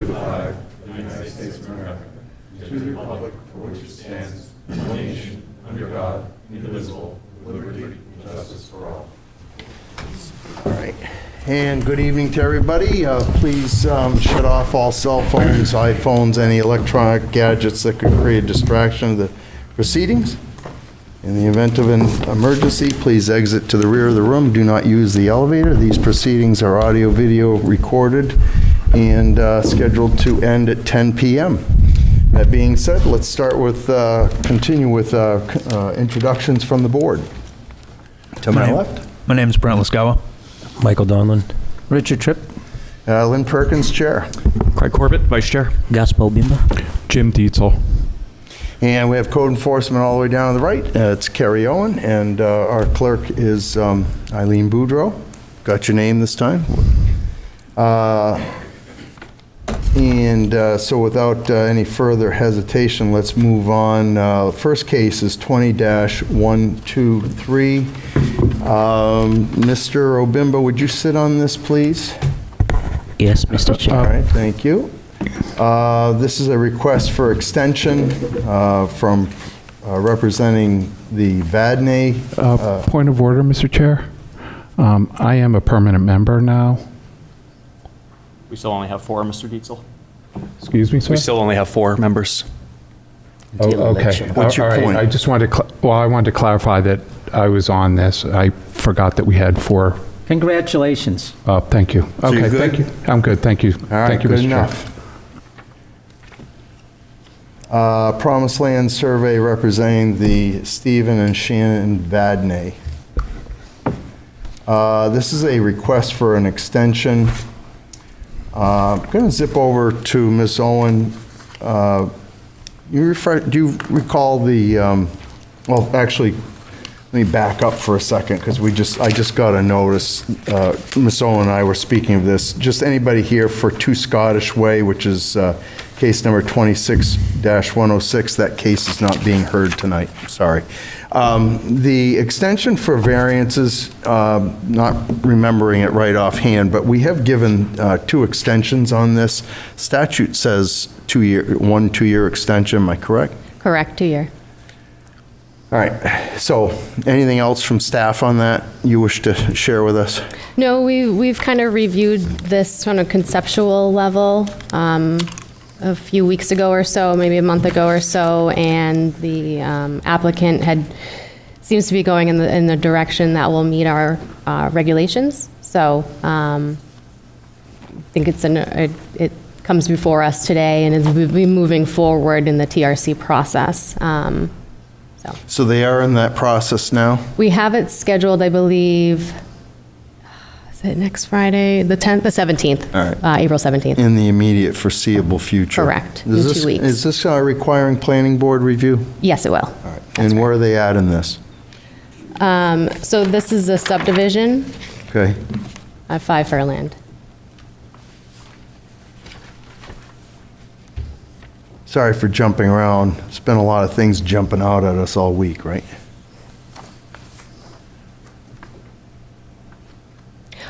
the flag of the United States of America, to the republic for which it stands, one nation, under God, indivisible, with liberty and justice for all. All right. And good evening to everybody. Please shut off all cell phones, iPhones, any electronic gadgets that could create a distraction of the proceedings. In the event of an emergency, please exit to the rear of the room. Do not use the elevator. These proceedings are audio-video recorded and scheduled to end at 10 p.m. That being said, let's start with, continue with introductions from the board. To my left. My name is Brent Lascawa. Michael Donlin. Richard Tripp. Lynn Perkins, Chair. Craig Corbett, Vice Chair. Gaspar Bimba. Jim Dietzel. And we have code enforcement all the way down to the right. It's Kerry Owen, and our clerk is Eileen Boudreau. Got your name this time. So without any further hesitation, let's move on. First case is 20-123. Mr. Obimba, would you sit on this, please? Yes, Mr. Chair. All right, thank you. This is a request for extension from representing the Vadnais. Point of order, Mr. Chair. I am a permanent member now. We still only have 4, Mr. Dietzel. Excuse me, sir? We still only have 4 members. Oh, Until okay. election. What's your All right. point? I just wanted to, I wanted to clarify that I was on this. I forgot that we had 4. Congratulations. Thank you. So you're Okay, good? thank you. I'm good, thank you. All right, Thank you, good Mr. Chair. enough. Promised Land Survey representing the Stephen and Shannon Vadnais. This is a request for an extension. I'm going to zip over to Ms. Owen. Do you recall the, well, actually, let me back up for a second, because I just got a notice. Ms. Owen and I were speaking of this. Just anybody here for 2 Scottish Way, which is case number 26-106. That case is not being heard tonight. Sorry. The extension for variances, not remembering it right offhand, but we have given 2 extensions on this. Statute says 1 2-year extension. Am I correct? Correct, 2-year. All right, so anything else from staff on that you wish to share with us? No, we've kind of reviewed this on a conceptual level a few weeks ago or so, maybe a month ago or so, and the applicant seems to be going in the direction that will meet our regulations. So I think it comes before us today and is moving forward in the TRC process. So they are in that process now? We have it scheduled, I believe, is it next Friday? The 10th, the 17th. All right. April 17th. In the immediate foreseeable future? Correct, in Is 2 weeks. Is this requiring planning board review? Yes, it will. All right. And where are they at in this? So this is a subdivision Okay. at 5 Fairland. Sorry for jumping around. It's been a lot of things jumping out at us all week, right?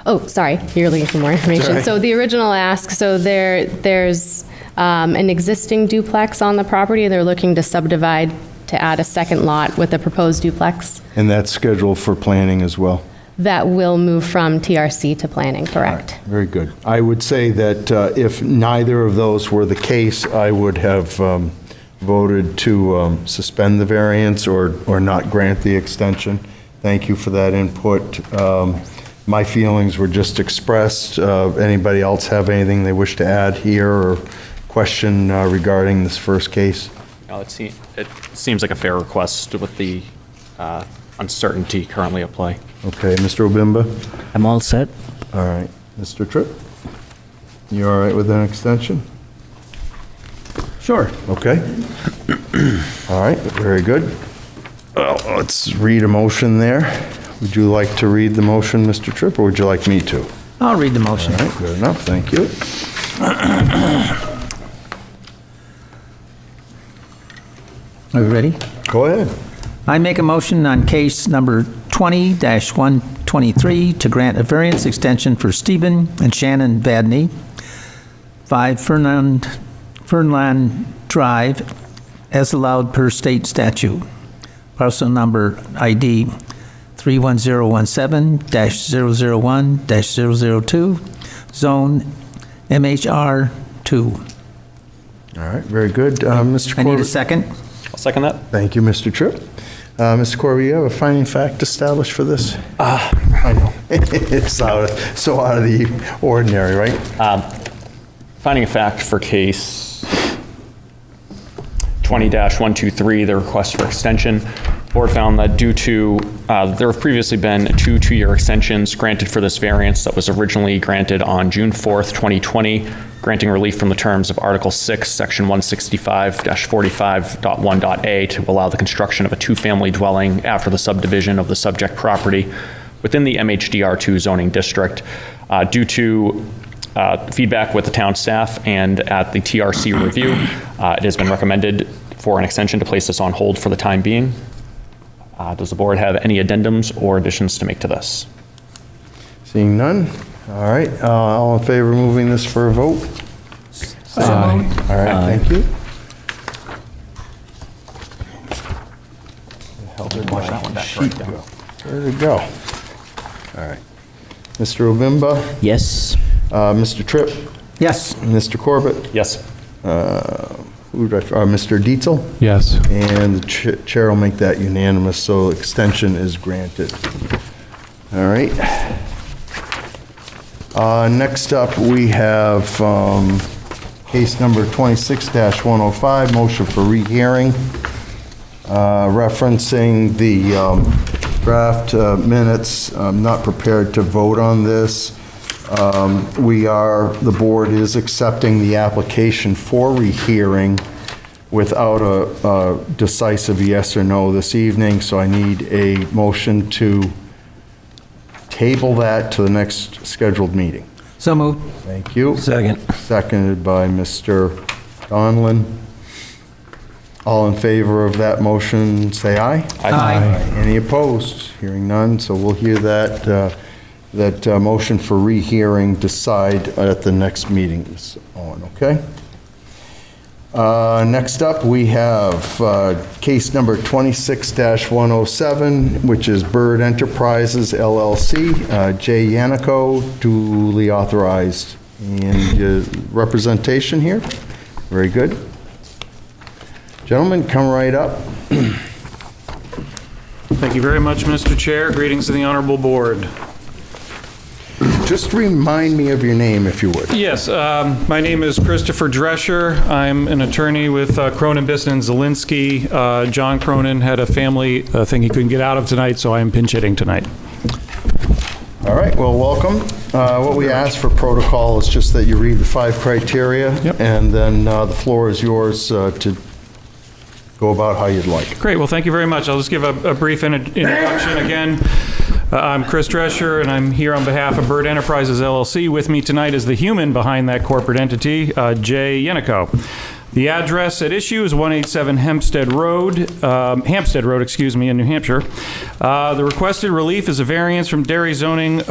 Oh, sorry, you're looking for more information. Sorry. So the original ask, so there's an existing duplex on the property. They're looking to subdivide to add a second lot with a proposed duplex And that's scheduled for planning as well? that will move from TRC to planning, correct? Very good. I would say that if neither of those were the case, I would have voted to suspend the variance or not grant the extension. Thank you for that input. My feelings were just expressed. Anybody else have anything they wish to add here or question regarding this first case? No, it seems like a fair request with the uncertainty currently at play. Okay, Mr. Obimba? I'm all set. All right. Mr. Tripp? You all right with an extension? Sure. Okay. All right, very good. Well, let's read a motion there. Would you like to read the motion, Mr. Tripp, or would you like me to? I'll read the motion. All right, good enough, thank you. Are we ready? Go ahead. I make a motion on case number 20-123 to grant a variance extension for Stephen and Shannon Vadnais 5 Fernland Drive, as allowed per state statute. Parcel number ID 31017-001-002, zone MHR 2. All right, very good. Mr. I need a Corbett? second. I'll second that. Thank you, Mr. Tripp. Mr. Corby, you have a finding fact established for this? I know. It's so out of the ordinary, right? Finding a fact for case 20-123, the request for extension. Board found that due to, there have previously been two-year extensions granted for this variance that was originally granted on June 4th, 2020, granting relief from the terms of Article 6, Section 165-45.1.a to allow the construction of a two-family dwelling after the subdivision of the subject property within the MHDR2 zoning district. Due to feedback with the town staff and at the TRC review, it has been recommended for an extension to place this on hold for the time being. Does the board have any addendums or additions to make to this? Seeing none? All right, all in favor of moving this for a vote? Aye. All right, thank you. Watch that one back. Sheet go. Where'd it go? All right. Mr. Obimba, Yes. Mr. Tripp, Yes. Mr. Corbett, Yes. Mr. Dietzel, Yes. and the chair will make that unanimous, so extension is granted. All right. Next up, we have case number 26-105, motion for rehearing, referencing the draft minutes. I'm not prepared to vote on this. The board is accepting the application for rehearing without a decisive yes or no this evening, so I need a motion to table that to the next scheduled meeting. So moved. Thank you. Second. Seconded by Mr. Donlin. All in favor of that motion, say aye. Aye. Any opposed? Hearing none, so we'll hear that motion for rehearing decide at the next meeting, Ms. Owen, okay? Next up, we have case number 26-107, which is Bird Enterprises LLC, Jay Yannico, duly authorized. And representation here? Very good. Gentlemen, come right up. Thank you very much, Mr. Chair. Greetings to the Honorable Board. Just remind me of your name, if you would. Yes, my name is Christopher Drescher. I'm an attorney with Cronin, Bisson, and Zielinski. John Cronin had a family thing he couldn't get out of tonight, so I am pinch hitting tonight. All right, well, welcome. What we ask for protocol is just that you read the 5 criteria, Yep. and then the floor is yours to go about how you'd like. Great, well, thank you very much. I'll just give a brief introduction again. I'm Chris Drescher, and I'm here on behalf of Bird Enterprises LLC. With me tonight is the human behind that corporate entity, Jay Yannico. The address at issue is 187 Hampstead Road, in New Hampshire. The requested relief is a variance from Derry zoning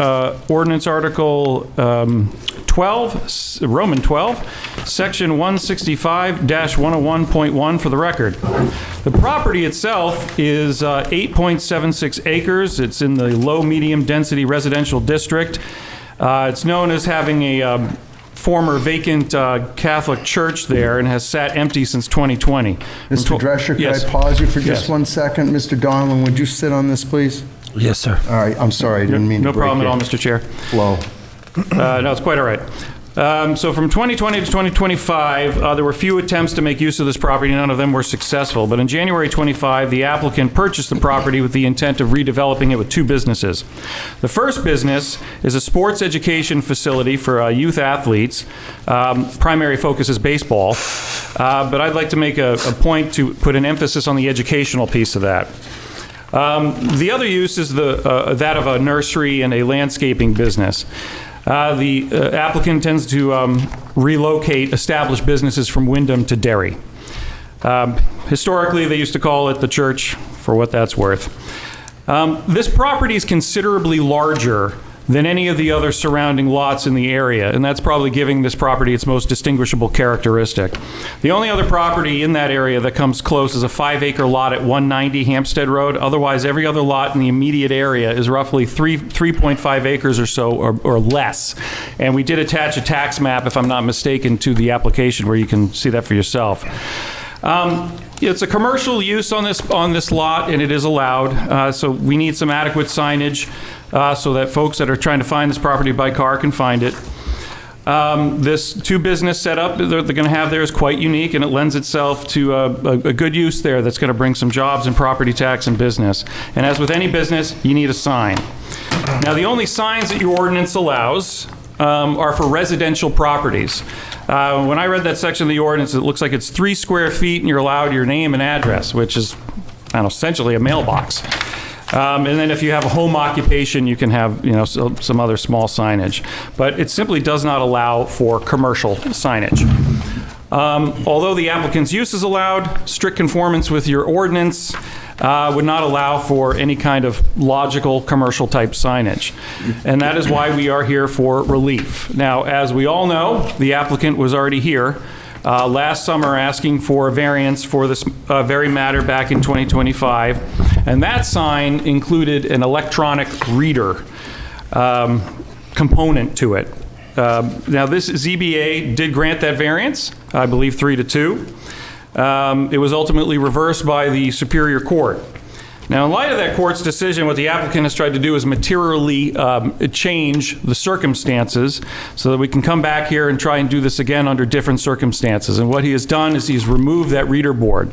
ordinance article 12, Roman 12, section 165-101.1 for the record. The property itself is 8.76 acres. It's in the low-medium density residential district. It's known as having a former vacant Catholic church there and has sat empty since 2020. Mr. Drescher, could Yes. I pause you for just Yes. 1 second? Mr. Donlin, would you sit on this, please? Yes, sir. All right, I'm sorry, I didn't mean to No break problem at your all, Mr. Chair. flow. No, it's quite all right. So from 2020 to 2025, there were few attempts to make use of this property. None of them were successful. But in January 25, the applicant purchased the property with the intent of redeveloping it with 2 businesses. The first business is a sports education facility for youth athletes. Primary focus is baseball. But I'd like to make a point to put an emphasis on the educational piece of that. The other use is that of a nursery and a landscaping business. The applicant intends to relocate established businesses from Wyndham to Derry. Historically, they used to call it the church, for what that's worth. This property is considerably larger than any of the other surrounding lots in the area, and that's probably giving this property its most distinguishable characteristic. The only other property in that area that comes close is a 5-acre lot at 190 Hampstead Road. Otherwise, every other lot in the immediate area is roughly 3.5 acres or so, or less. And we did attach a tax map, if I'm not mistaken, to the application where you can see that for yourself. It's a commercial use on this lot, and it is allowed. So we need some adequate signage so that folks that are trying to find this property by car can find it. This two-business setup that they're going to have there is quite unique, and it lends itself to a good use there that's going to bring some jobs and property tax and business. And as with any business, you need a sign. Now, the only signs that your ordinance allows are for residential properties. When I read that section of the ordinance, it looks like it's 3 square feet, and you're allowed your name and address, which is, I don't know, essentially a mailbox. And then if you have a home occupation, you can have, some other small signage. But it simply does not allow for commercial signage. Although the applicant's use is allowed, strict conformance with your ordinance would not allow for any kind of logical commercial type signage. And that is why we are here for relief. Now, as we all know, the applicant was already here last summer asking for a variance for this very matter back in 2025. And that sign included an electronic reader component to it. Now, this ZBA did grant that variance, I believe 3-2. It was ultimately reversed by the Superior Court. Now, in light of that court's decision, what the applicant has tried to do is materially change the circumstances so that we can come back here and try and do this again under different circumstances. And what he has done is he's removed that reader board.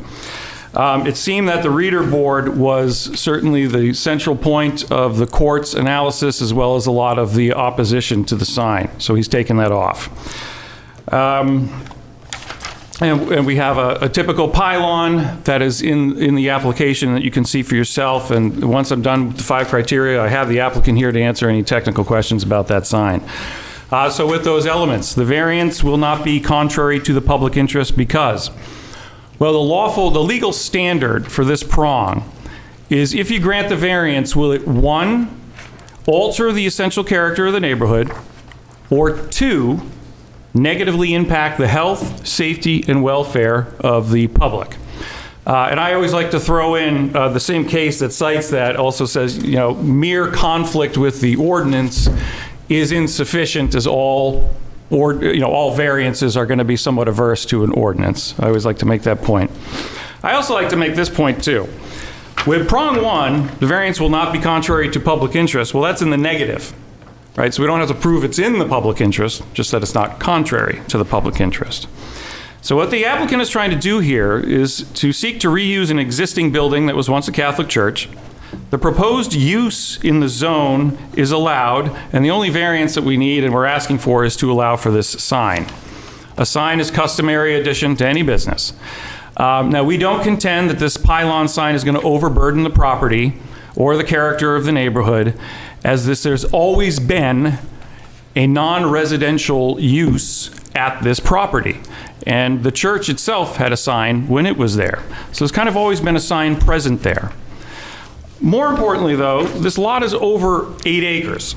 It seemed that the reader board was certainly the central point of the court's analysis, as well as a lot of the opposition to the sign. So he's taken that off. And we have a typical pylon that is in the application that you can see for yourself. And once I'm done with the 5 criteria, I have the applicant here to answer any technical questions about that sign. So with those elements, the variance will not be contrary to the public interest because, well, the legal standard for this prong is if you grant the variance, will it, 1, alter the essential character of the neighborhood, or 2, negatively impact the health, safety, and welfare of the public. And I always like to throw in the same case that cites that also says, mere conflict with the ordinance is insufficient as all variances are going to be somewhat averse to an ordinance. I always like to make that point. I also like to make this point too. With prong 1, the variance will not be contrary to public interest. Well, that's in the negative. Right, so we don't have to prove it's in the public interest, just that it's not contrary to the public interest. So what the applicant is trying to do here is to seek to reuse an existing building that was once a Catholic church. The proposed use in the zone is allowed, and the only variance that we need and we're asking for is to allow for this sign. A sign is customary addition to any business. Now, we don't contend that this pylon sign is going to overburden the property or the character of the neighborhood, as there's always been a non-residential use at this property. And the church itself had a sign when it was there. So there's kind of always been a sign present there. More importantly, though, this lot is over 8 acres.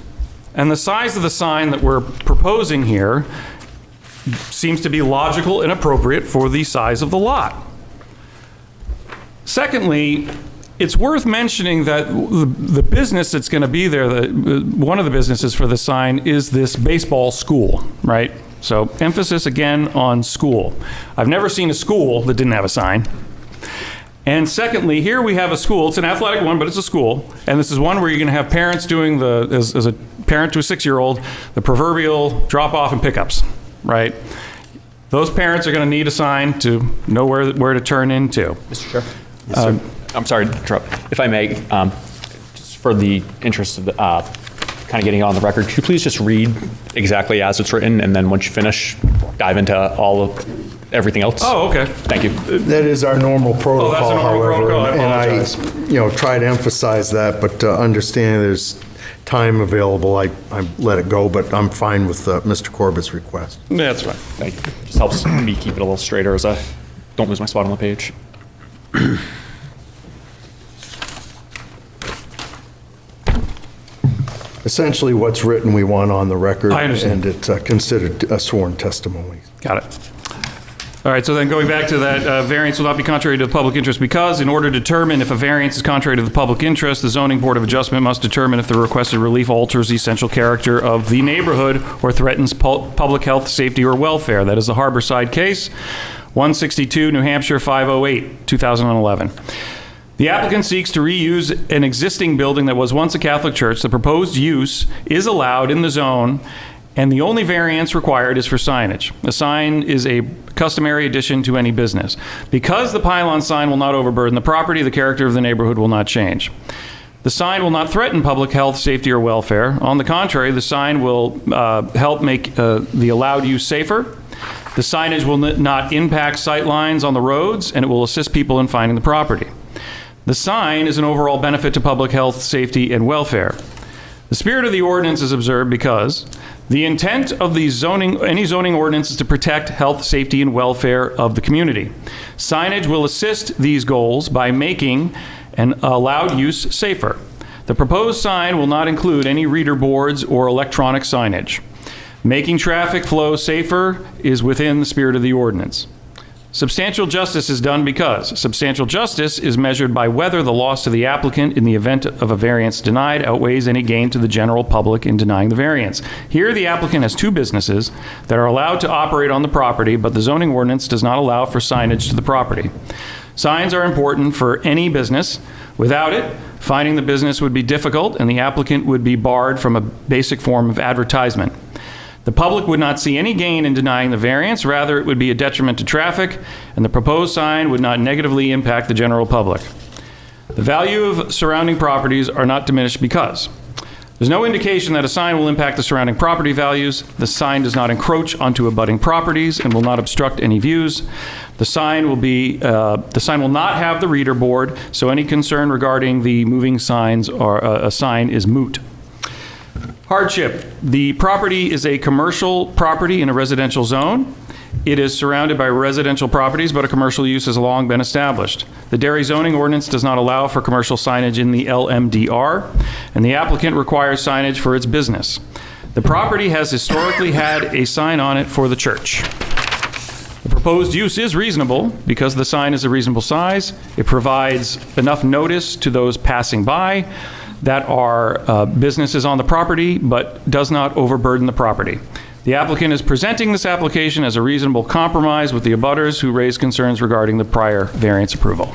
And the size of the sign that we're proposing here seems to be logical and appropriate for the size of the lot. Secondly, it's worth mentioning that the business that's going to be there, one of the businesses for the sign is this baseball school, right? So emphasis again on school. I've never seen a school that didn't have a sign. And secondly, here we have a school. It's an athletic one, but it's a school. And this is one where you're going to have parents doing as a parent to a 6-year-old, the proverbial drop-off and pickups, right? Those parents are going to need a sign to know where to turn into. Mr. Chair? Yes, sir. I'm sorry to interrupt. If I may, just for the interest of kind of getting it on the record, could you please just read exactly as it's written, and then once you finish, dive into everything else? Oh, okay. Thank you. That is our normal protocol, that's a normal however. protocol. I apologize. And I try to emphasize that, but understand there's time available. I let it go, but I'm fine with Mr. Corbett's request. Yeah, that's fine. Thank you. Just helps me keep it a little straighter as I don't lose my spot on the page. essentially what's written we want on the record. I understand. And it's considered a sworn testimony. Got it. All right, so then going back to that, variance will not be contrary to the public interest because in order to determine if a variance is contrary to the public interest, the Zoning Board of Adjustment must determine if the requested relief alters the essential character of the neighborhood or threatens public health, safety, or welfare. That is the Harborside case, 162 New Hampshire 508, 2011. The applicant seeks to reuse an existing building that was once a Catholic church. The proposed use is allowed in the zone, and the only variance required is for signage. A sign is a customary addition to any business. Because the pylon sign will not overburden the property, the character of the neighborhood will not change. The sign will not threaten public health, safety, or welfare. On the contrary, the sign will help make the allowed use safer. The signage will not impact sight lines on the roads, and it will assist people in finding the property. The sign is an overall benefit to public health, safety, and welfare. The spirit of the ordinance is observed because the intent of any zoning ordinance is to protect health, safety, and welfare of the community. Signage will assist these goals by making an allowed use safer. The proposed sign will not include any reader boards or electronic signage. Making traffic flow safer is within the spirit of the ordinance. Substantial justice is done because substantial justice is measured by whether the loss to the applicant in the event of a variance denied outweighs any gain to the general public in denying the variance. Here, the applicant has two businesses that are allowed to operate on the property, but the zoning ordinance does not allow for signage to the property. Signs are important for any business. Without it, finding the business would be difficult, and the applicant would be barred from a basic form of advertisement. The public would not see any gain in denying the variance. Rather, it would be a detriment to traffic, and the proposed sign would not negatively impact the general public. The value of surrounding properties are not diminished because there's no indication that a sign will impact the surrounding property values. The sign does not encroach onto abutting properties and will not obstruct any views. The sign will not have the reader board, so any concern regarding the moving signs or a sign is moot. Hardship. The property is a commercial property in a residential zone. It is surrounded by residential properties, but a commercial use has long been established. The Derry zoning ordinance does not allow for commercial signage in the LMDR, and the applicant requires signage for its business. The property has historically had a sign on it for the church. The proposed use is reasonable because the sign is a reasonable size. It provides enough notice to those passing by that are businesses on the property, but does not overburden the property. The applicant is presenting this application as a reasonable compromise with the abutters who raised concerns regarding the prior variance approval.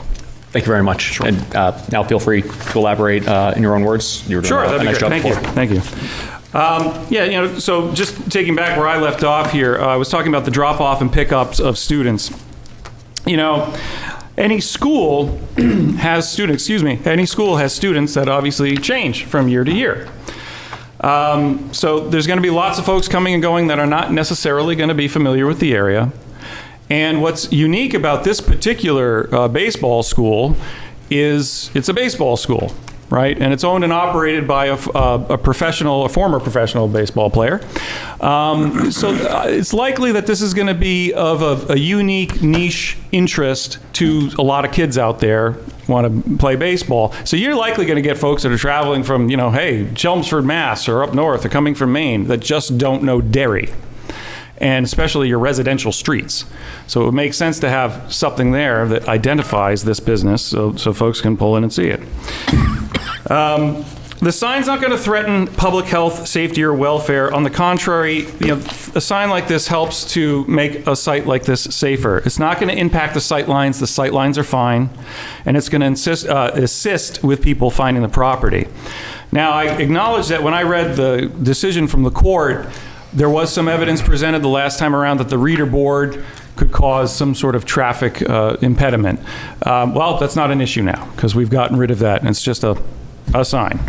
Thank you very much. Sure. And now feel free to elaborate in your own words. You were doing Sure, that'd be nice great. job Thank you. Thank you. So just taking back where I left off here, I was talking about the drop-off and pickups of students. Any school has students, any school has students that obviously change from year to year. So there's going to be lots of folks coming and going that are not necessarily going to be familiar with the area. And what's unique about this particular baseball school is it's a baseball school, right? And it's owned and operated by a former professional baseball player. So it's likely that this is going to be of a unique niche interest to a lot of kids out there want to play baseball. So you're likely going to get folks that are traveling from, hey, Chelmsford, Mass, or up north, or coming from Maine that just don't know Derry, and especially your residential streets. So it would make sense to have something there that identifies this business so folks can pull in and see it. The sign's not going to threaten public health, safety, or welfare. On the contrary, a sign like this helps to make a site like this safer. It's not going to impact the sight lines. The sight lines are fine, and it's going to assist with people finding the property. Now, I acknowledge that when I read the decision from the court, there was some evidence presented the last time around that the reader board could cause some sort of traffic impediment. Well, that's not an issue now because we've gotten rid of that, and it's just a sign.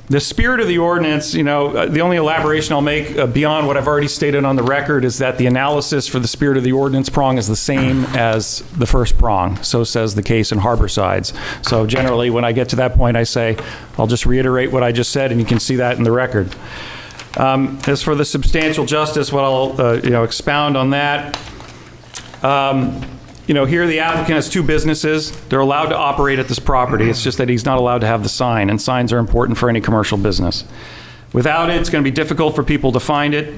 The spirit of the ordinance, the only elaboration I'll make beyond what I've already stated on the record is that the analysis for the spirit of the ordinance prong is the same as the first prong. So says the case in Harborsides. So generally, when I get to that point, I say, I'll just reiterate what I just said, and you can see that in the record. As for the substantial justice, well, I'll expound on that. Here the applicant has two businesses. They're allowed to operate at this property. It's just that he's not allowed to have the sign, and signs are important for any commercial business. Without it, it's going to be difficult for people to find it.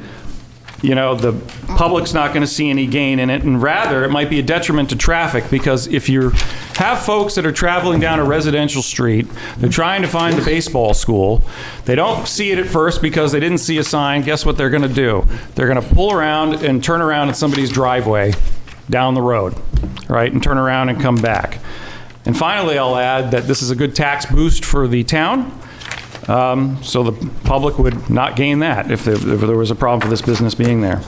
The public's not going to see any gain in it, and rather, it might be a detriment to traffic, because if you have folks that are traveling down a residential street, they're trying to find the baseball school, they don't see it at first because they didn't see a sign, guess what they're going to do? They're going to pull around and turn around at somebody's driveway down the road, right, and turn around and come back. And finally, I'll add that this is a good tax boost for the town. So the public would not gain that if there was a problem for this business being there.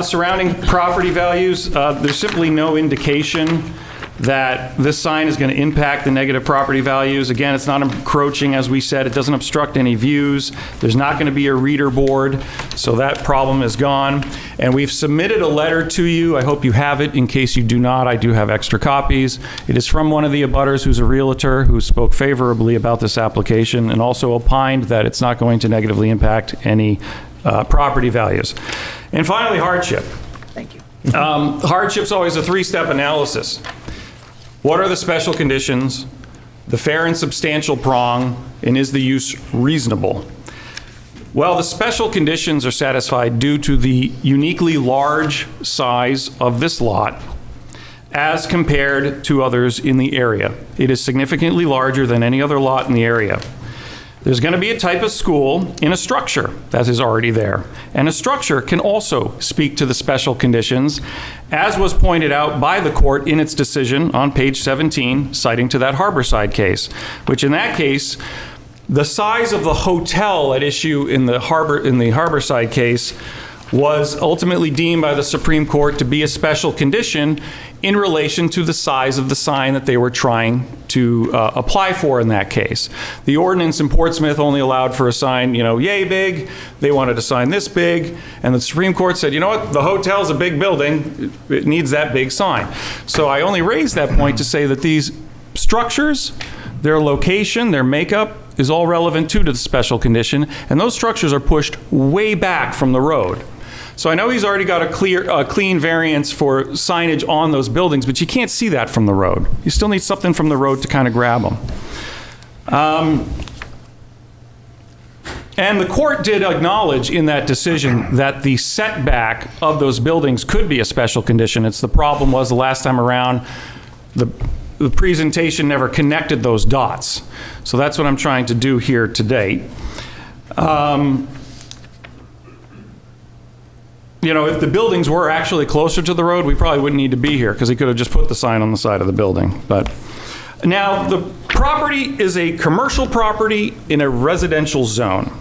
Surrounding property values, there's simply no indication that this sign is going to impact the negative property values. Again, it's not encroaching, as we said. It doesn't obstruct any views. There's not going to be a reader board, so that problem is gone. And we've submitted a letter to you. I hope you have it. In case you do not, I do have extra copies. It is from one of the abutters who's a realtor who spoke favorably about this application and also opined that it's not going to negatively impact any property values. And finally, hardship. Thank you. Hardship's always a three-step analysis. What are the special conditions, the fair and substantial prong, and is the use reasonable? Well, the special conditions are satisfied due to the uniquely large size of this lot as compared to others in the area. It is significantly larger than any other lot in the area. There's going to be a type of school in a structure that is already there. And a structure can also speak to the special conditions, as was pointed out by the court in its decision on page 17, citing to that Harborside case, which in that case, the size of the hotel at issue in the Harborside case was ultimately deemed by the Supreme Court to be a special condition in relation to the size of the sign that they were trying to apply for in that case. The ordinance in Portsmouth only allowed for a sign, yay big. They wanted a sign this big. And the Supreme Court said, you know what, the hotel's a big building. It needs that big sign. So I only raised that point to say that these structures, their location, their makeup is all relevant to the special condition. And those structures are pushed way back from the road. So I know he's already got a clean variance for signage on those buildings, but you can't see that from the road. You still need something from the road to kind of grab them. And the court did acknowledge in that decision that the setback of those buildings could be a special condition. It's the problem was the last time around, the presentation never connected those dots. So that's what I'm trying to do here today. If the buildings were actually closer to the road, we probably wouldn't need to be here because he could have just put the sign on the side of the building. But now the property is a commercial property in a residential zone.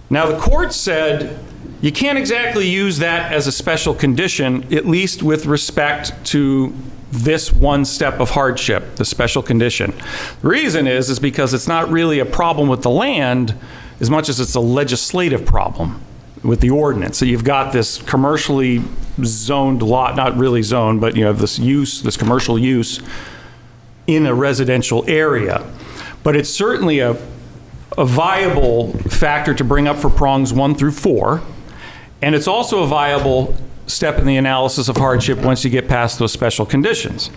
Now the court said you can't exactly use that as a special condition, at least with respect to this one step of hardship, the special condition. The reason is because it's not really a problem with the land as much as it's a legislative problem with the ordinance. So you've got this commercially zoned lot, not really zoned, but you have this use, this commercial use in a residential area. But it's certainly a viable factor to bring up for prongs 1 through 4. And it's also a viable step in the analysis of hardship once you get past those special conditions.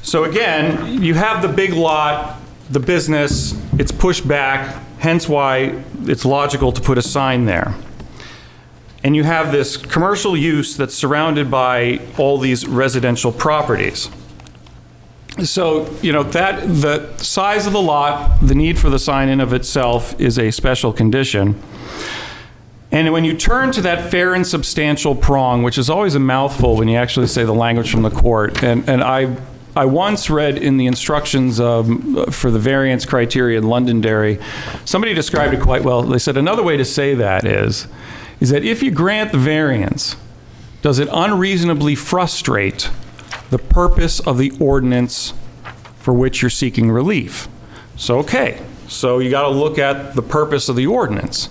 So again, you have the big lot, the business, it's pushed back, hence why it's logical to put a sign there. And you have this commercial use that's surrounded by all these residential properties. So, that the size of the lot, the need for the sign in of itself is a special condition. And when you turn to that fair and substantial prong, which is always a mouthful when you actually say the language from the court, and I once read in the instructions for the variance criteria in Londonderry, somebody described it quite well. They said another way to say that is that if you grant the variance, does it unreasonably frustrate the purpose of the ordinance for which you're seeking relief? So, okay, so you got to look at the purpose of the ordinance.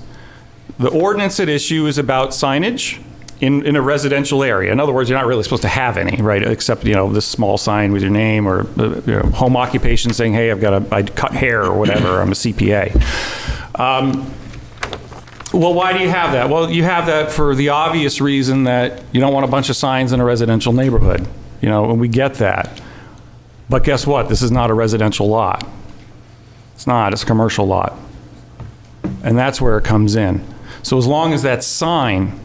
The ordinance at issue is about signage in a residential area. In other words, you're not really supposed to have any, right? Except, this small sign with your name or home occupation saying, hey, I cut hair or whatever, I'm a CPA. Well, why do you have that? Well, you have that for the obvious reason that you don't want a bunch of signs in a residential neighborhood. and we get that. But guess what? This is not a residential lot. It's not, it's a commercial lot. And that's where it comes in. So as long as that sign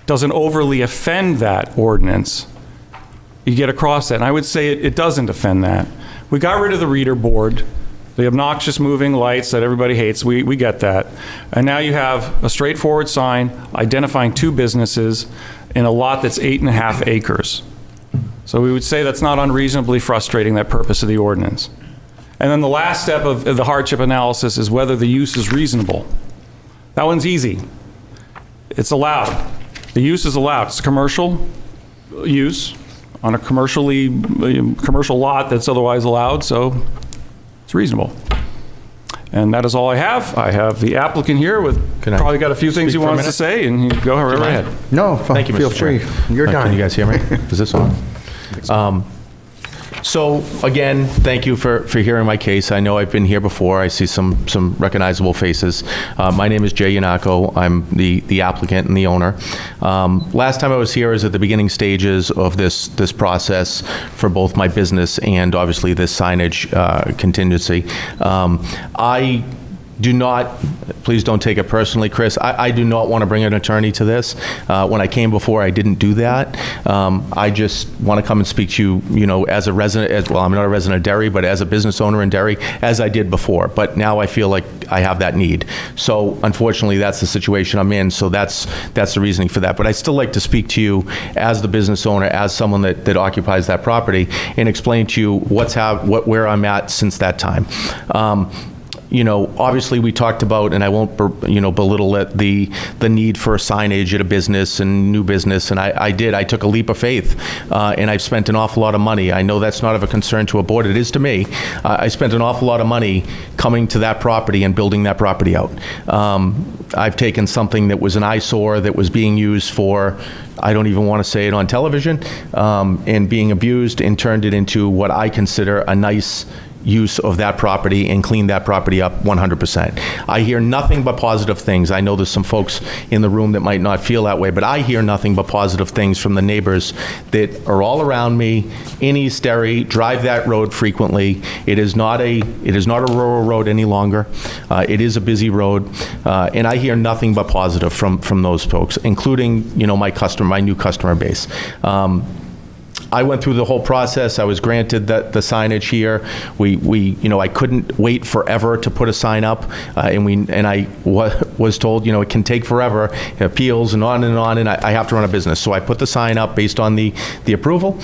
doesn't overly offend that ordinance, you get across that. And I would say it doesn't offend that. We got rid of the reader board, the obnoxious moving lights that everybody hates. We get that. And now you have a straightforward sign identifying 2 businesses in a lot that's 8.5 acres. So we would say that's not unreasonably frustrating that purpose of the ordinance. And then the last step of the hardship analysis is whether the use is reasonable. That one's easy. It's allowed. The use is allowed. It's commercial use on a commercial lot that's otherwise allowed, so it's reasonable. And that is all I have. I have the applicant here with Can I probably got a few things he speak for a wants to minute? say, and you go right ahead. No, Thank you, feel Mr. free. Chair. You're Can done. you guys hear me? Is this on? So again, thank you for hearing my case. I know I've been here before. I see some recognizable faces. My name is Jay Yanako. I'm the applicant and the owner. Last time I was here is at the beginning stages of this process for both my business and obviously this signage contingency. I do not, please don't take it personally, Chris, I do not want to bring an attorney to this. When I came before, I didn't do that. I just want to come and speak to you, as a resident, well, I'm not a resident of Derry, but as a business owner in Derry, as I did before. But now I feel like I have that need. So unfortunately, that's the situation I'm in. So that's the reasoning for that. But I still like to speak to you as the business owner, as someone that occupies that property, and explain to you where I'm at since that time. Obviously we talked about, and I won't, belittle it, the need for signage at a business and new business, and I took a leap of faith, and I've spent an awful lot of money. I know that's not of a concern to a board, it is to me. I spent an awful lot of money coming to that property and building that property out. I've taken something that was an eyesore that was being used for, I don't even want to say it on television, and being abused, and turned it into what I consider a nice use of that property and clean that property up 100%. I hear nothing but positive things. I know there's some folks in the room that might not feel that way, but I hear nothing but positive things from the neighbors that are all around me in East Derry, drive that road frequently. It is not a rural road any longer. It is a busy road, and I hear nothing but positive from those folks, including my new customer base. I went through the whole process. I was granted the signage here. I couldn't wait forever to put a sign up, and I was told, it can take forever, appeals and on, and I have to run a business. So I put the sign up based on the approval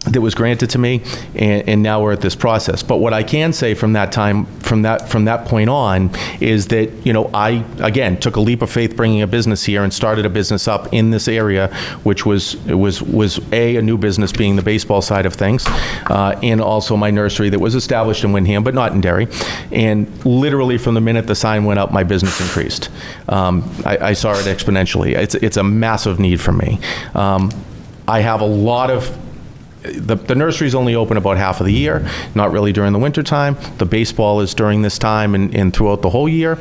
that was granted to me, and now we're at this process. But what I can say from that time, from that point on, is that I again took a leap of faith bringing a business here and started a business up in this area, which was a new business being the baseball side of things, and also my nursery that was established in Windham but not in Derry. And literally from the minute the sign went up, my business increased. I saw it exponentially. It's a massive need for me. I have a lot of. The nursery is only open about half of the year, not really during the winter time. The baseball is during this time and throughout the whole year.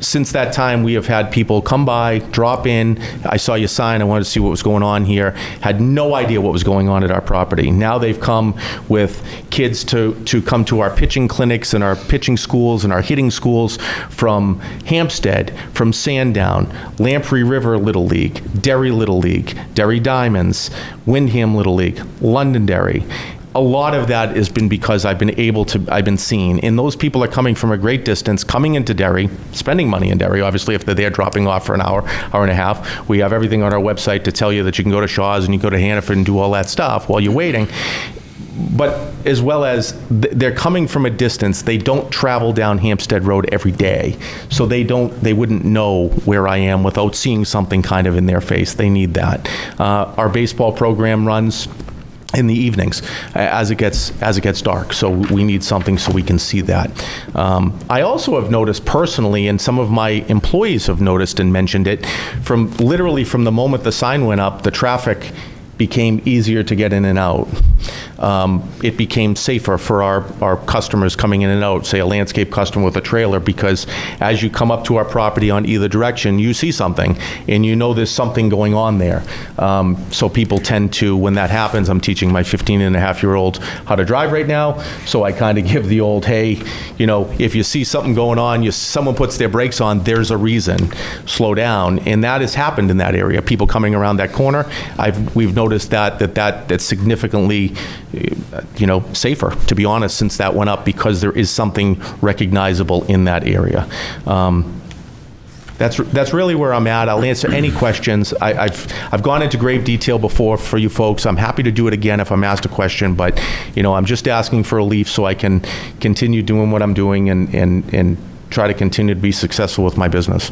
Since that time, we have had people come by, drop in. I saw your sign. I wanted to see what was going on here. Had no idea what was going on at our property. Now they've come with kids to come to our pitching clinics and our pitching schools and our hitting schools from Hampstead, from Sandown, Lamprey River Little League, Derry Little League, Derry Diamonds, Windham Little League, Londonderry. A lot of that has been because I've been seen. And those people are coming from a great distance, coming into Derry, spending money in Derry, obviously, if they're there dropping off for an hour and a half. We have everything on our website to tell you that you can go to Shaw's and you go to Hannaford and do all that stuff while you're waiting. But as well as they're coming from a distance, they don't travel down Hampstead Road every day. So they wouldn't know where I am without seeing something kind of in their face. They need that. Our baseball program runs in the evenings as it gets dark, so we need something so we can see that. I also have noticed personally, and some of my employees have noticed and mentioned it, from the moment the sign went up, the traffic became easier to get in and out. it became safer for our customers coming in and out, say a landscape customer with a trailer, because as you come up to our property on either direction, you see something, and you know there's something going on there. So people tend to, when that happens, I'm teaching my 15-and-a-half-year-old how to drive right now, so I kind of give the old, hey, you know, if you see something going on, someone puts their brakes on, there's a reason, slow down. And that has happened in that area. People coming around that corner, we've noticed that's significantly, you know, safer, to be honest, since that went up, because there is something recognizable in that area. That's really where I'm at. I'll answer any questions. I've gone into grave detail before for you folks. I'm happy to do it again if I'm asked a question, but, you know, I'm just asking for a leaf so I can continue doing what I'm doing and try to continue to be successful with my business.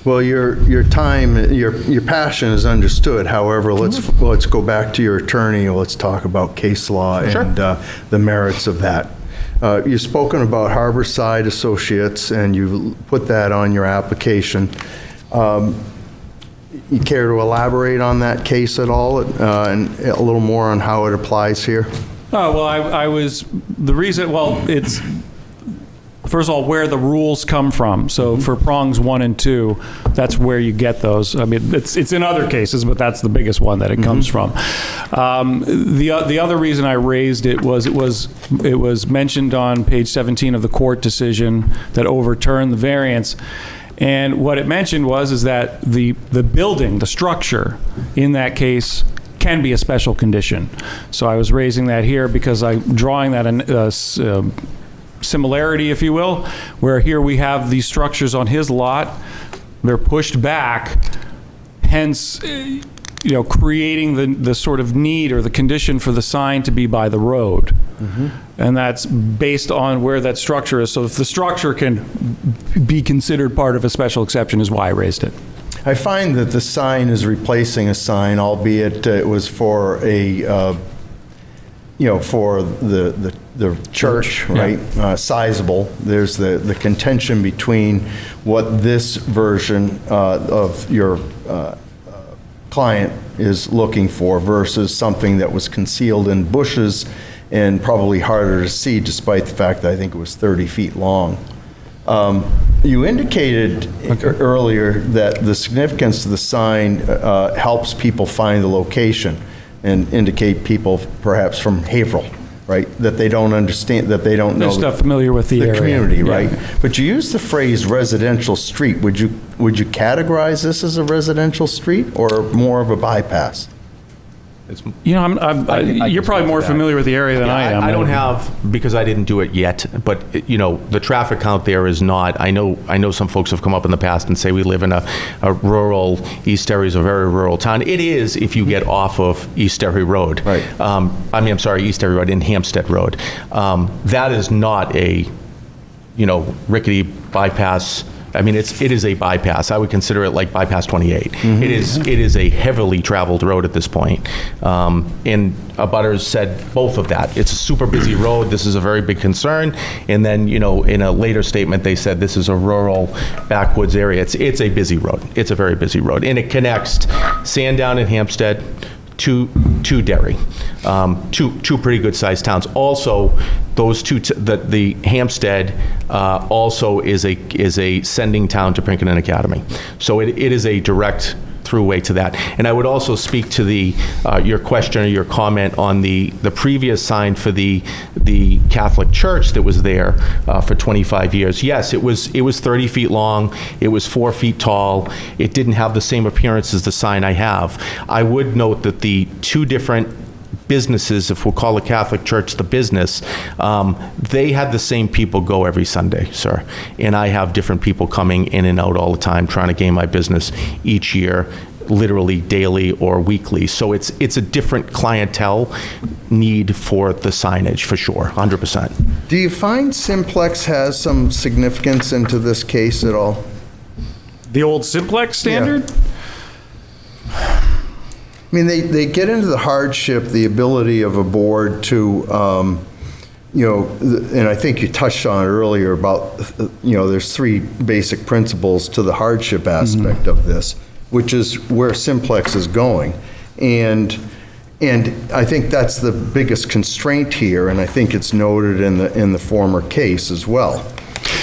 Well, your time, your passion is understood. However, let's go back to your attorney. Let's talk about case law and the merits of that. You've spoken about Harborside Associates, and you've put that on your application. You care to elaborate on that case at all, and a little more on how it applies here? Oh, well, it's, first of all, where the rules come from. So for prongs 1 and 2, that's where you get those. I mean, it's in other cases, but that's the biggest one that it comes from. The other reason I raised it was mentioned on page 17 of the court decision that overturned the variance. And what it mentioned is that the building, the structure in that case can be a special condition. So I was raising that here because I'm drawing that similarity, if you will, where here we have these structures on his lot, they're pushed back, hence, you know, creating the sort of need or the condition for the sign to be by the road. And that's based on where that structure is. So if the structure can be considered part of a special exception is why I raised it. I find that the sign is replacing a sign, albeit it was for a for the church, right? Sizable. There's the contention between what this version of your client is looking for versus something that was concealed in bushes and probably harder to see, despite the fact that I think it was 30 feet long. You indicated earlier that the significance of the sign helps people find the location and indicate people perhaps from Haverhill, right? That they don't understand, that they don't know. They're not familiar with the area. Community, right? Yeah. But you use the phrase residential street. Would you categorize this as a residential street or more of a bypass? You know, you're probably more familiar with the area than I am. I don't have, because I didn't do it yet, but, you know, the traffic count there is not, I know some folks have come up in the past and say we live in a rural, East Derry is a very rural town. It is if you get off of East Derry Road. Right. East Derry Road in Hampstead Road. That is not a, you know, rickety bypass. I mean, it is a bypass. I would consider it like bypass 28. It is a heavily traveled road at this point. And abutters said both of that. It's a super busy road. This is a very big concern. And then, you know, in a later statement, they said this is a rural backwoods area. It's a busy road. It's a very busy road. And it connects Sandown and Hampstead to Derry, two pretty good sized towns. Also, those two, the Hampstead also is a sending town to Pinkerton Academy. So it is a direct throughway to that. And I would also speak to your question or your comment on the previous sign for the Catholic Church that was there for 25 years. Yes, it was 30 feet long. It was 4 feet tall. It didn't have the same appearance as the sign I have. I would note that the two different businesses, if we'll call the Catholic Church the business, they had the same people go every Sunday, sir. And I have different people coming in and out all the time trying to gain my business each year, literally daily or weekly. So it's a different clientele need for the signage, for sure, 100%. Do you find Simplex has some significance into this case at all? The old Simplex standard? I mean, they get into the hardship, the ability of a board to, and I think you touched on it earlier about, there's three basic principles to the hardship aspect of this, which is where Simplex is going. And, And I think that's the biggest constraint here, and I think it's noted in the former case as well.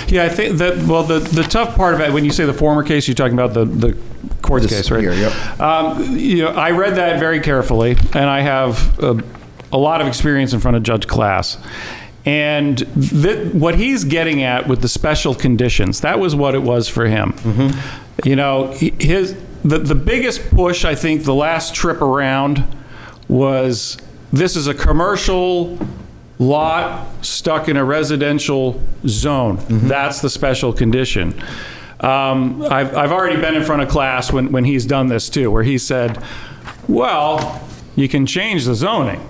Yeah, I think that, well, the tough part of it, when you say the former case, you're talking about the court case, right? Here, yep. I read that very carefully, and I have a lot of experience in front of Judge Class. And what he's getting at with the special conditions, that was what it was for him. The biggest push, I think, the last trip around was, this is a commercial lot stuck in a residential zone. That's the special condition. I've already been in front of Class when he's done this too, where he said, well, you can change the zoning.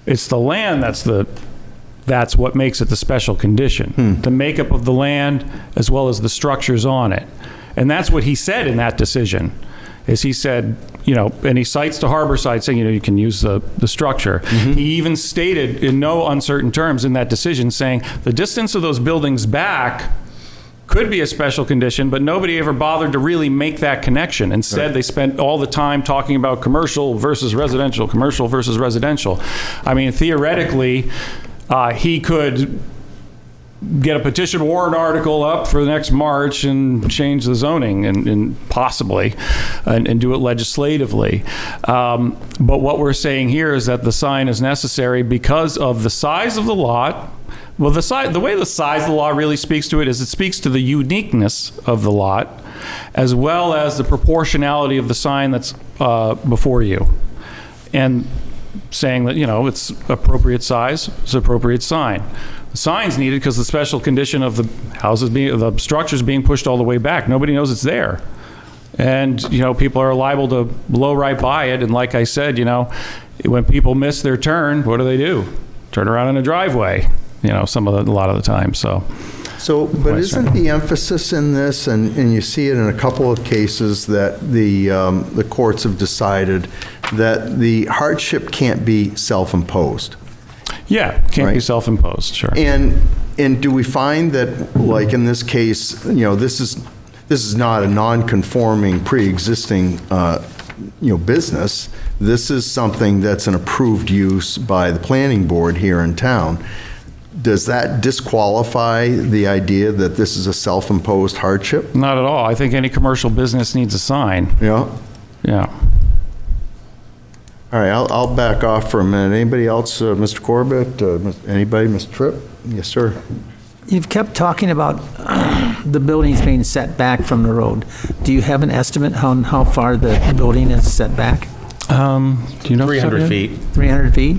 It's the land that's what makes it the special condition. The makeup of the land as well as the structures on it. And that's what he said in that decision, is he said, and he cites the Harborside saying, you can use the structure. He even stated in no uncertain terms in that decision saying the distance of those buildings back could be a special condition, but nobody ever bothered to really make that connection. Instead, they spent all the time talking about commercial versus residential, commercial versus residential. I mean, theoretically, he could get a petition warrant article up for the next March and change the zoning and possibly and do it legislatively. But what we're saying here is that the sign is necessary because of the size of the lot. Well, the way the size of the lot really speaks to it is it speaks to the uniqueness of the lot as well as the proportionality of the sign that's before you. And saying that, it's appropriate size, it's appropriate sign. The sign's needed because the special condition of the the structures being pushed all the way back. Nobody knows it's there. And, people are liable to blow right by it. And like I said, when people miss their turn, what do? Turn around in a driveway, a lot of the time, so. But isn't the emphasis in this, and you see it in a couple of cases, that the courts have decided that the hardship can't be self-imposed? Yeah, can't be self-imposed, sure. And do we find that, like in this case, this is not a non-conforming pre-existing business. This is something that's an approved use by the planning board here in town. Does that disqualify the idea that this is a self-imposed hardship? Not at all. I think any commercial business needs a sign. Yeah. Yeah. All right, I'll back off for a minute. Anybody else, Mr. Corbett? Anybody, Mr. Tripp? Yes, sir. You've kept talking about the buildings being set back from the road. Do you have an estimate on how far the building is set back? Do you know? 300 feet. 300 feet?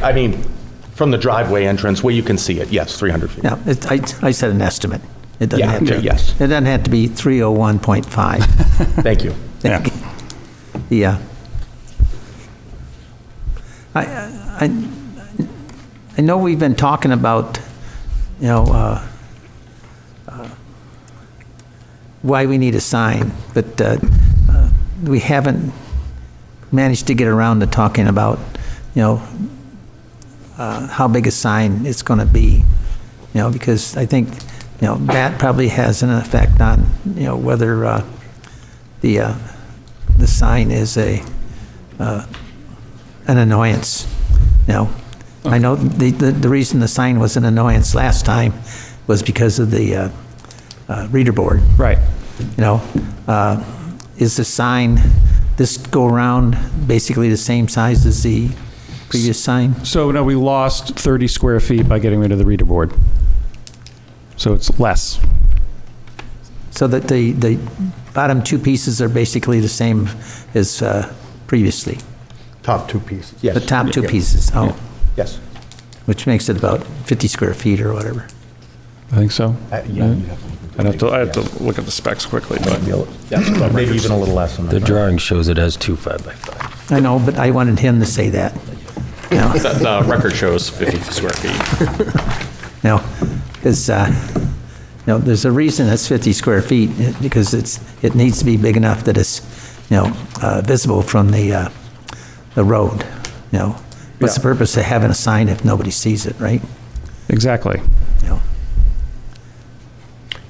I mean, from the driveway entrance where you can see it, yes, 300 feet. Yeah, I said an estimate. It doesn't have to. Yes. It doesn't have to be 301.5. Thank you. Yeah. Yeah. I know we've been talking about, why we need a sign, but we haven't managed to get around to talking about, how big a sign it's going to be, because I think, that probably has an effect on, whether the sign is an annoyance. I know the reason the sign was an annoyance last time was because of the reader board. Right. Is the sign this go around basically the same size as the previous sign? So, no, we lost 30 square feet by getting rid of the reader board. So it's less. So that the bottom two pieces are basically the same as previously? Top two pieces. Yes. The top two pieces, oh. Yes. Which makes it about 50 square feet or whatever. I think so. Yeah. I have to look at the specs quickly, but Yes, maybe even a little less than The that. drawing shows it as 2 5x5. I know, but I wanted him to say that. The record shows 50 square feet. Because, there's a reason it's 50 square feet, because it needs to be big enough that it's, visible from the road, What's the purpose of having a sign if nobody sees it, right? exactly.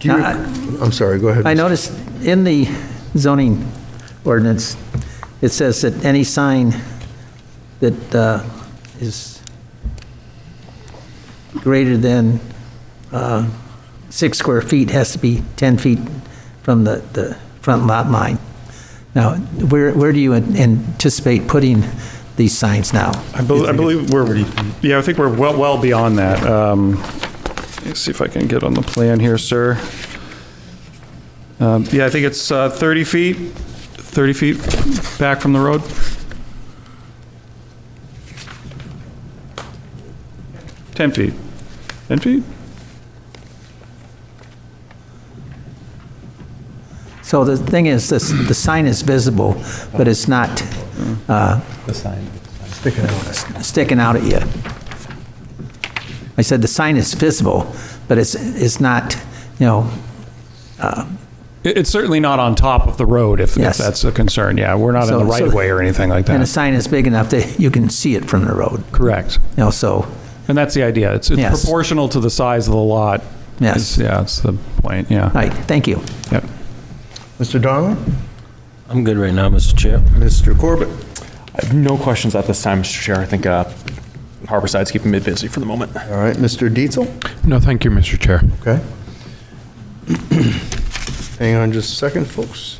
I'm sorry, go ahead. I noticed in the zoning ordinance, it says that any sign that is greater than 6 square feet has to be 10 feet from the front lot line. Now, where do you anticipate putting these signs now? I believe I think we're well beyond that. Let's see if I can get on the plan here, sir. Yeah, I think it's 30 feet back from the road. $10 feet. 10 feet? So the thing is, the sign is visible, but it's not The sign. sticking out at you. I said the sign is visible, but it's not, It's certainly not on top of the road, if Yes. that's a concern. Yeah, we're not in So- the right of way or anything like and the that. sign is big enough that you can see it from the road. Correct. So, And that's the idea. It's Yes. proportional to the size of the lot. Yes. Yeah, that's the point, yeah. all right, thank you. Yep. Mr. Donnelly? I'm good right now, Mr. Chair. Mr. Corbett? I have no questions at this time, Mr. Chair. I think Harborside's keeping me busy for the moment. All right, Mr. Dietzel? No, thank you, Mr. Chair. Okay. Hang on just a second, folks.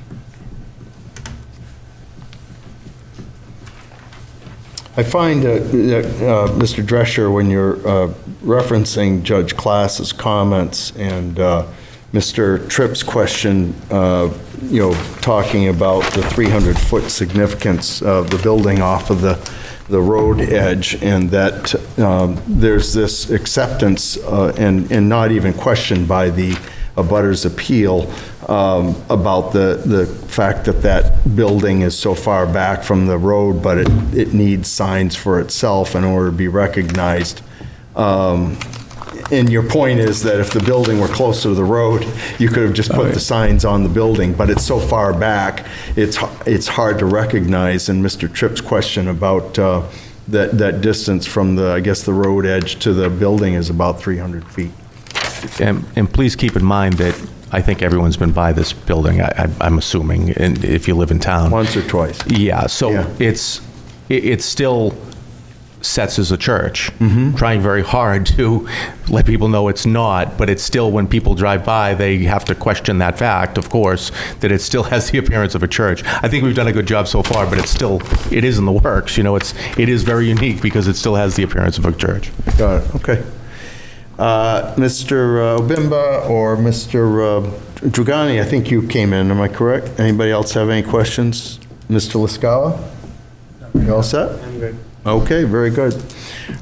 I find that, Mr. Drescher, when you're referencing Judge Class's comments and Mr. Tripp's question, talking about the 300-foot significance of the building off of the road edge, and that there's this acceptance and not even questioned by the abutters appeal about the fact that that building is so far back from the road, but it needs signs for itself in order to be recognized. And your point is that if the building were closer to the road, you could have just put the signs on the building, but it's so far back, it's hard to recognize. And Mr. Tripp's question about that distance from the road edge to the building is about 300 feet. And please keep in mind that I think everyone's been by this building, I'm assuming, and if you live in town. Once or twice. Yeah, so Yeah. it still sets as a church, trying very hard to let people know it's not, but it's still, when people drive by, they have to question that fact, of course, that it still has the appearance of a church. I think we've done a good job so far, but it is in the works, it is very unique because it still has the appearance of a church. Got it, okay. Mr. Obimba or Mr. Drugani, I think you came in, am I correct? Anybody else have any questions? Mr. Liscala? You all set? I'm good. Okay, very good.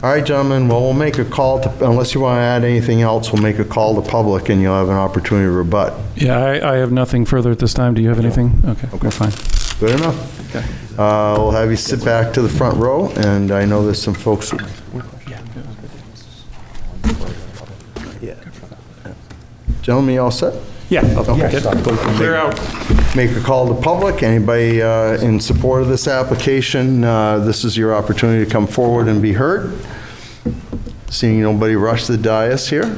All right, gentlemen, well, we'll make a call to, unless you want to add anything else, we'll make a call to public and you'll have an opportunity to rebut. Yeah, I have nothing further at this time. Do you have anything? Okay, we're fine. Good enough. Okay. We'll have you sit back to the front row, and I know there's some folks. Gentlemen, you all set? Yeah, I'll Okay. clear out. Make a call to public. Anybody in support of this application, this is your opportunity to come forward and be heard. Seeing nobody rush the dais here.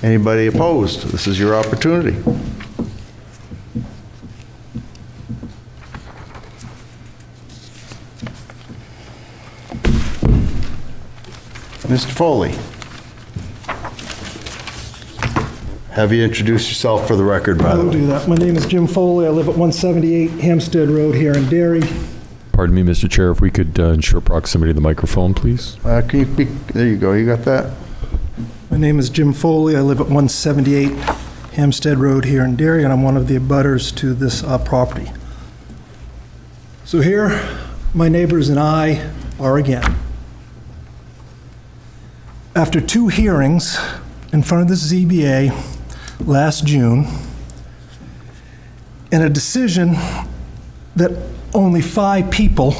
Anybody opposed? This is your opportunity. Mr. Foley. Have you introduced yourself for the record, by I the will way? do that. My name is Jim Foley. I live at 178 Hampstead Road here in Derry. Pardon me, Mr. Chair, if we could ensure proximity to the microphone, please. Can you speak? There you go. You got that? My name is Jim Foley. I live at 178 Hampstead Road here in Derry, and I'm one of the abutters to this property. So here, my neighbors and I are again. After 2 hearings in front of the ZBA last June, and a decision that only 5 people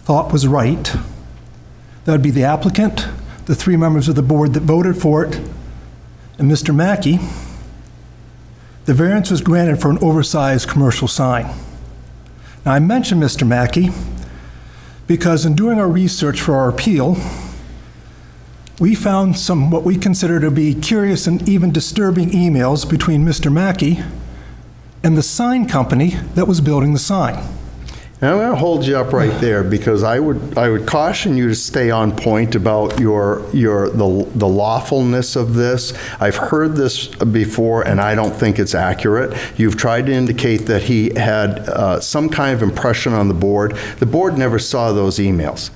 thought was right, that would be the applicant, the 3 members of the board that voted for it, and Mr. Mackey, the variance was granted for an oversized commercial sign. Now, I mention Mr. Mackey because in doing our research for our appeal, we found some what we consider to be curious and even disturbing emails between Mr. Mackey and the sign company that was building the sign. And I'm going to hold you up right there, because I would caution you to stay on point about the lawfulness of this. I've heard this before, and I don't think it's accurate. You've tried to indicate that he had some kind of impression on the board. The board never saw those emails.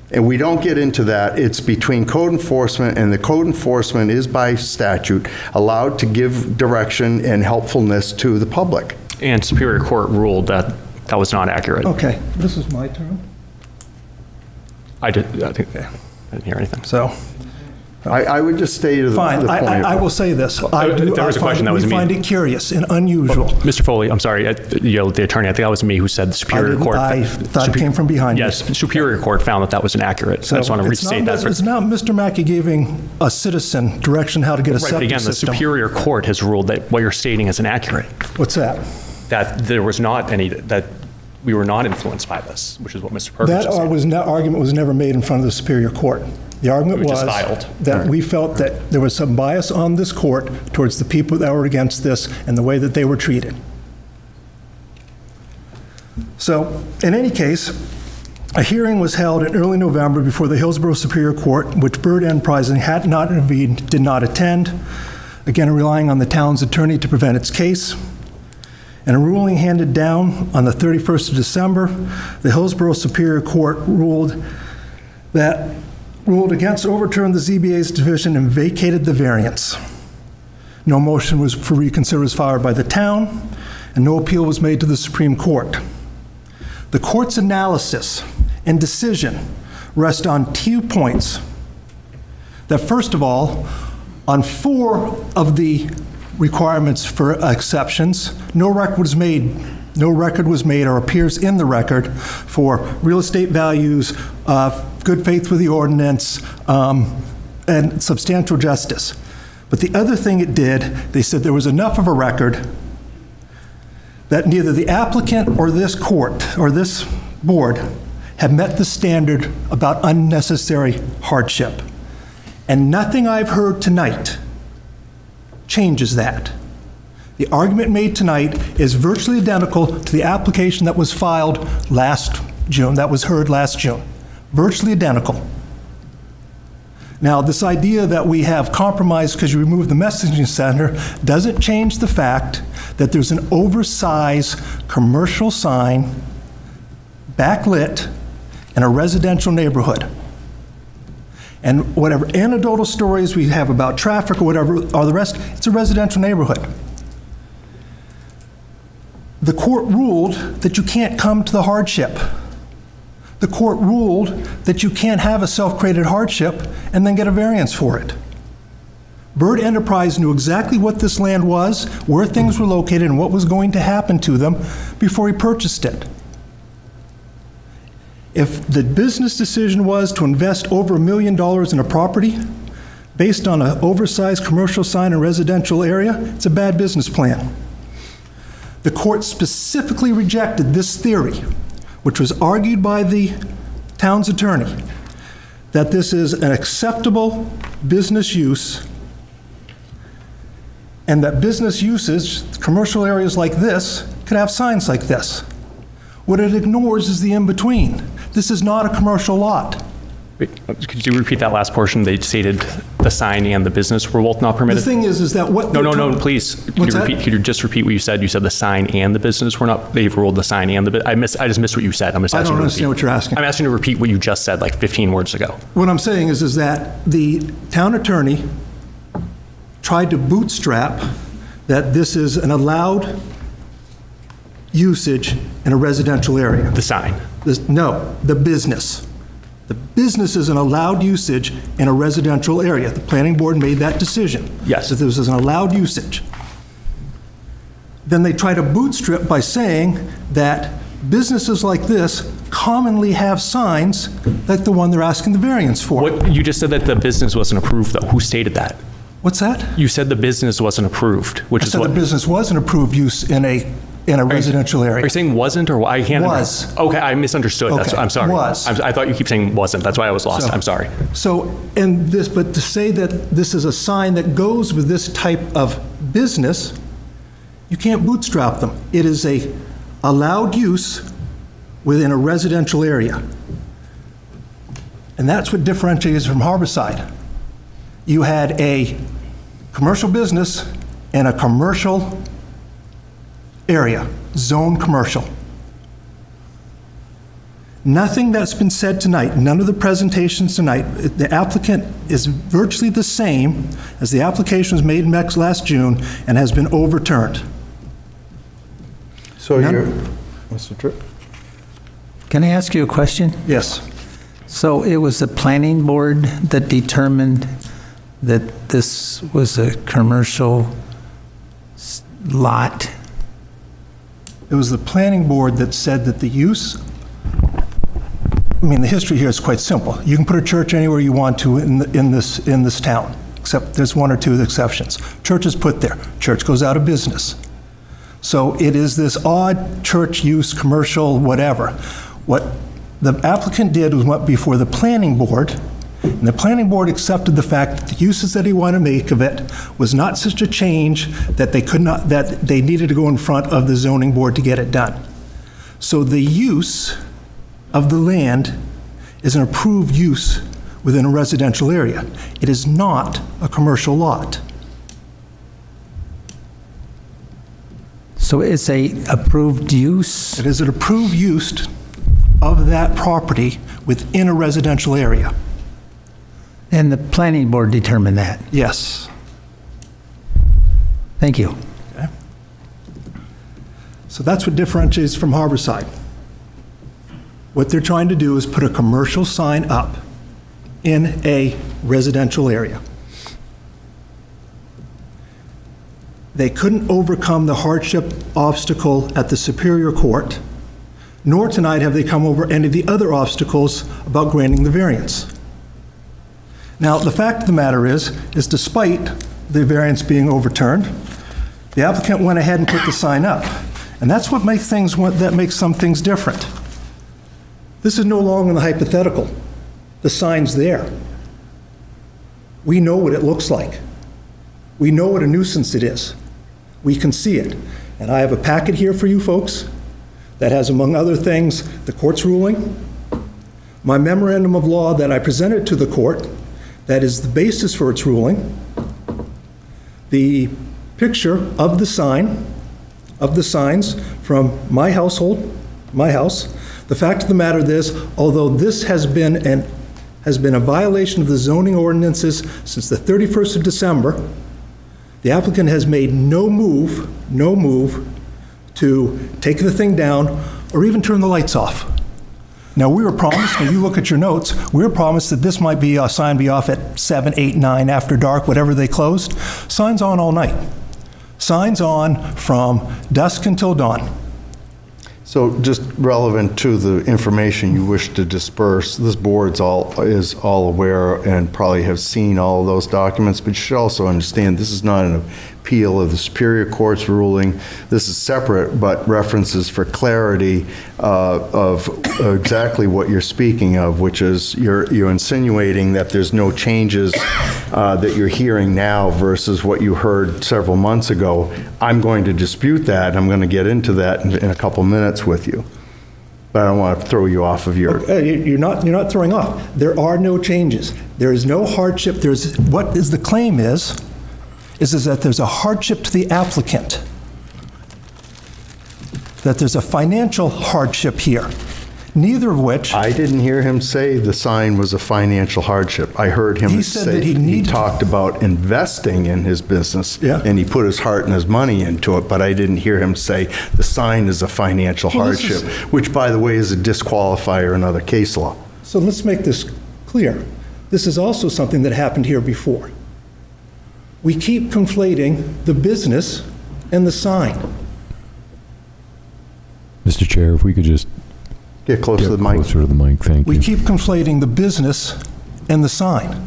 And we don't get into that. It's between code enforcement, and the code enforcement is by statute allowed to give direction and helpfulness to the public. And Superior Court ruled that that was not accurate. Okay, this is my turn. I didn't hear anything. So, I would just stay to the point. fine, I will say this. If there was a question, that was we me. find it curious and unusual. Mr. Foley, I'm sorry, the attorney, I think that was me who said the Superior Court. I thought it came from behind you. Yes, Superior Court found that that was inaccurate. I just want to restate that. It's now Mr. Mackey giving a citizen direction how to get a Right, but septic again, the system. Superior Court has ruled that what you're stating is inaccurate. What's that? That there was not any, that we were not influenced by this, which is what Mr. Perkins That just said. argument was never made in front of the Superior Court. The argument We was just filed. that we felt that there was some bias on this court towards the people that were against this and the way that they were treated. So, in any case, a hearing was held in early November before the Hillsborough Superior Court, which Bird Enterprising had not intervened, did not attend, again relying on the town's attorney to prevent its case. In a ruling handed down on the 31st of December, the Hillsborough Superior Court ruled against overturning the ZBA's decision and vacated the variance. No motion was for reconsider was filed by the town, and no appeal was made to the Supreme Court. The court's analysis and decision rest on 2 points. That first of all, on 4 of the requirements for exceptions, no record was made or appears in the record for real estate values, good faith with the ordinance, and substantial justice. But the other thing it did, they said there was enough of a record that neither the applicant or this court or this board had met the standard about unnecessary hardship. And nothing I've heard tonight changes that. The argument made tonight is virtually identical to the application that was filed last June, that was heard last June. Virtually identical. Now, this idea that we have compromised because you removed the messaging center doesn't change the fact that there's an oversized commercial sign, backlit, in a residential neighborhood. And whatever anecdotal stories we have about traffic or whatever, or the rest, it's a residential neighborhood. The court ruled that you can't come to the hardship. The court ruled that you can't have a self-created hardship and then get a variance for it. Bird Enterprise knew exactly what this land was, where things were located, and what was going to happen to them before he purchased it. If the business decision was to invest over $1 million in a property based on an oversized commercial sign in a residential area, it's a bad business plan. The court specifically rejected this theory, which was argued by the town's attorney, that this is an acceptable business use and that business uses, commercial areas like this, could have signs like this. What it ignores is the in-between. This is not a commercial lot. Wait, could you repeat that last portion? They stated the sign and the business were both not The permitted? thing is that what... No, please. What's that? Could you just repeat what you said? You said the sign and the business were not, they've ruled the sign and the, I just missed what you said. I'm just I asking don't you to understand repeat. what you're asking. I'm asking you to repeat what you just said like 15 words ago. What I'm saying is that the town attorney tried to bootstrap that this is an allowed usage in a residential area. The sign. No, the business. The business is an allowed usage in a residential area. The planning board made that decision. Yes. That this is an allowed usage. Then they try to bootstrap by saying that businesses like this commonly have signs like the one they're asking the variance for. What, you just said that the business wasn't approved though. Who stated that? What's that? You said the business wasn't approved, which I is said what? the business was an approved use in a residential area. Are you saying wasn't or I can't? Was. Okay, I misunderstood. Okay, I'm sorry. was. I thought you keep saying wasn't. That's why I was lost. I'm sorry. So, and this, but to say that this is a sign that goes with this type of business, you can't bootstrap them. It is a allowed use within a residential area. And that's what differentiates from Harborside. You had a commercial business in a commercial area, zone commercial. Nothing that's been said tonight, none of the presentations tonight, the applicant is virtually the same as the application was made last June and has been overturned. So None- you're, Mr. Tripp? Can I ask you a question? Yes. So it was the planning board that determined that this was a commercial lot? It was the planning board that said that the use, I mean, the history here is quite simple. You can put a church anywhere you want to in this town, except there's one or two exceptions. Church is put there. Church goes out of business. So it is this odd church use, commercial, whatever. What the applicant did was went before the planning board, and the planning board accepted the fact that the uses that he wanted to make of it was not such a change that they needed to go in front of the zoning board to get it done. So the use of the land is an approved use within a residential area. It is not a commercial lot. So it's a approved use? It is an approved use of that property within a residential area. And the planning board determined that? Yes. Thank you. Okay. So that's what differentiates from Harborside. What they're trying to do is put a commercial sign up in a residential area. They couldn't overcome the hardship obstacle at the Superior Court, nor tonight have they come over any of the other obstacles about granting the variance. Now, the fact of the matter is despite the variance being overturned, the applicant went ahead and put the sign up. And that's what makes some things different. This is no longer the hypothetical. The sign's there. We know what it looks like. We know what a nuisance it is. We can see it. And I have a packet here for you folks that has, among other things, the court's ruling, my memorandum of law that I presented to the court, that is the basis for its ruling, the picture of the sign, of the signs from my household, my house. The fact of the matter is, although this has been a violation of the zoning ordinances since the 31st of December, the applicant has made no move to take the thing down or even turn the lights off. Now, we were promised, and you look at your notes, we were promised that this might be a sign be off at 7, 8, 9 after dark, whatever they closed. Signs on all night. Signs on from dusk until dawn. So just relevant to the information you wish to disperse, this board is all aware and probably have seen all of those documents, but you should also understand this is not an appeal of the Superior Court's ruling. This is separate, but references for clarity of exactly what you're speaking of, which is you're insinuating that there's no changes that you're hearing now versus what you heard several months ago. I'm going to dispute that, and I'm going to get into that in a couple minutes with you. But I don't want to throw you off of your... You're not throwing off. There are no changes. There is no hardship. What is the claim is that there's a hardship to the applicant, that there's a financial hardship here, neither of which... I didn't hear him say the sign was a financial hardship. I heard him say he talked about investing in his business, and he put his heart and his money into it, but I didn't hear him say the sign is a financial hardship, which, by the way, is a disqualifier in other case law. So let's make this clear. This is also something that happened here before. We keep conflating the business and the sign. Mr. Chair, if we could just get closer to the mic. Closer to the mic, thank you. We keep conflating the business and the sign.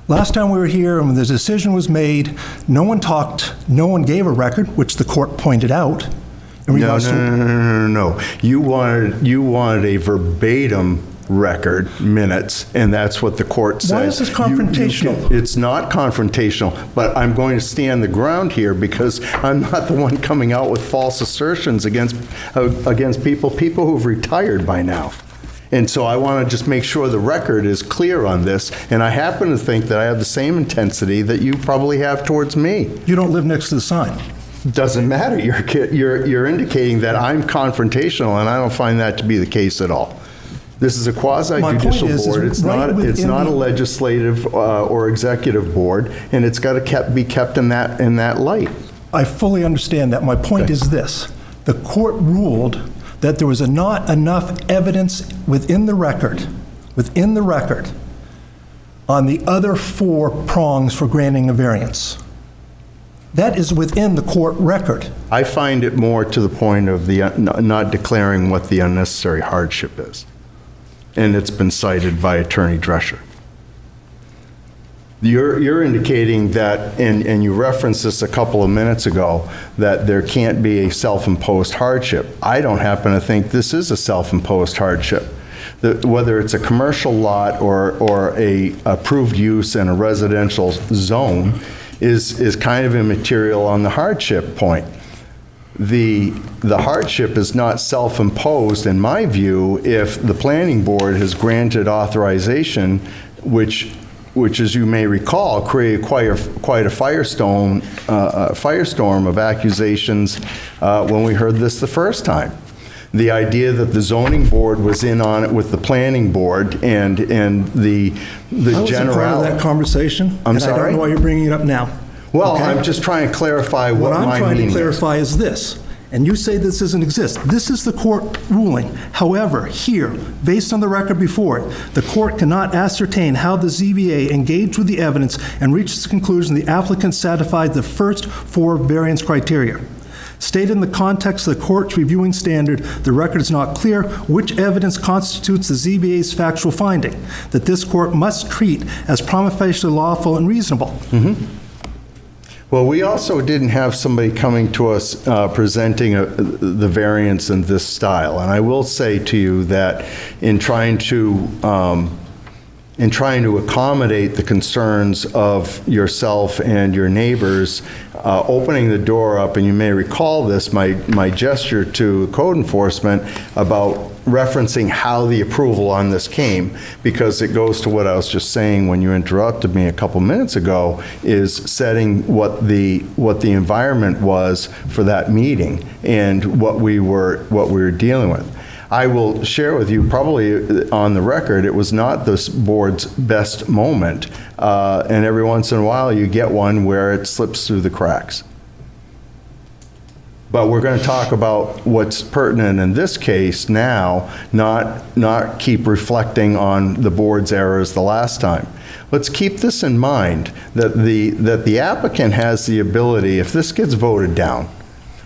Last time we were here and when the decision was made, no one gave a record, which the court pointed out. No. You wanted a verbatim record minutes, and that's what the court said. Why is this confrontational? It's not confrontational, but I'm going to stand the ground here because I'm not the one coming out with false assertions against people who've retired by now. And so I want to just make sure the record is clear on this, and I happen to think that I have the same intensity that you probably have towards me. You don't live next to the sign. Doesn't matter. You're indicating that I'm confrontational, and I don't find that to be the case at all. This is a quasi-judicial board. It's not a legislative or executive board, and it's got to be kept in that light. I fully understand that. My point is this. The court ruled that there was not enough evidence within the record on the other 4 prongs for granting a variance. That is within the court record. I find it more to the point of the not declaring what the unnecessary hardship is. And it's been cited by Attorney Drescher. You're indicating that, and you referenced this a couple of minutes ago, that there can't be a self-imposed hardship. I don't happen to think this is a self-imposed hardship. Whether it's a commercial lot or a approved use in a residential zone is kind of immaterial on the hardship point. The hardship is not self-imposed, in my view, if the planning board has granted authorization, which as you may recall, created quite a firestorm of accusations when we heard this the first time. The idea that the zoning board was in on it with the planning board and the I wasn't part of that conversation. I'm and sorry? I don't know why you're bringing it up now. Well, Okay? I'm just trying to clarify what my meaning is. What I'm trying to clarify is this, and you say this doesn't exist. This is the court ruling. However, here, based on the record before it, the court cannot ascertain how the ZBA engaged with the evidence and reached the conclusion the applicant satisfied the first 4 variance criteria. Stated in the context of the court's reviewing standard, the record is not clear which evidence constitutes the ZBA's factual finding that this court must treat as prima facie lawful and reasonable. Well, we also didn't have somebody coming to us presenting the variance in this style. And I will say to you that in trying to accommodate the concerns of yourself and your neighbors, opening the door up, and you may recall this, my gesture to code enforcement about referencing how the approval on this came, because it goes to what I was just saying when you interrupted me a couple minutes ago, is setting what the environment was for that meeting and what we were dealing with. I will share with you, probably on the record, it was not this board's best moment, and every once in a while you get one where it slips through the cracks. But we're going to talk about what's pertinent in this case now, not keep reflecting on the board's errors the last time. Let's keep this in mind, that the applicant has the ability, if this gets voted down,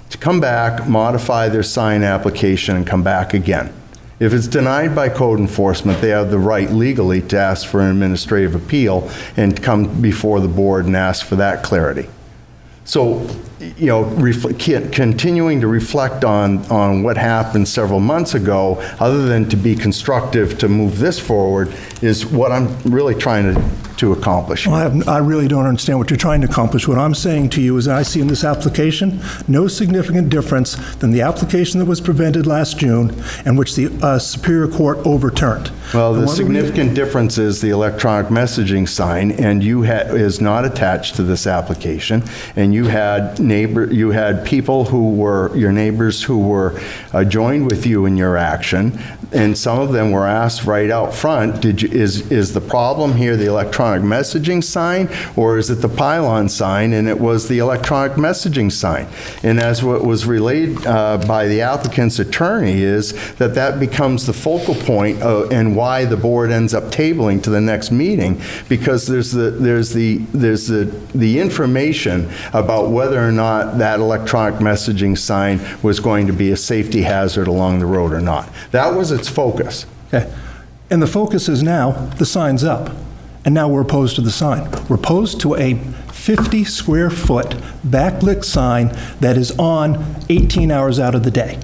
to come back, modify their sign application, and come back again. If it's denied by code enforcement, they have the right legally to ask for an administrative appeal and come before the board and ask for that clarity. So, you know, continuing to reflect on what happened several months ago, other than to be constructive to move this forward, is what I'm really trying to accomplish. Well, I really don't understand what you're trying to accomplish. What I'm saying to you is that I see in this application no significant difference than the application that was prevented last June and which the Superior Court overturned. Well, the significant difference is the electronic messaging sign, and is not attached to this application, and you had people who were your neighbors who were joined with you in your action, and some of them were asked right out front, is the problem here the electronic messaging sign, or is it the pylon sign? And it was the electronic messaging sign. And as what was relayed by the applicant's attorney is that becomes the focal point and why the board ends up tabling to the next meeting, because there's the information about whether or not that electronic messaging sign was going to be a safety hazard along the road or not. That was its focus. Okay. And the focus is now the sign's up. And now we're opposed to the sign. We're opposed to a 50 square foot backlit sign that is on 18 hours out of the day.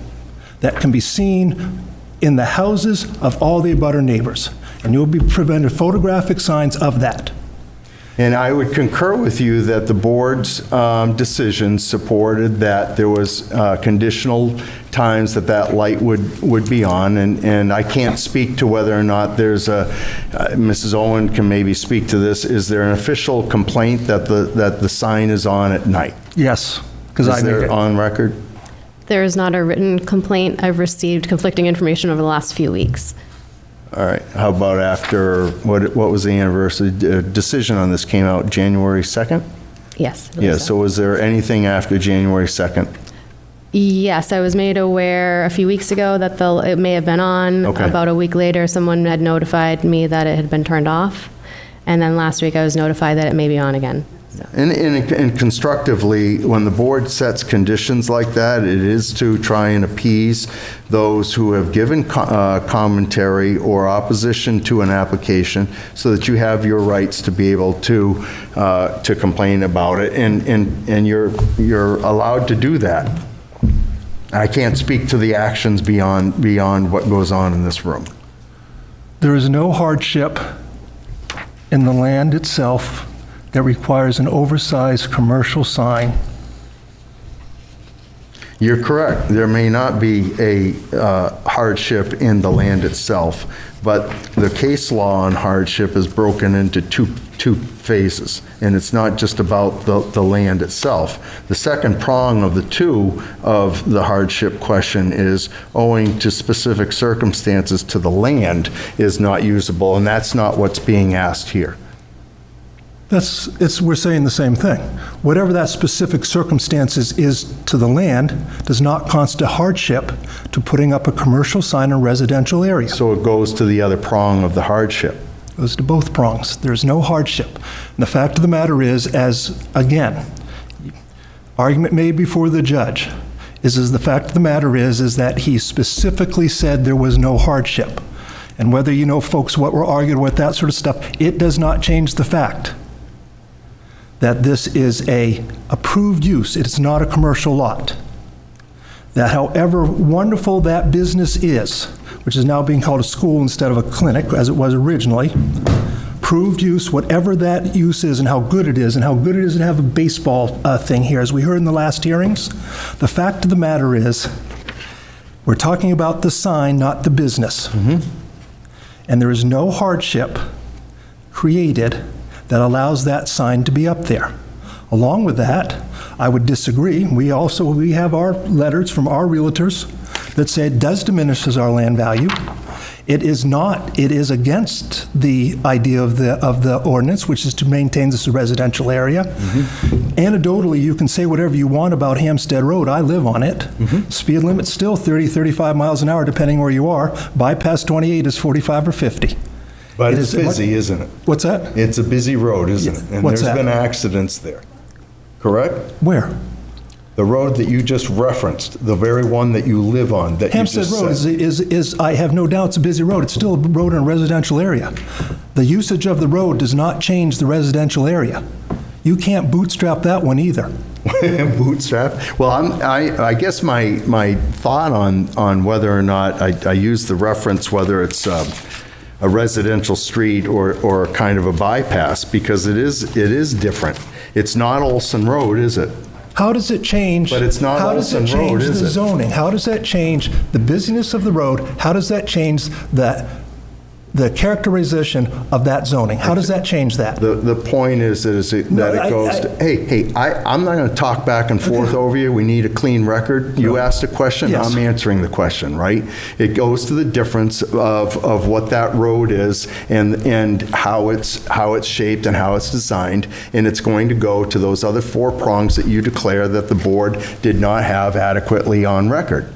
That can be seen in the houses of all the abutter neighbors, and you'll be presented photographic signs of that. And I would concur with you that the board's decision supported that there was conditional times that that light would be on, and I can't speak to whether or not there's a, Mrs. Owen can maybe speak to this, is there an official complaint that the sign is on at night? Yes, because I Is made there it. on record? There is not a written complaint. I've received conflicting information over the last few weeks. All right, how about after, what was the anniversary, decision on this came out January 2nd? Yes. I believe Yeah, so was there anything after January 2nd? Yes, I was made aware a few weeks ago that it may have been on. Okay. About a week later, someone had notified me that it had been turned off. And then last week, I was notified that it may be on again. So. And constructively, when the board sets conditions like that, it is to try and appease those who have given commentary or opposition to an application so that you have your rights to be able to complain about it, and you're allowed to do that. I can't speak to the actions beyond what goes on in this room. There is no hardship in the land itself that requires an oversized commercial sign. You're correct. There may not be a hardship in the land itself, but the case law on hardship is broken into two phases, and it's not just about the land itself. The second prong of the two of the hardship question is owing to specific circumstances to the land is not usable, and that's not what's being asked here. We're saying the same thing. Whatever that specific circumstances is to the land does not constitute hardship to putting up a commercial sign in a residential area. So it goes to the other prong of the hardship. It goes to both prongs. There's no hardship. And the fact of the matter is, as, again, argument made before the judge, is the fact of the matter is that he specifically said there was no hardship. And whether you know, folks, what we're arguing with, that sort of stuff, it does not change the fact that this is a approved use. It is not a commercial lot. That however wonderful that business is, which is now being called a school instead of a clinic, as it was originally, approved use, whatever that use is and how good it is to have a baseball thing here, as we heard in the last hearings, the fact of the matter is, we're talking about the sign, not the business. And there is no hardship created that allows that sign to be up there. Along with that, I would disagree. We have our letters from our realtors that say it does diminishes our land value. It is not, it is against the idea of the ordinance, which is to maintain this as a residential area. Anecdotally, you can say whatever you want about Hampstead Road. I live on it. Speed limit's still 30, 35 miles an hour, depending where you are. Bypass 28 is 45 or 50. But it's busy, isn't it? What's that? It's a busy road, isn't it? And What's there's that? been accidents there, correct? Where? The road that you just referenced, the very one that you live on, that you Hampstead just Road said. is, I have no doubt it's a busy road. It's still a road in a residential area. The usage of the road does not change the residential area. You can't bootstrap that one either. Bootstrap? Well, I guess my thought on whether or not I use the reference, whether it's a residential street or kind of a bypass, because it is different. It's not Olson Road, is it? How does it change? But it's not Olson Road, is the it? zoning? How does that change the busyness of the road? How does that change the characterization of that zoning? How does that change that? The point is that it goes to, hey, I'm not going to talk back and forth over you. We need a clean record. You asked a question, Yes. I'm answering the question, right? It goes to the difference of what that road is and how it's shaped and how it's designed, and it's going to go to those other four prongs that you declare that the board did not have adequately on record.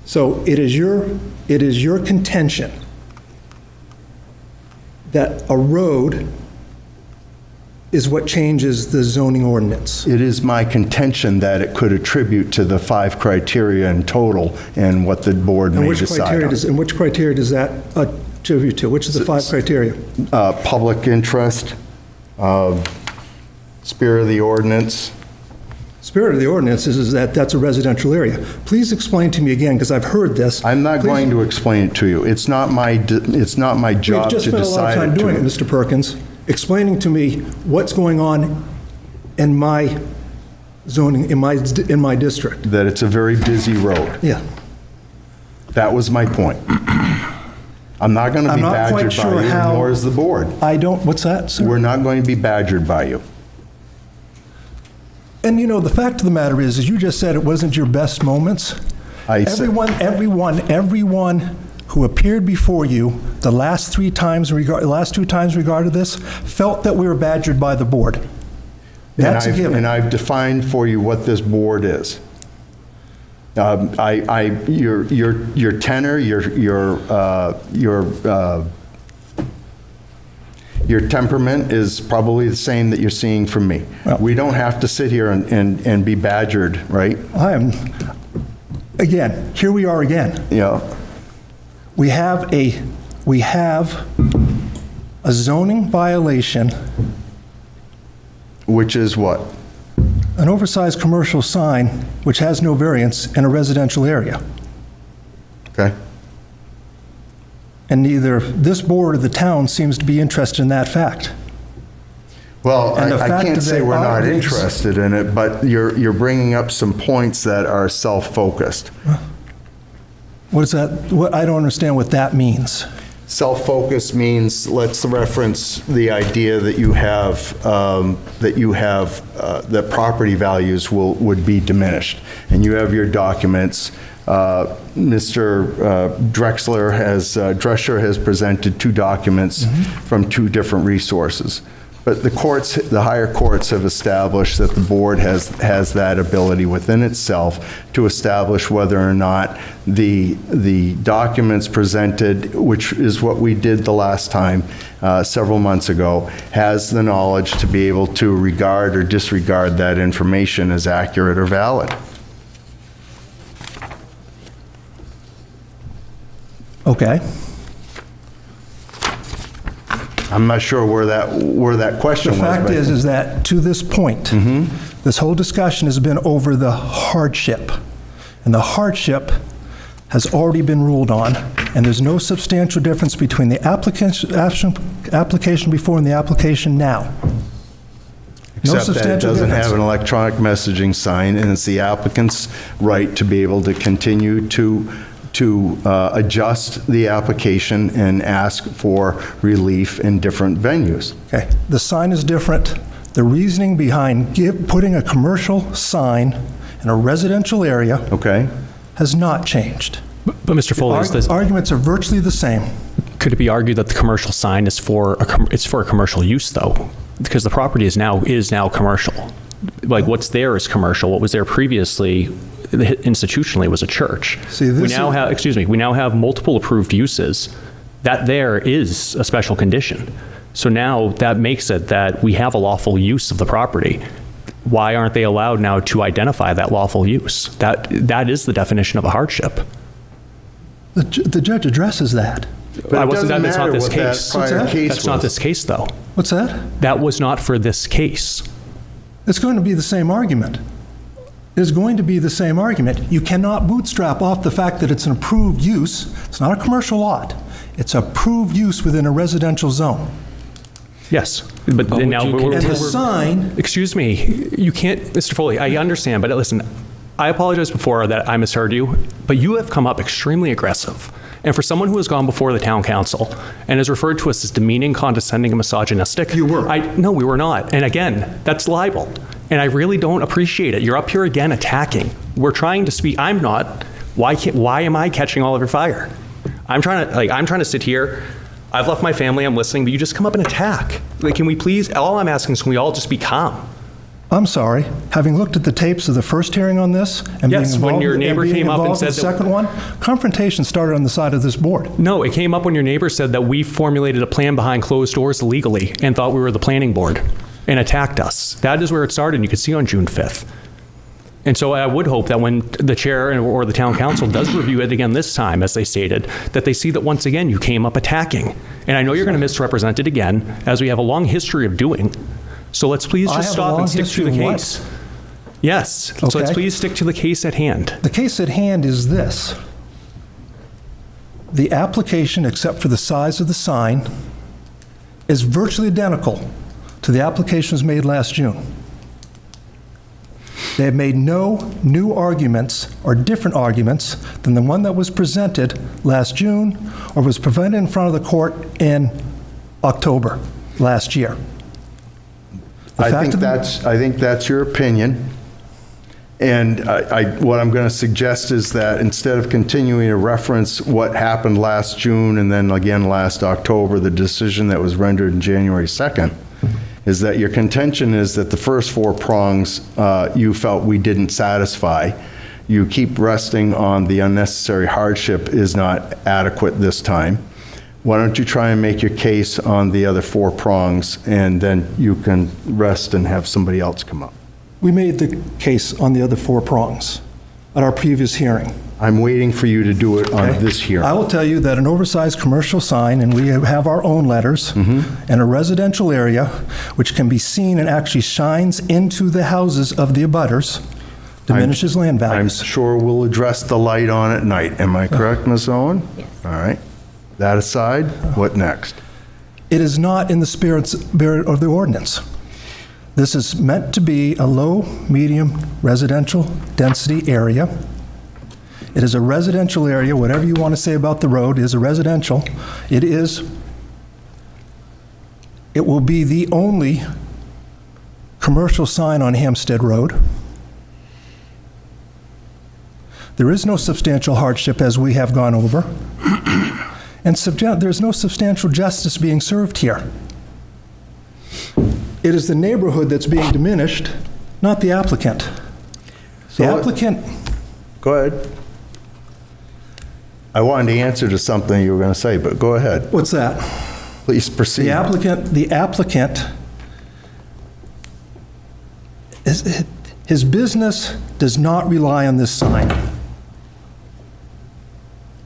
So it is your contention that a road is what changes the zoning ordinance. It is my contention that it could attribute to the 5 criteria in total and what the board may decide on. And which criteria does that attribute to? Which is the 5 criteria? Public interest, spirit of the ordinance, spirit of the ordinance is that that's a residential area. Please explain to me again, because I've heard this. I'm not going to explain it to you. It's not my job to decide it. We've just spent a lot of time doing it, Mr. Perkins, explaining to me what's going on in my zoning, in my district. That it's a very busy road. Yeah. That was my point. I'm not going to be I'm not quite badgered by sure you, how- nor is the board. What's that, sir? We're not going to be badgered by you. And you know, the fact of the matter is you just said it wasn't your best moments. Everyone who appeared before you the last two times regarding this felt that we were badgered by the board. That's a given. And I've defined for you what this board is. Your tenor, your temperament is probably the same that you're seeing from me. Well, we don't have to sit here and be badgered, right? Again, here we are again. Yeah. We have a zoning violation. Which is what? An oversized commercial sign which has no variance in a residential area. Okay. And neither this board or the town seems to be interested in that fact. Well, And the I fact can't that say they we're are not these- interested in it, but you're bringing up some points that are self-focused. What is that? I don't understand what that means. Self-focus means, let's reference the idea that that property values would be diminished. And you have your documents. Mr. Drescher has presented two documents from two different resources. But the higher courts have established that the board has that ability within itself to establish whether or not the documents presented, which is what we did the last time, several months ago, has the knowledge to be able to regard or disregard that information as accurate or valid. Okay. I'm not sure where that question The was. fact but- is that to this point, this whole discussion has been over the hardship. And the hardship has already been ruled on, and there's no substantial difference between the application before and the application now. Except that it doesn't have an electronic messaging sign, and it's the applicant's right to be able to continue to adjust the application and ask for relief in different venues. Okay, the sign is different. The reasoning behind putting a commercial sign in a residential area Okay? has not changed. But Mr. Foley, Arguments are virtually the same. could it be argued that the commercial sign is for a commercial use though? Because the property is now commercial. Like what's there is commercial. What was there previously institutionally was a church. See, we now have multiple approved uses. That there is a special condition. So now that makes it that we have a lawful use of the property. Why aren't they allowed now to identify that lawful use? That is the definition of a hardship. The judge addresses that. But it doesn't that's not matter this what case. that prior case That's not was. this case, though. What's that? That was not for this case. It's going to be the same argument. It's going to be the same argument. You cannot bootstrap off the fact that it's an approved use. It's not a commercial lot. It's approved use within a residential zone. Yes, but then now And the sign, Excuse me, you can't, Mr. Foley, I understand, but listen, I apologize before that I misheard you, but you have come up extremely aggressive. And for someone who has gone before the town council and has referred to us as demeaning, condescending, and misogynistic. You were. No, we were not. And again, that's libel. And I really don't appreciate it. You're up here again attacking. We're trying to speak. I'm not. Why am I catching all of your fire? I'm trying to sit here. I've left my family, I'm listening, but you just come up and attack. Like, can we please, all I'm asking is can we all just be calm? I'm sorry, having looked at the tapes of the first hearing on this and being Yes, involved when your neighbor came up and in the said that- second one, confrontation started on the side of this board. No, it came up when your neighbor said that we formulated a plan behind closed doors illegally and thought we were the planning board and attacked us. That is where it started, and you can see on June 5th. And so I would hope that when the chair or the town council does review it again this time, as they stated, that they see that once again you came up attacking. And I know you're going to misrepresent it again, as we have a long history of doing. So let's please just stop and stick to the case. Yes. So let's Okay. please stick to the case at hand. The case at hand is this. The application, except for the size of the sign, is virtually identical to the applications made last June. They have made no new arguments or different arguments than the one that was presented last June or was presented in front of the court in October last year. I think that's your opinion. And what I'm going to suggest is that instead of continuing to reference what happened last June and then again last October, the decision that was rendered in January 2nd, is that your contention is that the first 4 prongs you felt we didn't satisfy. You keep resting on the unnecessary hardship is not adequate this time. Why don't you try and make your case on the other 4 prongs, and then you can rest and have somebody else come up. We made the case on the other 4 prongs at our previous hearing. I'm waiting for you to do it on Okay? this hearing. I will tell you that an oversized commercial sign, and we have our own letters, in a residential area, which can be seen and actually shines into the houses of the abutters, diminishes land I'm values. sure we'll address the light on at night. Am I correct, Ms. Owen? Yes. All right. That aside, what next? It is not in the spirit of the ordinance. This is meant to be a low, medium residential density area. It is a residential area. Whatever you want to say about the road is a residential. It will be the only commercial sign on Hampstead Road. There is no substantial hardship, as we have gone over. And there's no substantial justice being served here. It is the neighborhood that's being diminished, not the applicant. The applicant, Go ahead. I wanted to answer to something you were going to say, but go ahead. what's that? Please proceed. The applicant, his business does not rely on this sign.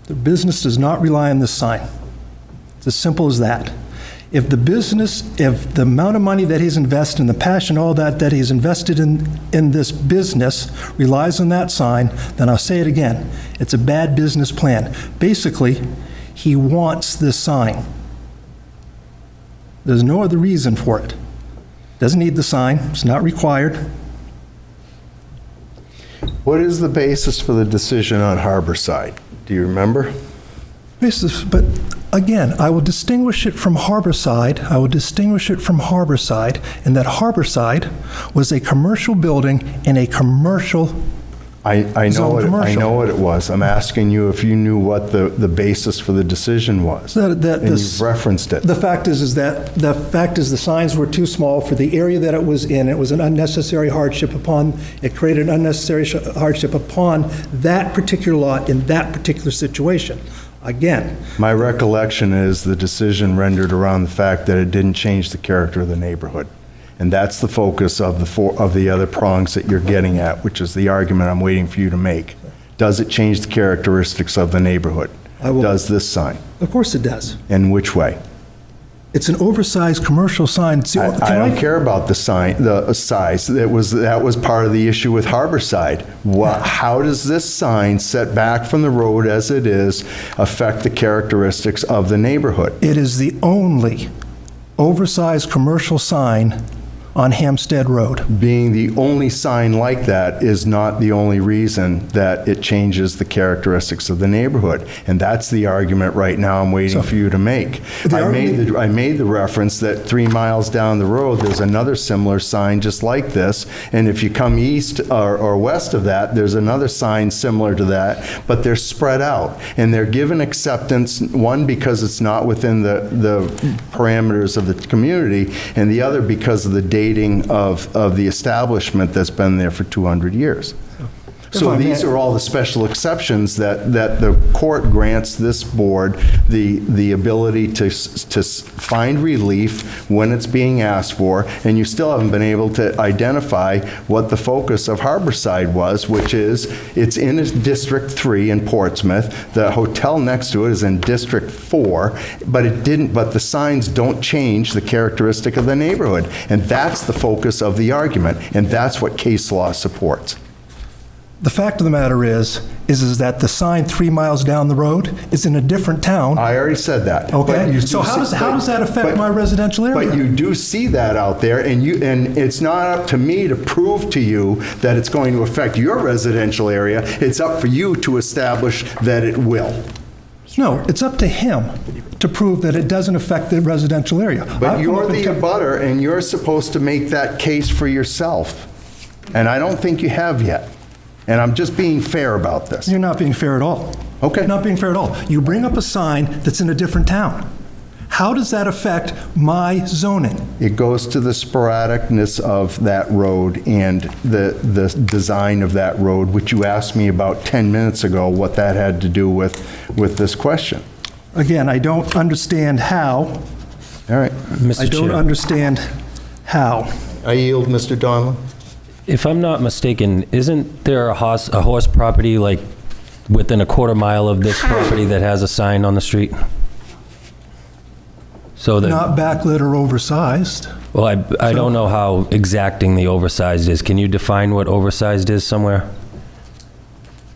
The business does not rely on this sign. It's as simple as that. If the amount of money that he's invested and the passion, all that he's invested in this business relies on that sign, then I'll say it again, it's a bad business plan. Basically, he wants this sign. There's no other reason for it. Doesn't need the sign, it's not required. What is the basis for the decision on Harborside? Do you remember? But again, I will distinguish it from Harborside. I will distinguish it from Harborside in that Harborside was a commercial building in a commercial I know Zone commercial. what it was. I'm asking you if you knew what the basis for the decision was. And you've referenced it. The fact is the signs were too small for the area that it was in. It was an unnecessary hardship it created an unnecessary hardship upon that particular lot in that particular situation. Again, My recollection is the decision rendered around the fact that it didn't change the character of the neighborhood. And that's the focus of the other prongs that you're getting at, which is the argument I'm waiting for you to make. Does it change the characteristics of the neighborhood? Does this sign? of course it does. In which way? It's an oversized commercial sign. See, I don't care about the sign, the size. That was part of the issue with Harborside. How does this sign, set back from the road as it is, affect the characteristics of the neighborhood? It is the only oversized commercial sign on Hampstead Road. Being the only sign like that is not the only reason that it changes the characteristics of the neighborhood. And that's the argument right now I'm waiting for you to make. I made the reference that 3 miles down the road, there's another similar sign just like this. And if you come east or west of that, there's another sign similar to that, but they're spread out. And they're given acceptance, one, because it's not within the parameters of the community, and the other because of the dating of the establishment that's been there for 200 years. So I may- these are all the special exceptions that the court grants this board the ability to find relief when it's being asked for, and you still haven't been able to identify what the focus of Harborside was, which is it's in District 3 in Portsmouth. The hotel next to it is in District 4, but the signs don't change the characteristic of the neighborhood. And that's the focus of the argument, and that's what case law supports. The fact of the matter is that the sign 3 miles down the road is in a different town. I already said that. Okay, But you so do how see- does that affect but- my residential area? But you do see that out there, and it's not up to me to prove to you that it's going to affect your residential area. It's up for you to establish that it will. No, it's up to him to prove that it doesn't affect the residential area. But I've come you're up and the abutter, and you're supposed to make that case for yourself. And I don't think you have yet. And I'm just being fair about this. You're not being fair at all. Okay. You're not being fair at all. You bring up a sign that's in a different town. How does that affect my zoning? It goes to the sporadicness of that road and the design of that road, which you asked me about 10 minutes ago, what that had to do with this question. Again, I don't understand how. All right. Mr. I don't Chair, understand how. I yield, Mr. Donlin. if I'm not mistaken, isn't there a horse property like within a quarter mile of this property that has a sign on the street? So that, Not backlit or oversized. well, I don't know how exacting the oversized is. Can you define what oversized is somewhere?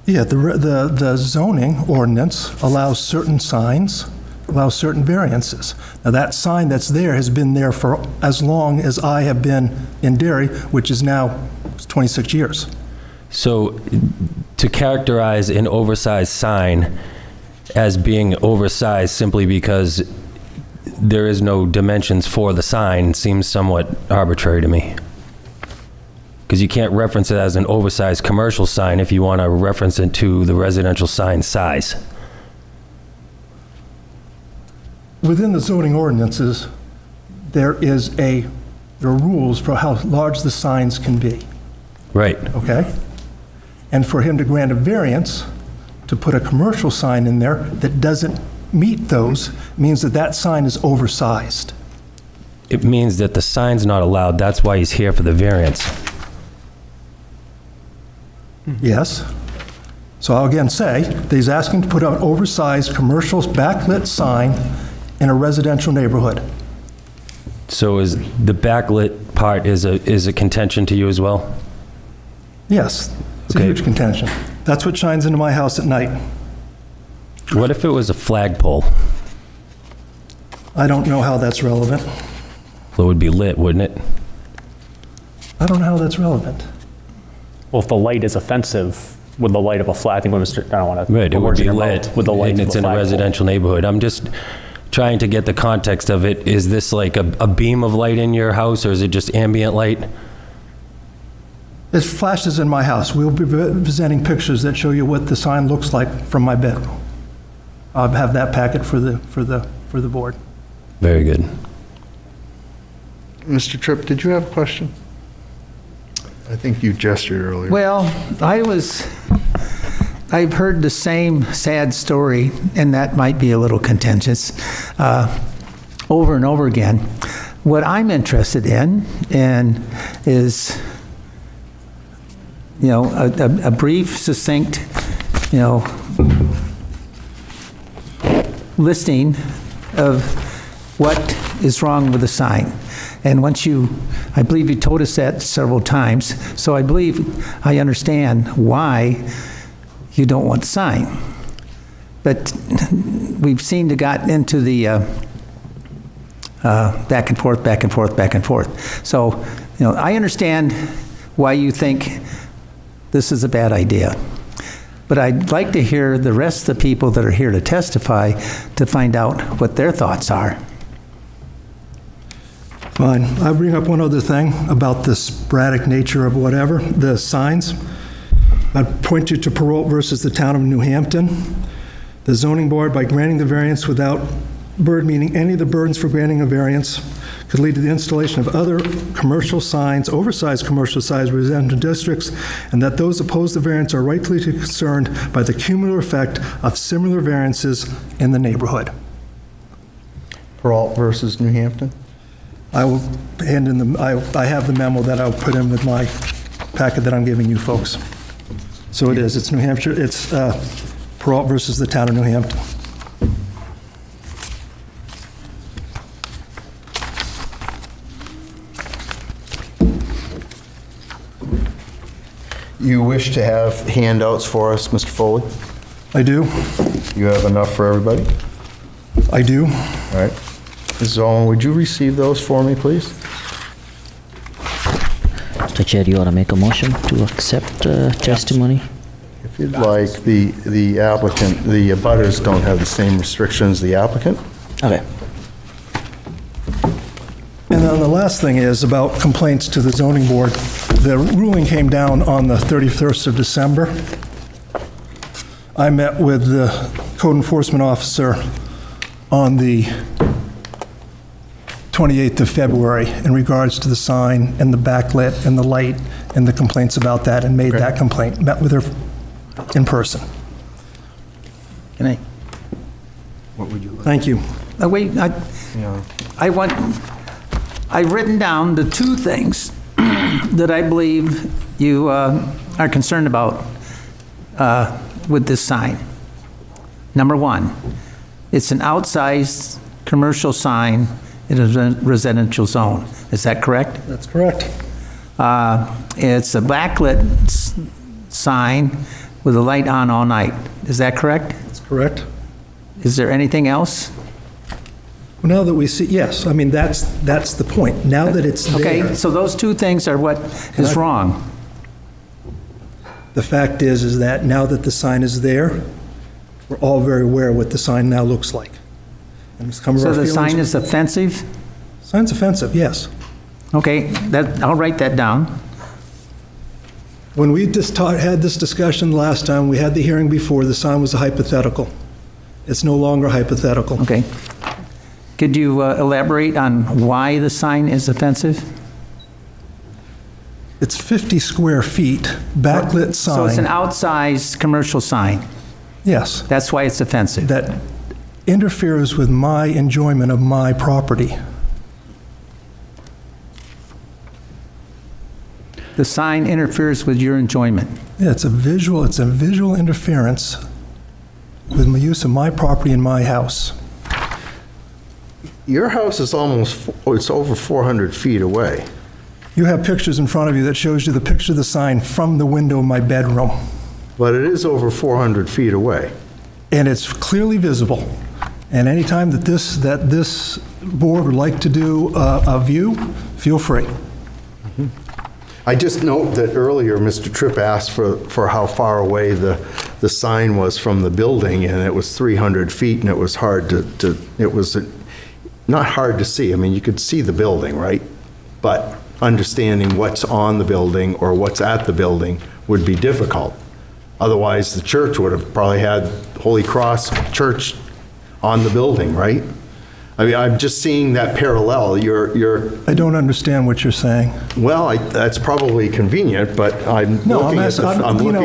Yeah, the zoning ordinance allows certain signs, allows certain variances. Now, that sign that's there has been there for as long as I have been in Derry, which is now 26 years. So to characterize an oversized sign as being oversized simply because there is no dimensions for the sign seems somewhat arbitrary to me. Because you can't reference it as an oversized commercial sign if you want to reference it to the residential sign size. Within the zoning ordinances, there are rules for how large the signs can be, Right. okay? And for him to grant a variance to put a commercial sign in there that doesn't meet those means that that sign is oversized. It means that the sign's not allowed. That's why he's here for the variance. Yes. So I'll again say that he's asking to put an oversized commercial backlit sign in a residential neighborhood. So is the backlit part is a contention to you as well? Yes, it's a Okay. huge contention. That's what shines into my house at night. What if it was a flagpole? I don't know how that's relevant. Well, it would be lit, wouldn't it? I don't know how that's relevant. Well, if the light is offensive with the light of a flag, I think I don't want to. Right, it would be lit, with the light and of it's a in a flagpole. residential neighborhood. I'm just trying to get the context of it. Is this like a beam of light in your house, or is it just ambient light? It flashes in my house. We'll be presenting pictures that show you what the sign looks like from my bedroom. I'll have that packet for the board. Very good. Mr. Tripp, did you have a question? I think you gestured earlier. Well, I've heard the same sad story, and that might be a little contentious, over and over again. What I'm interested in is, a brief, succinct, listing of what is wrong with the sign. And I believe you told us that several times, so I believe I understand why you don't want the sign. But we've seemed to got into the back and forth, back and forth, back and forth. So, I understand why you think this is a bad idea. But I'd like to hear the rest of the people that are here to testify to find out what their thoughts are. Fine. I'll bring up one other thing about the sporadic nature of whatever, the signs. I'd point you to Perot versus the town of New Hampton. The zoning board, by granting the variance without meaning any of the burdens for granting a variance, could lead to the installation of other commercial signs, oversized commercial signs in residential districts, and that those opposed to variance are rightly concerned by the cumulative effect of similar variances in the neighborhood. Peralt versus New Hampton? I will hand in I have the memo that I'll put in with my packet that I'm giving you folks. So it is, it's New Hampshire, it's Peralt versus the town of New Hampton. You wish to have handouts for us, Mr. Foley? I do. You have enough for everybody? I do. All right. Mrs. Owen, would you receive those for me, please? Mr. Chair, you want to make a motion to accept testimony? If you'd like, the applicant, the abutters don't have the same restrictions as the applicant. Okay. And then the last thing is about complaints to the zoning board. The ruling came down on the 31st of December. I met with the code enforcement officer on the 28th of February in regards to the sign and the backlit and the light and the complaints about that, and made that complaint, met with her in person. Can I? What would you like? Thank you. Wait, I've written down the two things that I believe you are concerned about with this sign. Number one, it's an outsized commercial sign in a residential zone. Is that correct? That's correct. It's a backlit sign with a light on all night. Is that correct? That's correct. Is there anything else? Well, now that we see, yes, I mean, that's the point. Now that it's there. Okay, so those two things are what is wrong. The fact is that now that the sign is there, we're all very aware of what the sign now looks like. And it's come to So our the feelings. sign is offensive? Sign's offensive, yes. Okay, I'll write that down. When we just had this discussion last time, we had the hearing before, the sign was a hypothetical. It's no longer hypothetical. Okay. Could you elaborate on why the sign is offensive? It's 50 square feet, backlit sign. So it's an outsized commercial sign. Yes. That's why it's offensive. That interferes with my enjoyment of my property. The sign interferes with your enjoyment. Yeah, it's a visual interference with the use of my property in my house. Your house is it's over 400 feet away. You have pictures in front of you that shows you the picture of the sign from the window of my bedroom. But it is over 400 feet away. And it's clearly visible. And anytime that this board would like to do a view, feel free. I just note that earlier, Mr. Tripp asked for how far away the sign was from the building, and it was 300 feet, and it was not hard to see. I mean, you could see the building, right? But understanding what's on the building or what's at the building would be difficult. Otherwise, the church would have probably had Holy Cross Church on the building, right? I mean, I'm just seeing that parallel. I don't understand what you're saying. Well, that's probably convenient, but I'm looking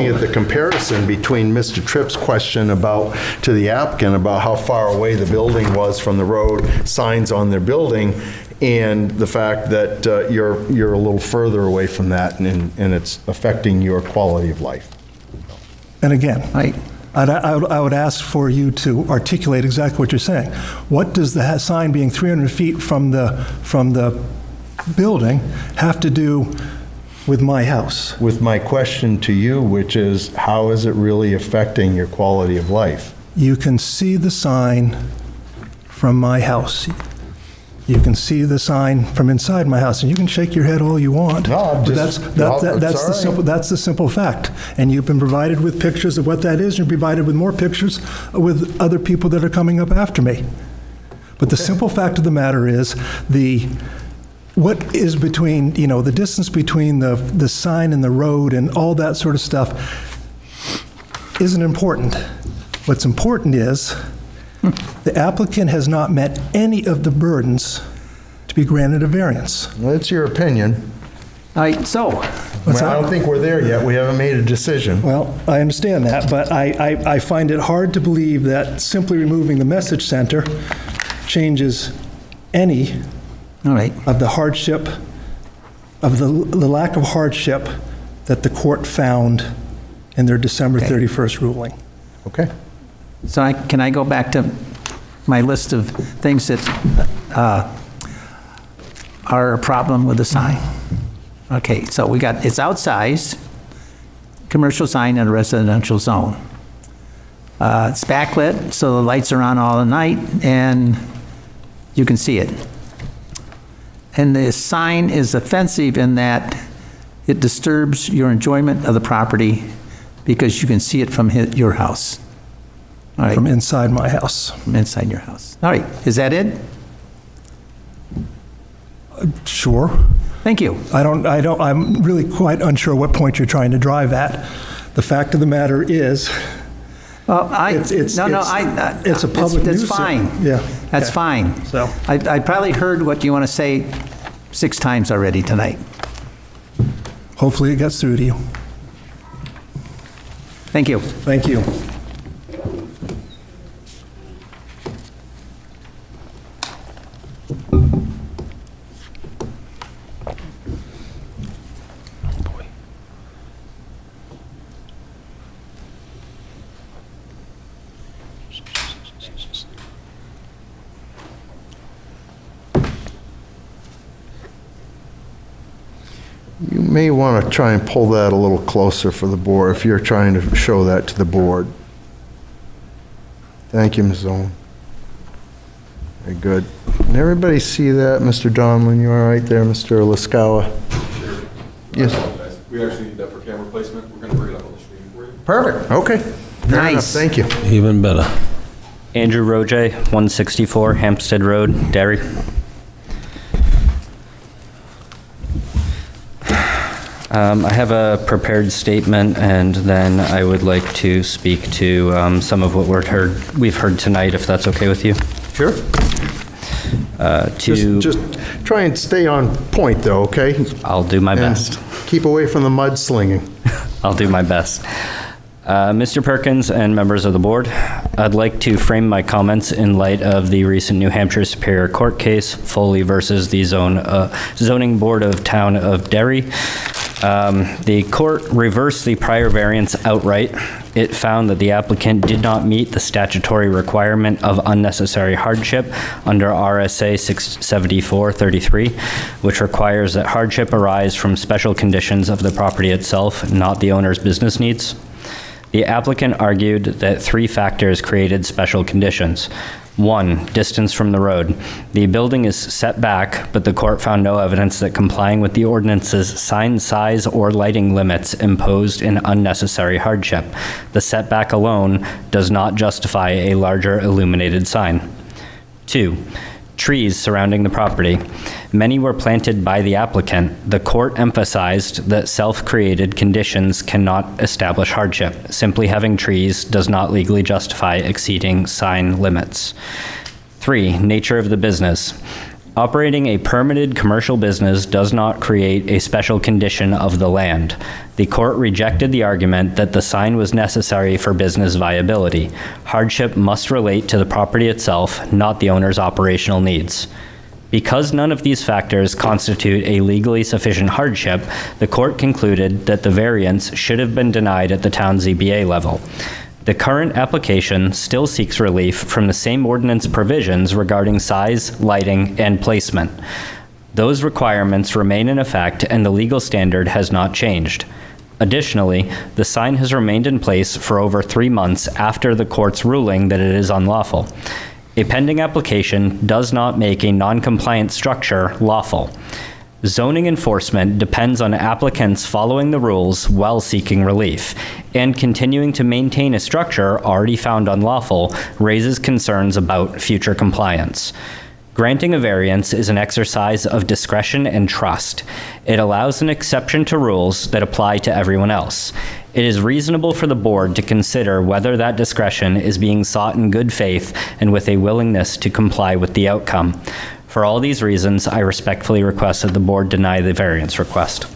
at the comparison between Mr. Tripp's question to the applicant about how far away the building was from the road, signs on their building, and the fact that you're a little further away from that, and it's affecting your quality of life. And again, I would ask for you to articulate exactly what you're saying. What does the sign being 300 feet from the building have to do with my house? With my question to you, which is, how is it really affecting your quality of life? You can see the sign from my house. You can see the sign from inside my house, and you can shake your head all you want. No, I'm but just- that's the simple fact. And you've been provided with pictures of what that is. You're provided with more pictures with other people that are coming up after me. But the simple fact of the matter is what is between, the distance between the sign and the road and all that sort of stuff isn't important. What's important is The applicant has not met any of the burdens to be granted a variance. Well, that's your opinion. All right, so, What's I that? don't think we're there yet. We haven't made a decision. Well, I understand that, but I find it hard to believe that simply removing the message center changes any all right, of the hardship, of the lack of hardship that the court found in their December 31st ruling. Okay. so can I go back to my list of things that are a problem with the sign? Okay, so we got, it's outsized, commercial sign in a residential zone. It's backlit, so the lights are on all the night, and you can see it. And the sign is offensive in that it disturbs your enjoyment of the property because you can see it from your house. All right, From inside my house. from inside your house. All right, is that it? Sure. Thank you. I'm really quite unsure what point you're trying to drive at. The fact of the matter is, Well, it's a public That's nuisance. fine. Yeah. That's Okay. fine. So- I probably heard what you want to say 6 times already tonight. Hopefully it gets through to you. Thank you. Thank you. You may want to try and pull that a little closer for the board if you're trying to show that to the board. Thank you, Ms. Owen. Very good. Can everybody see that, Mr. Donlin? You all right there, Mr. Laskawa? Yes. We actually need that for camera placement. We're going to bring it up on the screen for you. Perfect, okay. Fair enough, Nice. thank you. Even better. Andrew Roje, 164 Hampstead Road, Derry. I have a prepared statement, and then I would like to speak to some of what we've heard tonight, if that's okay with you. Sure. Just try and stay on point, though, okay? I'll do my And best. keep away from the mudslinging. I'll do my best. Mr. Perkins and members of the board, I'd like to frame my comments in light of the recent New Hampshire Superior Court case, Foley versus the Zoning Board of Town of Derry. The court reversed the prior variance outright. It found that the applicant did not meet the statutory requirement of unnecessary hardship under RSA 674-33, which requires that hardship arise from special conditions of the property itself, not the owner's business needs. The applicant argued that 3 factors created special conditions. 1, distance from the road. The building is set back, but the court found no evidence that complying with the ordinance's sign size or lighting limits imposed an unnecessary hardship. The setback alone does not justify a larger illuminated sign. 2, trees surrounding the property. Many were planted by the applicant. The court emphasized that self-created conditions cannot establish hardship. Simply having trees does not legally justify exceeding sign limits. 3, nature of the business. Operating a permitted commercial business does not create a special condition of the land. The court rejected the argument that the sign was necessary for business viability. Hardship must relate to the property itself, not the owner's operational needs. Because none of these factors constitute a legally sufficient hardship, the court concluded that the variance should have been denied at the town ZBA level. The current application still seeks relief from the same ordinance provisions regarding size, lighting, and placement. Those requirements remain in effect, and the legal standard has not changed. Additionally, the sign has remained in place for over 3 months after the court's ruling that it is unlawful. A pending application does not make a non-compliant structure lawful. Zoning enforcement depends on applicants following the rules while seeking relief, and continuing to maintain a structure already found unlawful raises concerns about future compliance. Granting a variance is an exercise of discretion and trust. It allows an exception to rules that apply to everyone else. It is reasonable for the board to consider whether that discretion is being sought in good faith and with a willingness to comply with the outcome. For all these reasons, I respectfully request that the board deny the variance request.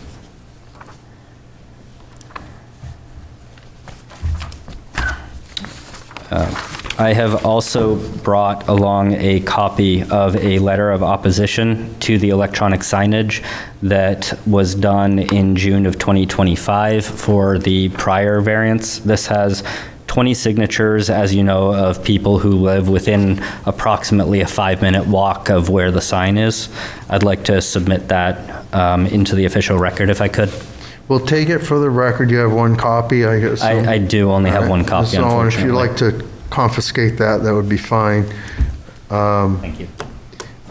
I have also brought along a copy of a letter of opposition to the electronic signage that was done in June of 2025 for the prior variance. This has 20 signatures, as you know, of people who live within approximately a 5-minute walk of where the sign is. I'd like to submit that into the official record if I could. We'll take it for the record. You have one copy, I guess. I do only have one copy, So if you'd unfortunately. like to confiscate that, that would be fine. Thank you.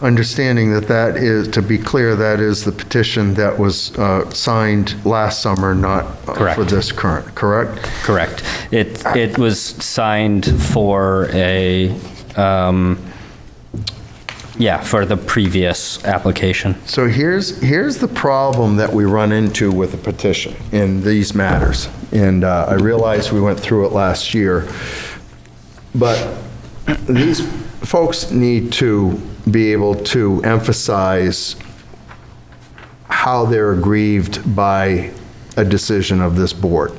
Understanding that that is, to be clear, that is the petition that was signed last summer, not Correct. for this current, correct? Correct. It was signed for a, for the previous application. So here's the problem that we run into with a petition in these matters. And I realize we went through it last year, but these folks need to be able to emphasize how they're aggrieved by a decision of this board.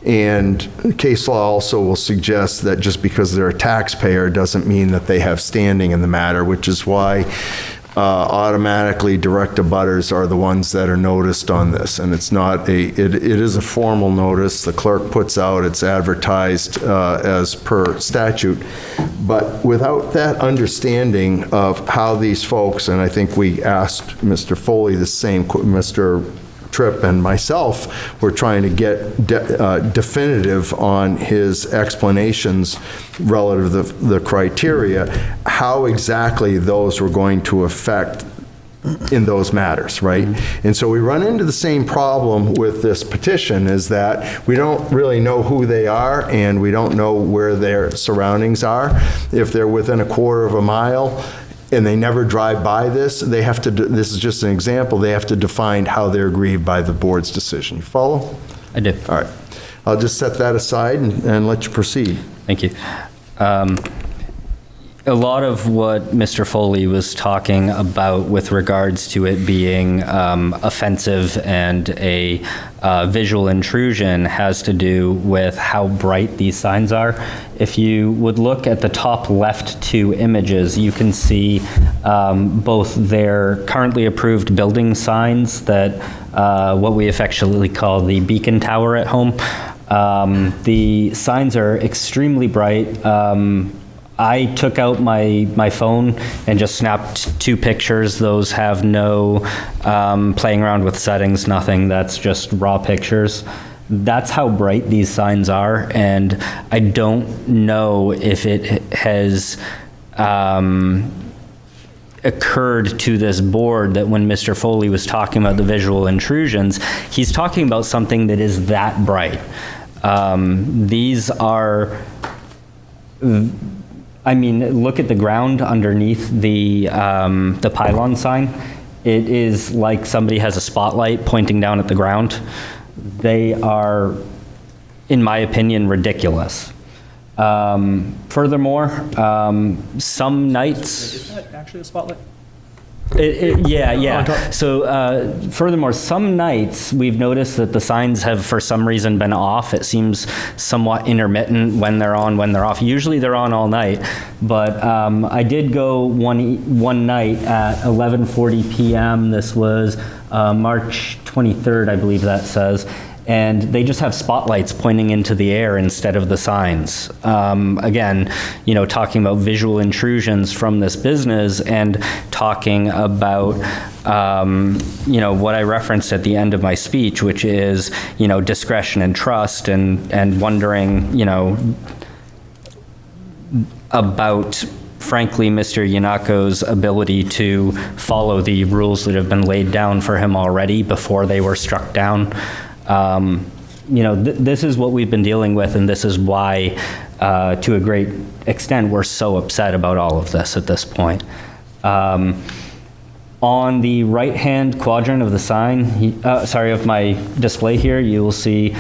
And case law also will suggest that just because they're a taxpayer doesn't mean that they have standing in the matter, which is why automatically direct abutters are the ones that are noticed on this. And it's not it is a formal notice. The clerk puts out, it's advertised as per statute. But without that understanding of how these folks, and I think we asked Mr. Foley the same, Mr. Tripp and myself were trying to get definitive on his explanations relative to the criteria, how exactly those were going to affect in those matters, right? And so we run into the same problem with this petition, is that we don't really know who they are and we don't know where their surroundings are. If they're within a quarter of a mile, and they never drive by this, they have to, this is just an example, they have to define how they're aggrieved by the board's decision. You follow? I do. All right. I'll just set that aside and let you proceed. Thank you. A lot of what Mr. Foley was talking about with regards to it being offensive and a visual intrusion has to do with how bright these signs are. If you would look at the top left two images, you can see both their currently approved building signs that what we affectionately call the beacon tower at home. The signs are extremely bright. I took out my phone and just snapped 2 pictures. Those have no playing around with settings, nothing. That's just raw pictures. That's how bright these signs are, and I don't know if it has occurred to this board that when Mr. Foley was talking about the visual intrusions, he's talking about something that is that bright. These are... I mean, look at the ground underneath the pylon sign. It is like somebody has a spotlight pointing down at the ground. They are, in my opinion, ridiculous. Furthermore, some nights... Is that actually a spotlight? Yeah. So furthermore, some nights we've noticed that the signs have for some reason been off. It seems somewhat intermittent when they're on, when they're off. Usually they're on all night. But I did go one night at 11:40 p.m. This was March 23rd, I believe that says. And they just have spotlights pointing into the air instead of the signs. Again, you know, talking about visual intrusions from this business and talking about, you know, what I referenced at the end of my speech, which is, you know, discretion and trust and wondering, you know, about, frankly, Mr. Yanako's ability to follow the rules that have been laid down for him already before they were struck down. You know, this is what we've been dealing with, and this is why, to a great extent, we're so upset about all of this at this point. On the right-hand quadrant of the sign, of my display here, you will see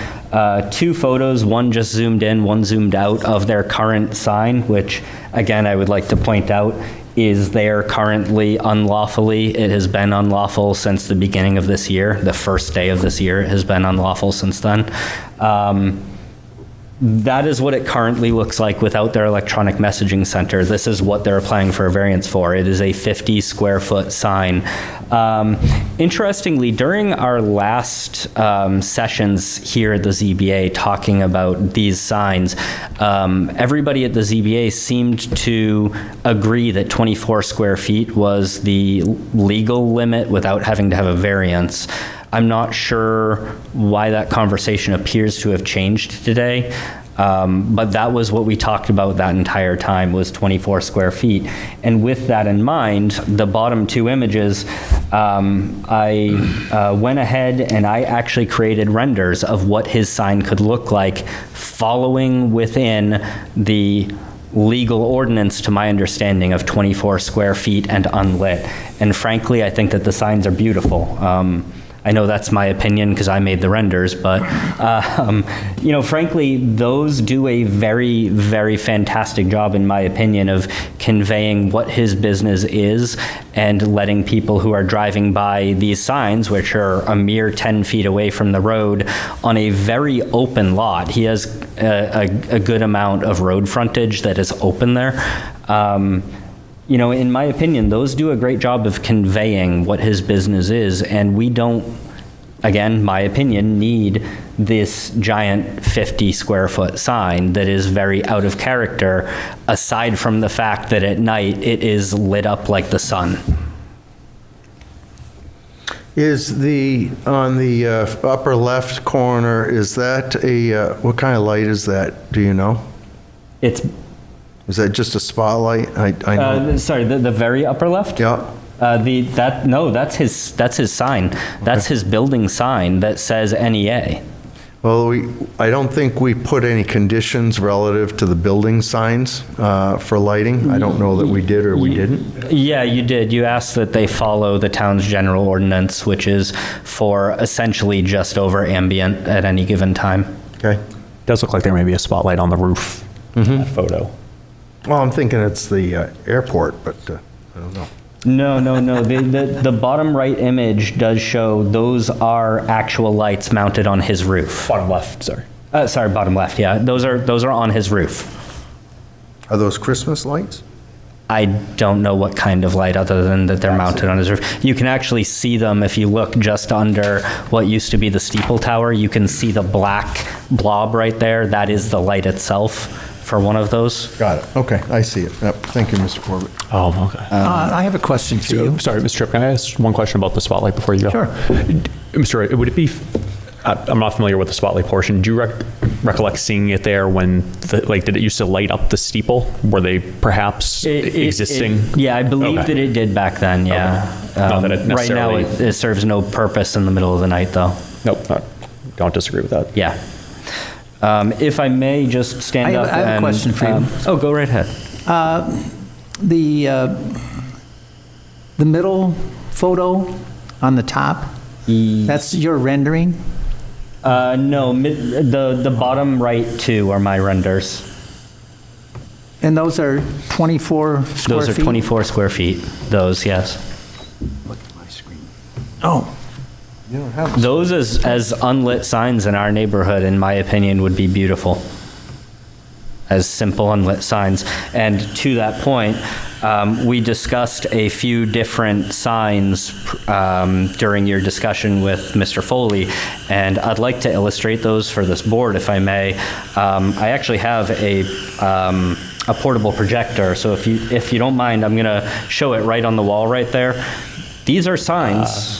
2 photos, one just zoomed in, one zoomed out of their current sign, which, again, I would like to point out is there currently unlawfully. It has been unlawful since the beginning of this year. The first day of this year it has been unlawful since then. That is what it currently looks like without their electronic messaging center. This is what they're applying for a variance for. It is a 50 square foot sign. Interestingly, during our last sessions here at the ZBA talking about these signs, everybody at the ZBA seemed to agree that 24 square feet was the legal limit without having to have a variance. I'm not sure why that conversation appears to have changed today, but that was what we talked about that entire time, was 24 square feet. And with that in mind, the bottom 2 images, I went ahead and I actually created renders of what his sign could look like following within the legal ordinance, to my understanding, of 24 square feet and unlit. And frankly, I think that the signs are beautiful. I know that's my opinion because I made the renders, but frankly, those do a very, very fantastic job, in my opinion, of conveying what his business is and letting people who are driving by these signs, which are a mere 10 feet away from the road, on a very open lot. He has a good amount of road frontage that is open there. In my opinion, those do a great job of conveying what his business is, and we don't, again, my opinion, need this giant 50 square foot sign that is very out of character, aside from the fact that at night it is lit up like the sun. Is on the upper left corner, is that what kind of light is that? Do you know? Is that just a spotlight? I know. Sorry, the very upper left? Yeah. That's his sign. That's his building sign that says NEA. Well, I don't think we put any conditions relative to the building signs for lighting. I don't know that we did or we didn't. Yeah, you did. You asked that they follow the town's general ordinance, which is for essentially just over ambient at any given time. Okay. It does look like there may be a spotlight on the roof in that photo. Well, I'm thinking it's the airport, but I don't know. No. The bottom right image does show those are actual lights mounted on his roof. Bottom left, sorry. Bottom left, yeah. Those are on his roof. Are those Christmas lights? I don't know what kind of light, other than that they're mounted on his roof. You can actually see them if you look just under what used to be the steeple tower. You can see the black blob right there. That is the light itself for one of those. Got it. Okay, I see it. Yep. Thank you, Mr. Corbett. Oh, okay. I have a question for you. Sorry, Mr. Tripp, can I ask one question about the spotlight before you go? Sure. Mr. Wright, would it be, I'm not familiar with the spotlight portion. Do you recollect seeing it there when, did it used to light up the steeple? Were they perhaps existing? Yeah, I believe that it did back then, yeah. Okay. Not that it right now, necessarily- it serves no purpose in the middle of the night, though. Nope, don't disagree with that. Yeah. If I may just stand up and... I have a question for you. Oh, go right ahead. The middle photo on the top, that's your rendering? No, the bottom right 2 are my renders. And those are 24 square feet? Those are 24 square feet, those, yes. Look at my screen. Oh. Those as unlit signs in our neighborhood, in my opinion, would be beautiful. As simple unlit signs. And to that point, we discussed a few different signs during your discussion with Mr. Foley, and I'd like to illustrate those for this board, if I may. I actually have a portable projector, so if you don't mind, I'm gonna show it right on the wall right there. These are signs.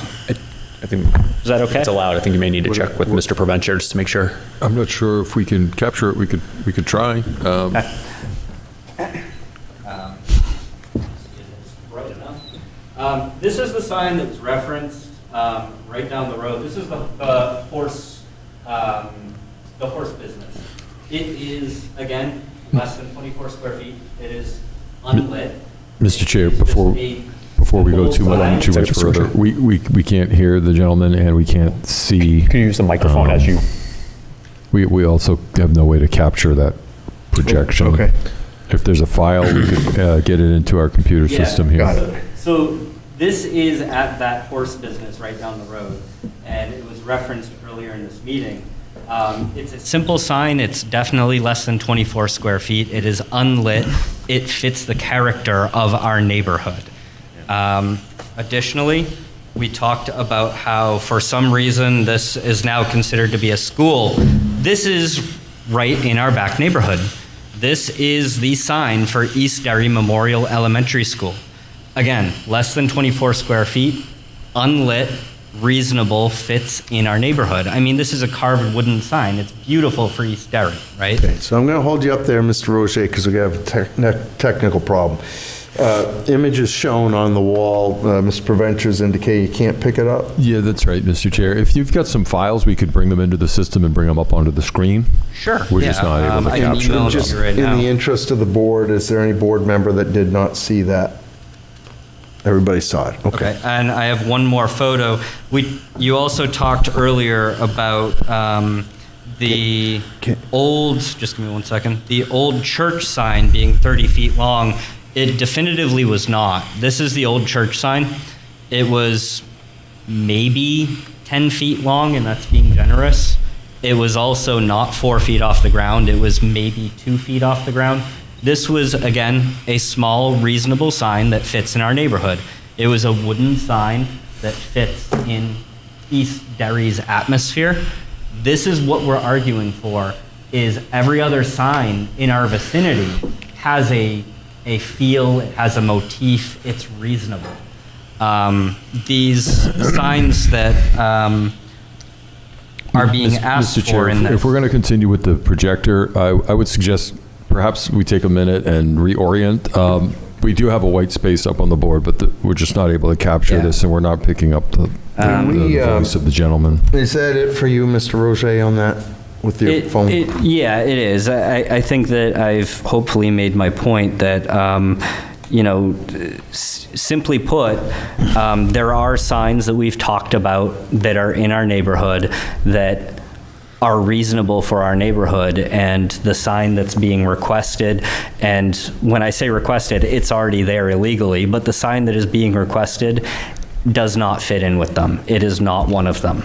I think, is that okay? It's allowed. I think you may need to check with Mr. Provencher just to make sure. I'm not sure if we can capture it. We could try. This is the sign that was referenced right down the road. This is the horse business. It is, again, less than 24 square feet. It is unlit. Mr. Chair, It is before... just a before we go too much further, we can't hear the gentleman and we can't see. Can you use the microphone as you? We also have no way to capture that projection. Okay. If there's a file, we could get it into our computer system here. Got it. So this is at that horse business right down the road, and it was referenced earlier in this meeting. It's a simple sign. It's definitely less than 24 square feet. It is unlit. It fits the character of our neighborhood. Additionally, we talked about how for some reason this is now considered to be a school. This is right in our back neighborhood. This is the sign for East Derry Memorial Elementary School. Again, less than 24 square feet, unlit, reasonable, fits in our neighborhood. I mean, this is a carved wooden sign. It's beautiful for East Derry, right? Okay, so I'm going to hold you up there, Mr. Rocher, because we have a technical problem. Images shown on the wall, Mr. Preventers indicate you can't pick it up? Yeah, that's right, Mr. Chair. If you've got some files, we could bring them into the system and bring them up onto the screen. Sure. We're just not able to I can capture email them. it to Just you right in now. the interest of the board, is there any board member that did not see that? Everybody saw it, okay. Okay, and I have one more photo. You also talked earlier about the old, just give me 1 second, the old church sign being 30 feet long. It definitively was not. This is the old church sign. It was maybe 10 feet long, and that's being generous. It was also not 4 feet off the ground. It was maybe 2 feet off the ground. This was, again, a small, reasonable sign that fits in our neighborhood. It was a wooden sign that fits in East Derry's atmosphere. This is what we're arguing for, is every other sign in our vicinity has a feel, it has a motif, it's reasonable. These signs that are being asked Mr. Chair, for in this. if we're going to continue with the projector, I would suggest perhaps we take a minute and reorient. We do have a white space up on the board, but we're just not able to capture this, and we're not picking up the voice of the gentleman. Is that it for you, Mr. Rocher, on that with your phone? Yeah, it is. I think that I've hopefully made my point that, simply put, there are signs that we've talked about that are in our neighborhood that are reasonable for our neighborhood, and the sign that's being requested, and when I say requested, it's already there illegally, but the sign that is being requested does not fit in with them. It is not one of them.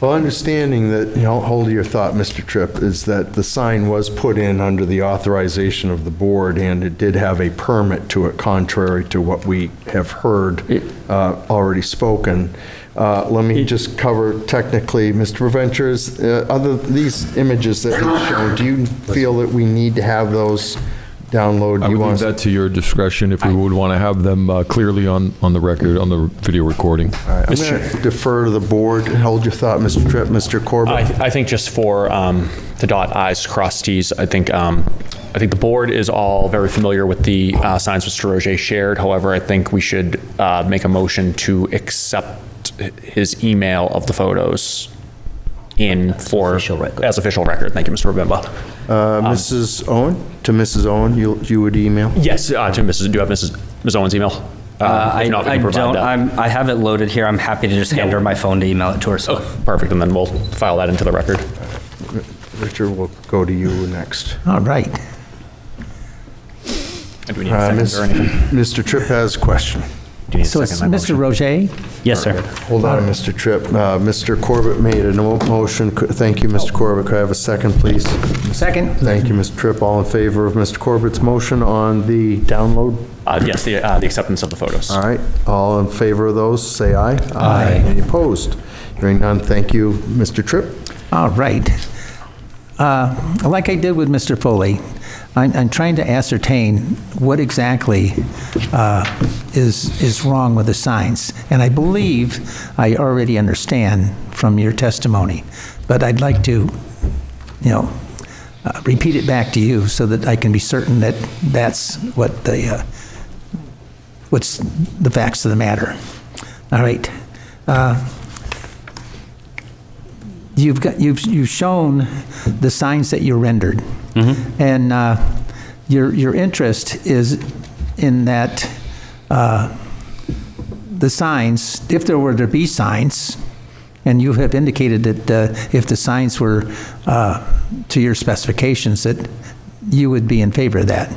Well, understanding that, hold your thought, Mr. Tripp, is that the sign was put in under the authorization of the board, and it did have a permit to it, contrary to what we have heard already spoken. Let me just cover technically, Mr. Preventers, these images that we've shown, do you feel that we need to have those downloaded? I would leave that to your discretion if we would want to have them clearly on the record, on the video recording. All right, I'm going to defer to the board. Hold your thought, Mr. Tripp. Mr. Corbett? I think just for to dot i's, cross t's, I think the board is all very familiar with the signs Mr. Roger shared. However, I think we should make a motion to accept his email of the photos as official record. Thank you, Mr. Rabimba. Mrs. Owen? To Mrs. Owen, you would email? Yes, to Mrs. Do you have Ms. Owen's email? I don't. I have it loaded here. I'm happy to just hand her my phone to email it to her. So. Oh, perfect, and then we'll file that into the record. Richard, we'll go to you next. All right. And do we need a second or anything? Mr. Tripp has a question. So it's Mr. Roger? Yes, sir. Hold on, Mr. Tripp. Mr. Corbett made a motion. Thank you, Mr. Corbett. Could I have a second, please? Second. Thank you, Mr. Tripp. All in favor of Mr. Corbett's motion on the download? Yes, the acceptance of the photos. All right. All in favor of those, say aye. Aye. Any opposed? Hearing none, thank you, Mr. Tripp. All right. Like I did with Mr. Foley, I'm trying to ascertain what exactly is wrong with the signs. And I believe I already understand from your testimony, but I'd like to, repeat it back to you so that I can be certain that that's what what's the facts of the matter. All right. You've shown the signs that you rendered, and your interest is in that the signs, if there were to be signs, and you have indicated that if the signs were to your specifications, that you would be in favor of that.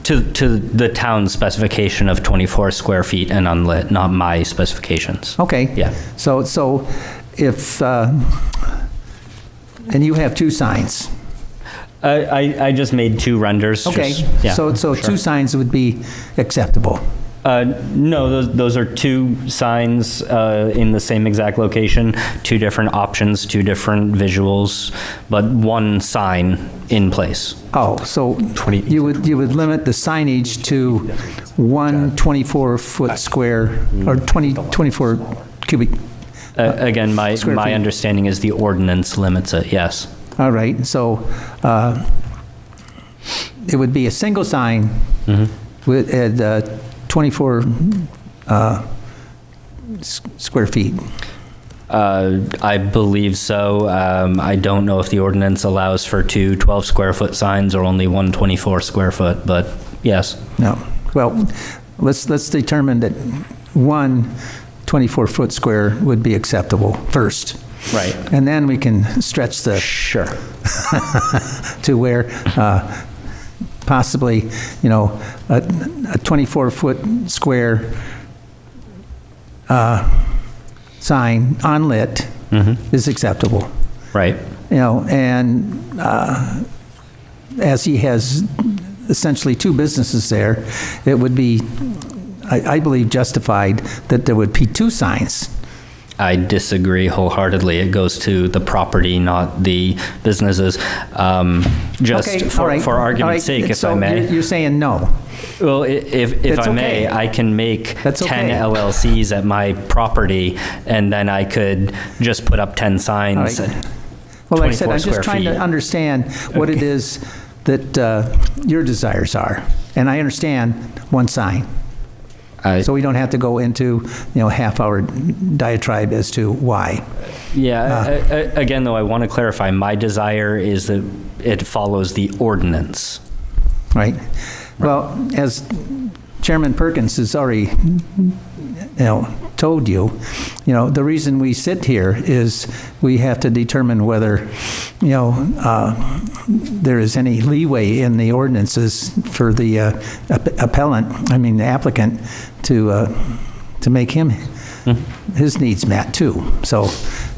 To the town specification of 24 square feet and unlit, not my specifications. Okay. Yeah. So if, and you have 2 signs. I just made 2 renders. Okay. Yeah, So sure. 2 signs would be acceptable. No, those are 2 signs in the same exact location, 2 different options, 2 different visuals, but 1 sign in place. Oh, so you would limit the signage to 1 24-foot square, or 24 cubic. Again, my square feet. understanding is the ordinance limits it, yes. All right, so it would be a single sign with 24 square feet. I believe so. I don't know if the ordinance allows for 2 12-square-foot signs or only 1 24-square-foot, but yes. No, well, let's determine that 1 24-foot square would be acceptable first. Right. And then we can stretch the... Sure. to where possibly, a 24-foot square sign unlit is acceptable. Right. And as he has essentially 2 businesses there, it would be, I believe, justified that there would be 2 signs. I disagree wholeheartedly. It goes to the property, not the businesses. Just Okay, for all right, all argument's right. sake, if So I may. You're saying no. Well, if That's I may, okay. I can make That's 10 okay. LLCs at my property, and then I could just put up 10 signs. All right. Well, like I said, 24 I'm just square trying to feet. understand what it is that your desires are. And I understand 1 sign. So we don't have to go into, half-hour diatribe as to why. Yeah, again, though, I want to clarify, my desire is that it follows the ordinance. Right? Well, as Chairman Perkins has already, told you, the reason we sit here is we have to determine whether, there is any leeway in the ordinances for the the applicant to make him, his needs met too. So,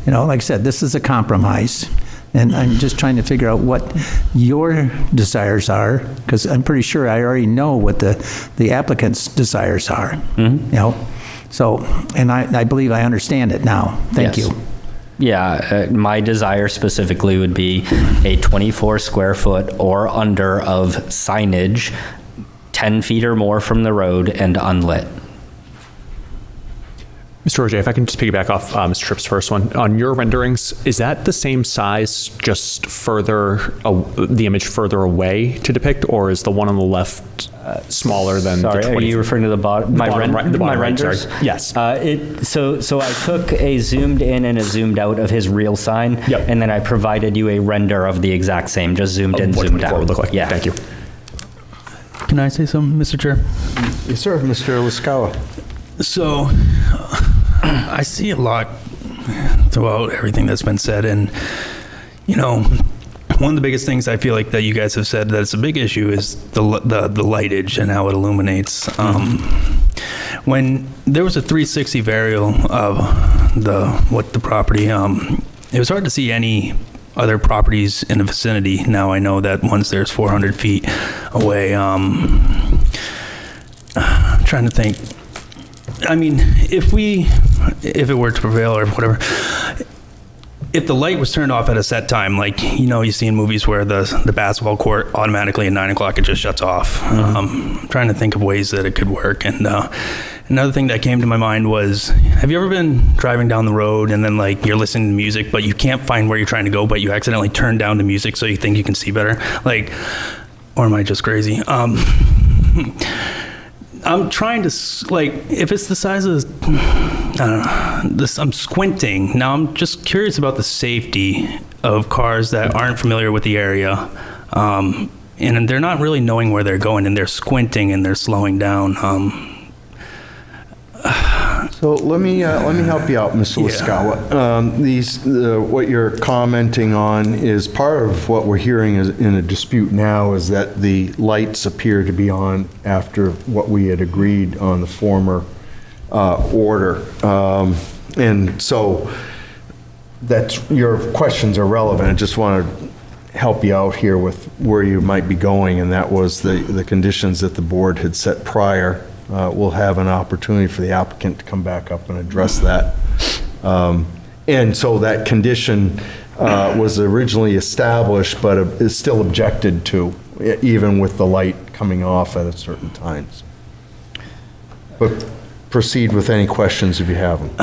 like I said, this is a compromise. And I'm just trying to figure out what your desires are, because I'm pretty sure I already know what the applicant's desires are. So, and I believe I understand it now. Thank Yes. you. Yeah, my desire specifically would be a 24 square foot or under of signage 10 feet or more from the road and unlit. Mr. Roger, if I can just piggyback off Mr. Tripp's first one. On your renderings, is that the same size, just further, the image further away to depict, or is the one on the left smaller than the 20? Sorry, are you referring to the bottom? My bottom right, the bottom right, renders? sorry. Yes. So I took a zoomed in and a zoomed out of his real sign, Yep. and then I provided you a render of the exact same, just zoomed in, What zoomed 24 out. would look like. Yeah. Thank you. Can I say something, Mr. Chair? Yes, sir, Mr. Liskawa. So, I see a lot throughout everything that's been said, and, one of the biggest things I feel like that you guys have said that it's a big issue is the lightage and how it illuminates. When there was a 360 aerial of the property, it was hard to see any other properties in the vicinity. Now I know that once there's 400 feet away, I'm trying to think. If it were to prevail or whatever, if the light was turned off at a set time, like, you see in movies where the basketball court automatically at 9 o'clock, it just shuts off. I'm trying to think of ways that it could work. And another thing that came to my mind was, have you ever been driving down the road and then you're listening to music, but you can't find where you're trying to go, but you accidentally turn down the music so you think you can see better? Or am I just crazy? I'm trying to, if it's the size of, I don't know, I'm squinting. Now, I'm just curious about the safety of cars that aren't familiar with the area, and they're not really knowing where they're going, and they're squinting and they're slowing down. So let me help you out, Mr. Wiskawa. What you're commenting on is part of what we're hearing is in a dispute now is that the lights appear to be on after what we had agreed on the former order. And so your questions are relevant. I just want to help you out here with where you might be going, and that was the conditions that the board had set prior. We'll have an opportunity for the applicant to come back up and address that. And so that condition was originally established, but is still objected to, even with the light coming off at a certain times. But proceed with any questions if you have them.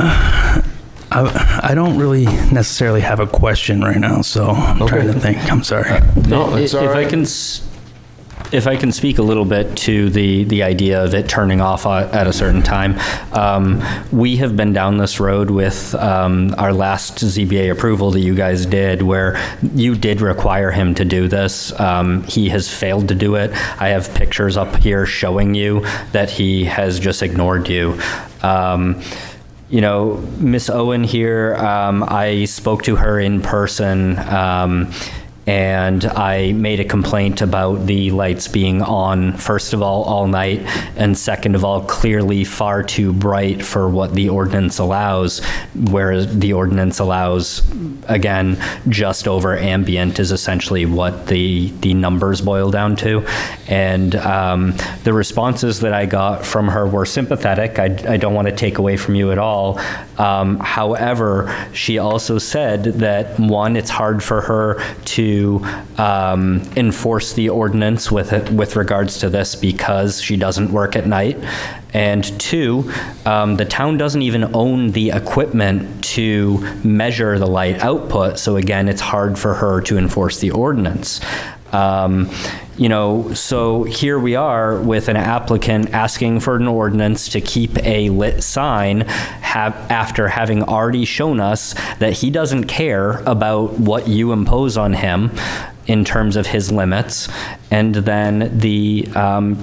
I don't really necessarily have a question right now, so I'm trying to think. I'm sorry. No, it's all right. If I can speak a little bit to the idea of it turning off at a certain time, we have been down this road with our last ZBA approval that you guys did, where you did require him to do this. He has failed to do it. I have pictures up here showing you that he has just ignored you. You know, Miss Owen here, I spoke to her in person, and I made a complaint about the lights being on, first of all night, and second of all, clearly far too bright for what the ordinance allows, whereas the ordinance allows, again, just over ambient is essentially what the numbers boil down to. And the responses that I got from her were sympathetic. I don't want to take away from you at all. However, she also said that, one, it's hard for her to enforce the ordinance with regards to this because she doesn't work at night. And two, the town doesn't even own the equipment to measure the light output. So again, it's hard for her to enforce the ordinance. You know, so here we are with an applicant asking for an ordinance to keep a lit sign after having already shown us that he doesn't care about what you impose on him in terms of his limits. And then the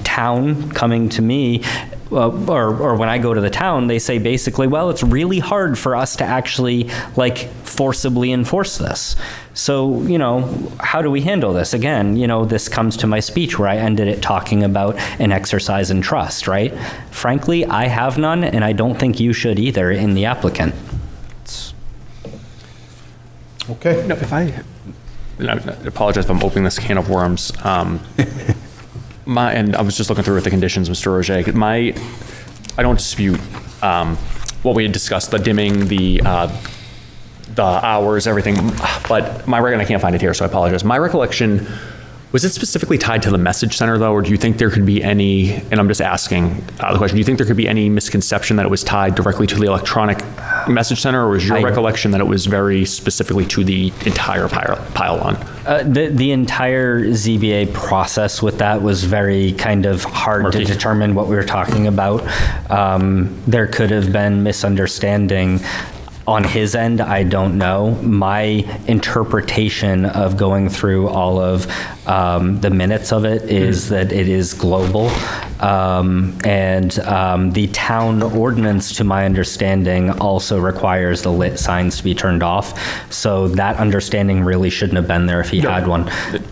town coming to me, or when I go to the town, they say basically, well, it's really hard for us to actually like forcibly enforce this. So, you know, how do we handle this? Again, you know, this comes to my speech where I ended it talking about an exercise in trust, right? Frankly, I have none, and I don't think you should either in the applicant. Okay. No, I apologize if I'm opening this can of worms. And I was just looking through with the conditions, Mr. Roget. I don't dispute what we had discussed, the dimming, the hours, everything, but I can't find it here, so I apologize. My recollection, was it specifically tied to the message center though, or do you think there could be any, and I'm just asking the question, do you think there could be any misconception that it was tied directly to the electronic message center, or was your recollection that it was very specifically to the entire pylon? The entire ZBA process with that was very kind of hard to determine what we were talking about. There could have been misunderstanding on his end, I don't know. My interpretation of going through all of the minutes of it is that it is global. And the town ordinance, to my understanding, also requires the lit signs to be turned off. So that understanding really shouldn't have been there if he had one.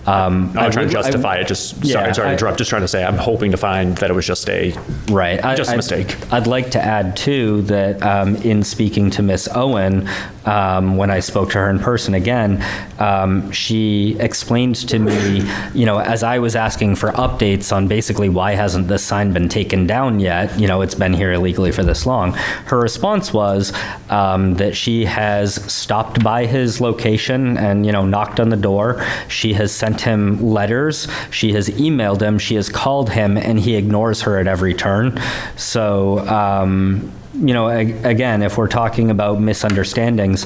I'm not trying to justify it, sorry to interrupt, just trying to say I'm hoping to find that it was just a mistake. I'd like to add too that in speaking to Miss Owen, when I spoke to her in person again, she explained to me, you know, as I was asking for updates on basically why hasn't this sign been taken down yet, you know, it's been here illegally for this long. Her response was that she has stopped by his location and, you know, knocked on the door. She has sent him letters. She has emailed him. She has called him, and he ignores her at every turn. So, you know, again, if we're talking about misunderstandings,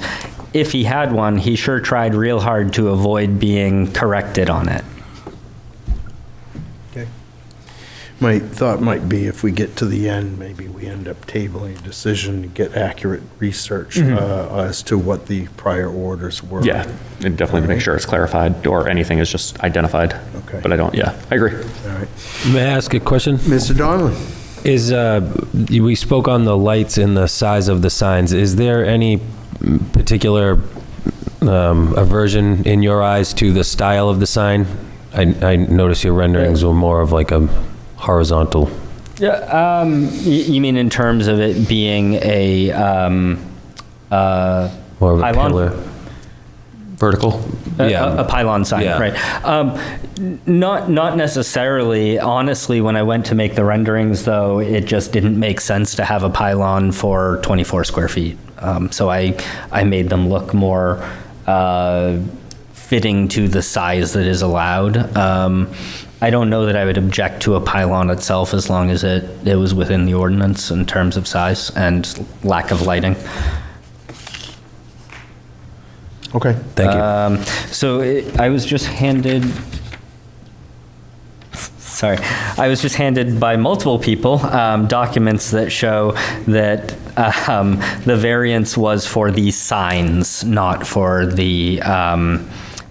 if he had one, he sure tried real hard to avoid being corrected on it. Okay. My thought might be if we get to the end, maybe we end up tabling a decision to get accurate research as to what the prior orders were. Yeah, and definitely make sure it's clarified or anything is just identified. Okay. But I agree. All right. May I ask a question? Mr. Donnelly? We spoke on the lights and the size of the signs. Is there any particular aversion in your eyes to the style of the sign? I notice your renderings were more of like a horizontal. Yeah, you mean in terms of it being a More of a pylon? pillar. Vertical? A pylon sign, Yeah. right. Not necessarily. Honestly, when I went to make the renderings, though, it just didn't make sense to have a pylon for 24 square feet. So I made them look more fitting to the size that is allowed. I don't know that I would object to a pylon itself as long as it was within the ordinance in terms of size and lack of lighting. Okay. Thank you. I was just handed, sorry, I was just handed by multiple people documents that show that the variance was for the signs, not for the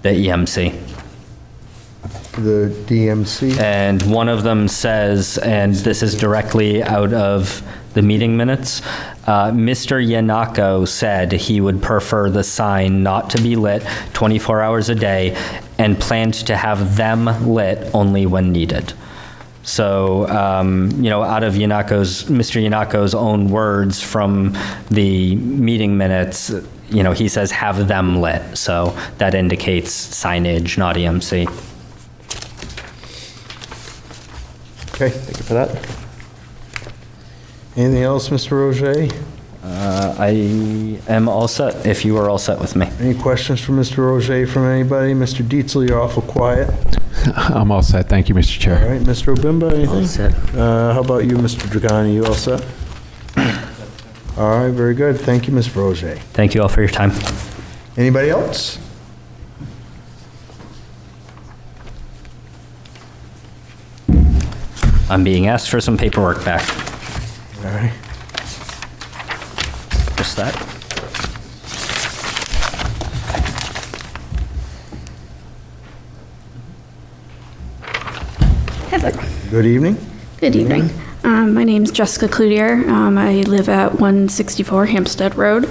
EMC. The DMC? And one of them says, and this is directly out of the meeting minutes, Mr. Yanako said he would prefer the sign not to be lit 24 hours a day and planned to have them lit only when needed. So, out of Mr. Yanako's own words from the meeting minutes, he says have them lit. So that indicates signage, not EMC. Okay, thank you for that. Anything else, Mr. Roget? I am all set, if you are all set with me. Any questions for Mr. Roget from anybody? Mr. Dietzel, you're awful quiet. I'm all set. Thank you, Mr. All Chair. right, Mr. Obimba, anything? All set. How about you, Mr. Dragani? You all set? All right, very good. Thank you, Ms. Roget. Thank you all for your time. Anybody else? I'm being asked for some paperwork back. All right. Just that. Hello. Good evening. Good evening. My name's Jessica Cloutier. I live at 164 Hampstead Road.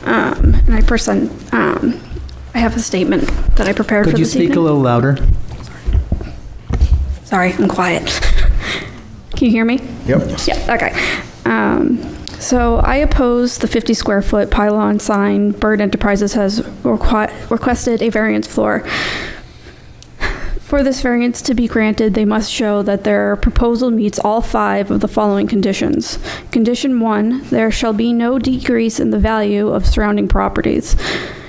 And I have a statement that I prepared for Could you this speak evening. a little louder? Sorry, I'm quiet. Can you hear me? Yep. Yeah, okay. So I oppose the 50 square foot pylon sign Bird Enterprises has requested a variance for. For this variance to be granted, they must show that their proposal meets all 5 of the following conditions. Condition 1, there shall be no decrease in the value of surrounding properties.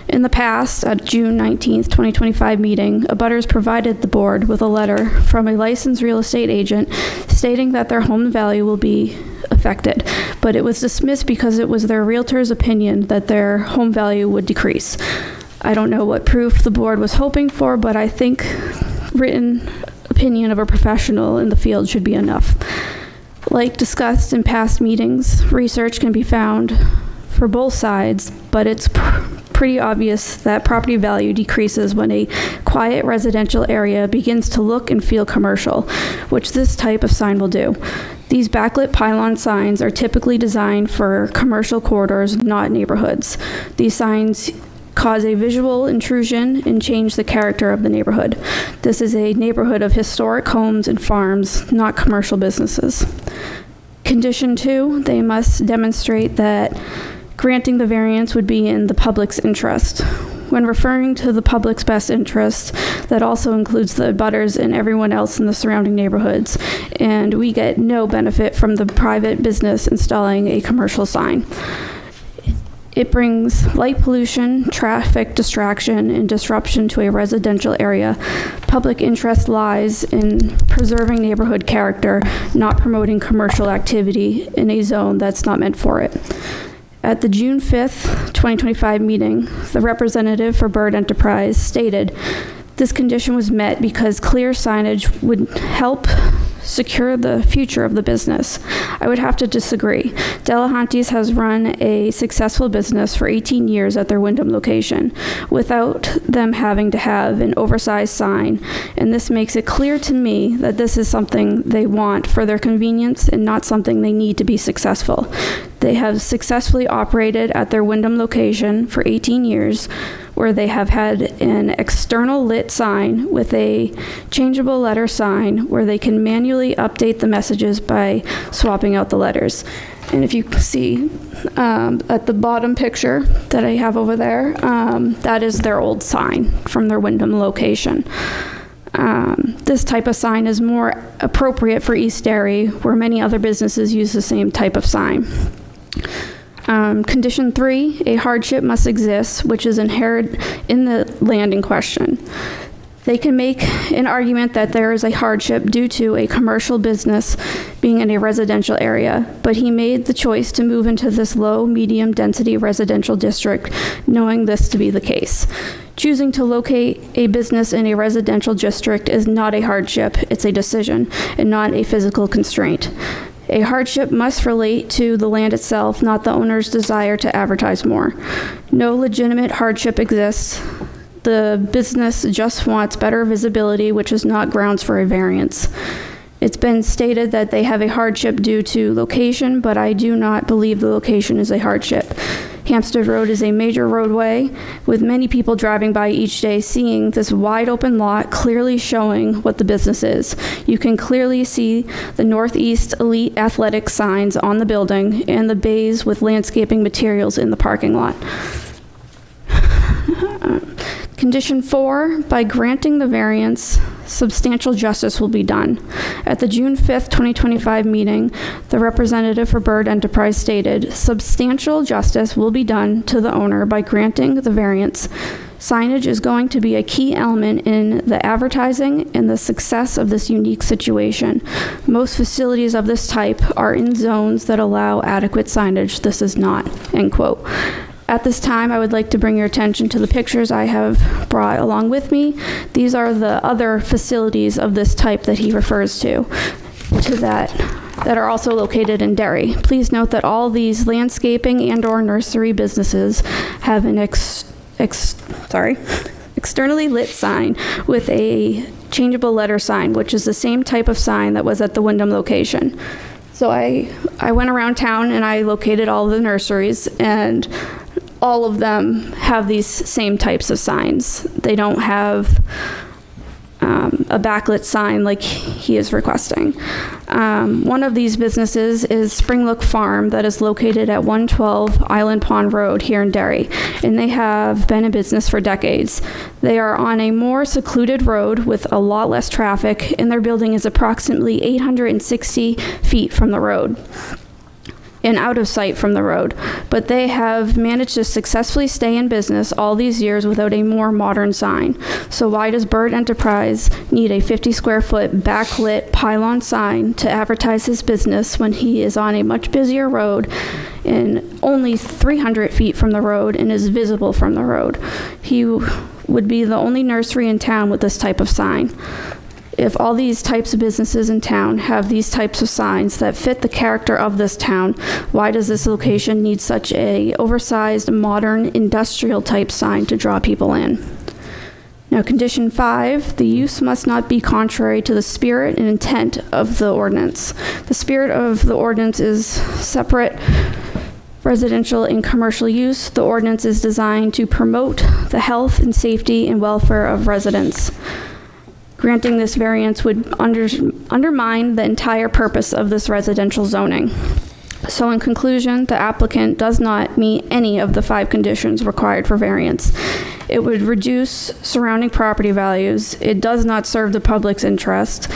In the past, at June 19th, 2025 meeting, abutters provided the board with a letter from a licensed real estate agent stating that their home value will be affected, but it was dismissed because it was their realtor's opinion that their home value would decrease. I don't know what proof the board was hoping for, but I think written opinion of a professional in the field should be enough. Like discussed in past meetings, research can be found for both sides, but it's pretty obvious that property value decreases when a quiet residential area begins to look and feel commercial, which this type of sign will do. These backlit pylon signs are typically designed for commercial corridors, not neighborhoods. These signs cause a visual intrusion and change the character of the neighborhood. This is a neighborhood of historic homes and farms, not commercial businesses. Condition 2, they must demonstrate that granting the variance would be in the public's interest. When referring to the public's best interest, that also includes the abutters and everyone else in the surrounding neighborhoods, and we get no benefit from the private business installing a commercial sign. It brings light pollution, traffic distraction, and disruption to a residential area. Public interest lies in preserving neighborhood character, not promoting commercial activity in a zone that's not meant for it. At the June 5th, 2025 meeting, the representative for Bird Enterprise stated, this condition was met because clear signage would help secure the future of the business. I would have to disagree. Delahanty's has run a successful business for 18 years at their Wyndham location without them having to have an oversized sign, and this makes it clear to me that this is something they want for their convenience and not something they need to be successful. They have successfully operated at their Wyndham location for 18 years, where they have had an external lit sign with a changeable letter sign where they can manually update the messages by swapping out the letters. And if you see at the bottom picture that I have over there, that is their old sign from their Wyndham location. This type of sign is more appropriate for East Derry, where many other businesses use the same type of sign. Condition 3, a hardship must exist, which is inherent in the land in question. They can make an argument that there is a hardship due to a commercial business being in a residential area, but he made the choice to move into this low, medium density residential district, knowing this to be the case. Choosing to locate a business in a residential district is not a hardship, it's a decision, and not a physical constraint. A hardship must relate to the land itself, not the owner's desire to advertise more. No legitimate hardship exists. The business just wants better visibility, which is not grounds for a variance. It's been stated that they have a hardship due to location, but I do not believe the location is a hardship. Hampstead Road is a major roadway with many people driving by each day seeing this wide open lot clearly showing what the business is. You can clearly see the Northeast Elite Athletic signs on the building and the bays with landscaping materials in the parking lot. Condition 4, by granting the variance, substantial justice will be done. At the June 5th, 2025 meeting, the representative for Bird Enterprise stated, substantial justice will be done to the owner by granting the variance. Signage is going to be a key element in the advertising and the success of this unique situation. Most facilities of this type are in zones that allow adequate signage. This is not, end quote. At this time, I would like to bring your attention to the pictures I have brought along with me. These are the other facilities of this type that he refers to that are also located in Derry. Please note that all these landscaping and/or nursery businesses have an externally lit sign with a changeable letter sign, which is the same type of sign that was at the Wyndham location. So I went around town and I located all the nurseries, and all of them have these same types of signs. They don't have a backlit sign like he is requesting. One of these businesses is Springlook Farm that is located at 112 Island Pond Road here in Derry, and they have been in business for decades. They are on a more secluded road with a lot less traffic, and their building is approximately 860 feet from the road and out of sight from the road, but they have managed to successfully stay in business all these years without a more modern sign. So why does Bird Enterprise need a 50 square foot backlit pylon sign to advertise his business when he is on a much busier road and only 300 feet from the road and is visible from the road? He would be the only nursery in town with this type of sign. If all these types of businesses in town have these types of signs that fit the character of this town, why does this location need such a oversized, modern, industrial type sign to draw people in? Now, condition 5, the use must not be contrary to the spirit and intent of the ordinance. The spirit of the ordinance is separate residential and commercial use. The ordinance is designed to promote the health and safety and welfare of residents. Granting this variance would undermine the entire purpose of this residential zoning. So in conclusion, the applicant does not meet any of the 5 conditions required for variance. It would reduce surrounding property values. It does not serve the public's interest.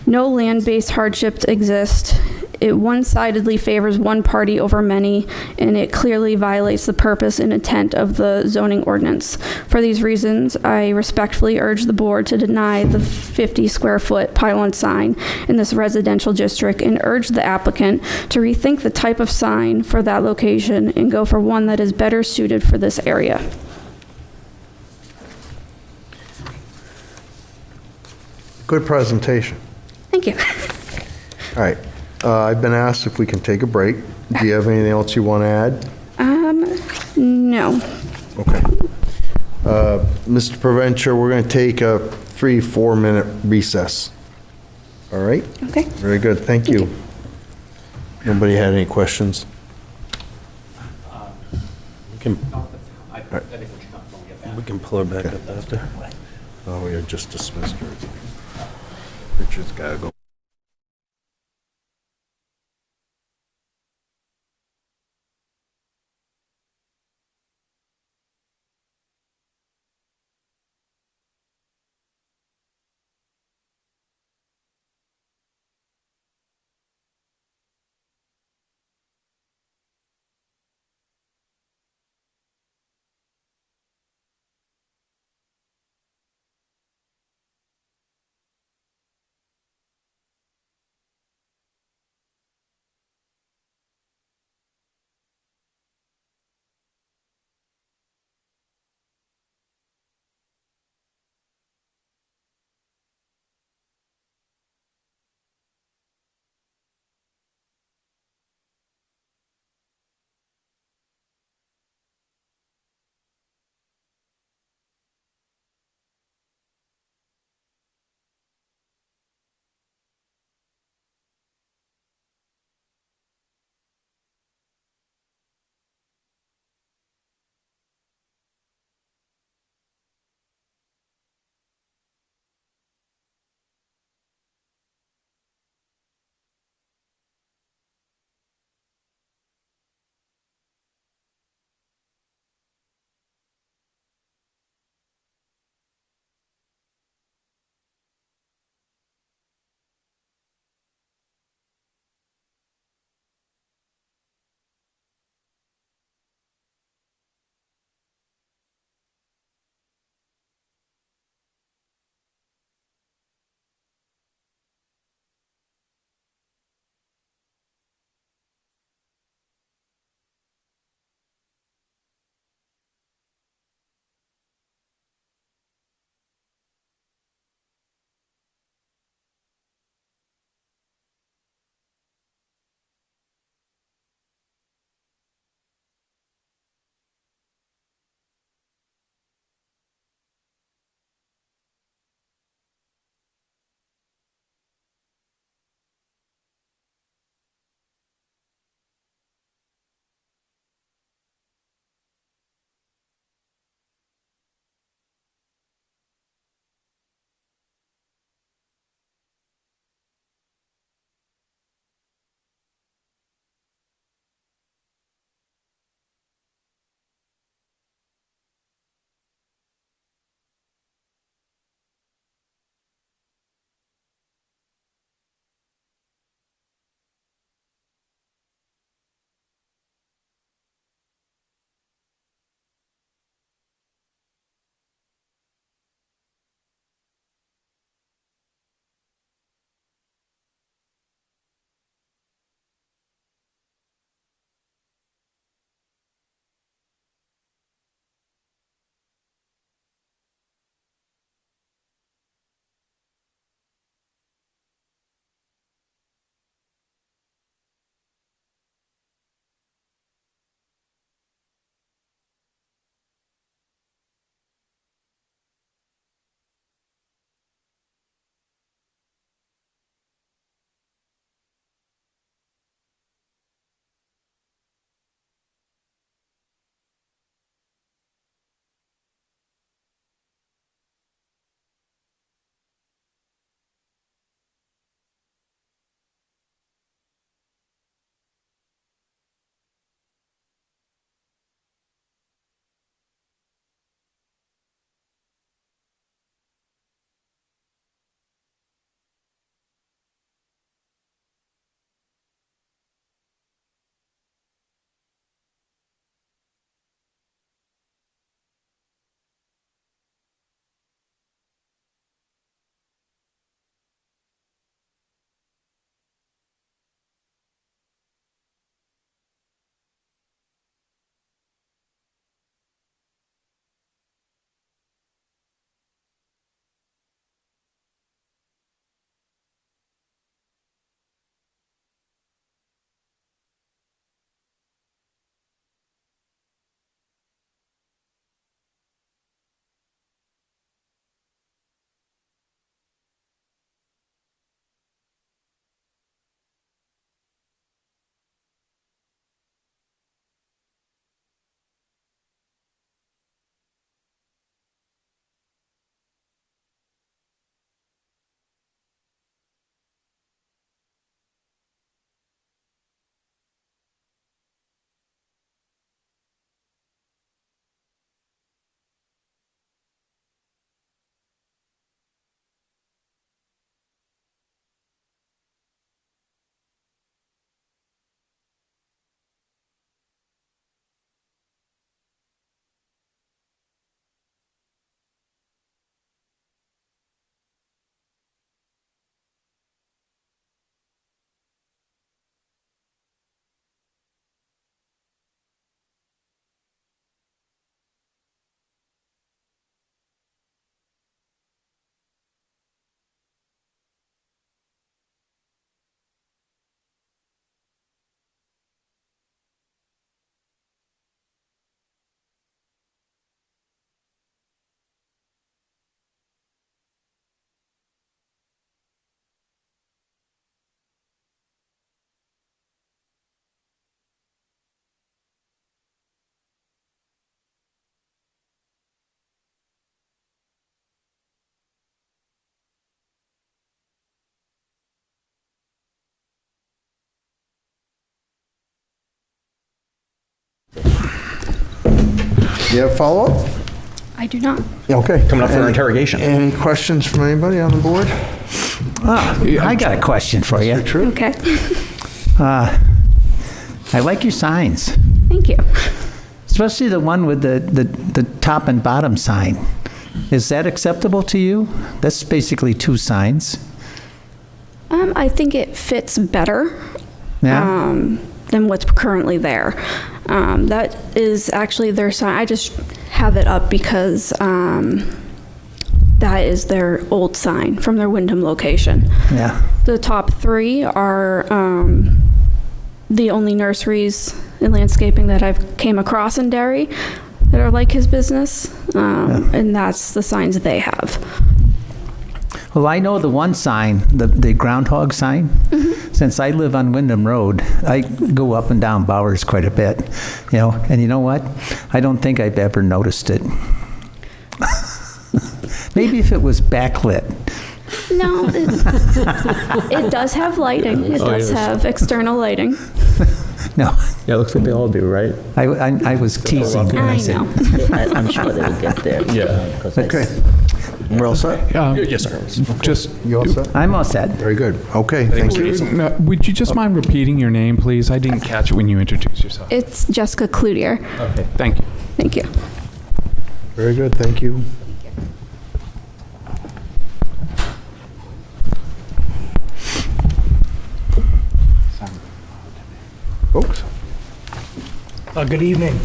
No land-based hardships exist. It one-sidedly favors one party over many, and it clearly violates the purpose and intent of the zoning ordinance. For these reasons, I respectfully urge the board to deny the 50 square foot pylon sign in this residential district and urge the applicant to rethink the type of sign for that location and go for one that is better suited for this area. Good presentation. Thank you. All right. I've been asked if we can take a break. Do you have anything else you want to add? No. Okay. Mr. Provencher, we're going to take a 3-4 minute recess. All right? Okay. Very good. Thank you. Nobody had any questions? We can pull her back up after. Oh, we just dismissed her. Richard's got to go. You have follow-up? I do not. Okay. Coming up for our interrogation. Any questions from anybody on the board? I got a question for you. Okay. I like your signs, Thank you. especially the one with the top and bottom sign. Is that acceptable to you? That's basically two signs. I think it fits better Yeah? than what's currently there. That is actually their sign. I just have it up because that is their old sign from their Wyndham location. Yeah. The top three are the only nurseries and landscaping that I've came across in Derry that are like his business, and that's the signs they have. Well, I know the one sign, the groundhog sign. Since I live on Wyndham Road, I go up and down Bowers quite a bit, and you know what? I don't think I've ever noticed it. Maybe if it was backlit. No, it does have lighting. It does have external lighting. No. Yeah, it looks like they all do, right? I was teasing when I said. know. I'm sure they will get there. Yeah. Okay. We're all set? Yes, sir. Just, You all set? I'm all set. Very good. Okay, thank you. Would you just mind repeating your name, please? I didn't catch it when you introduced yourself. It's Jessica Cloutier. Okay, thank you. Thank you. Very good, thank you. Folks? Good evening.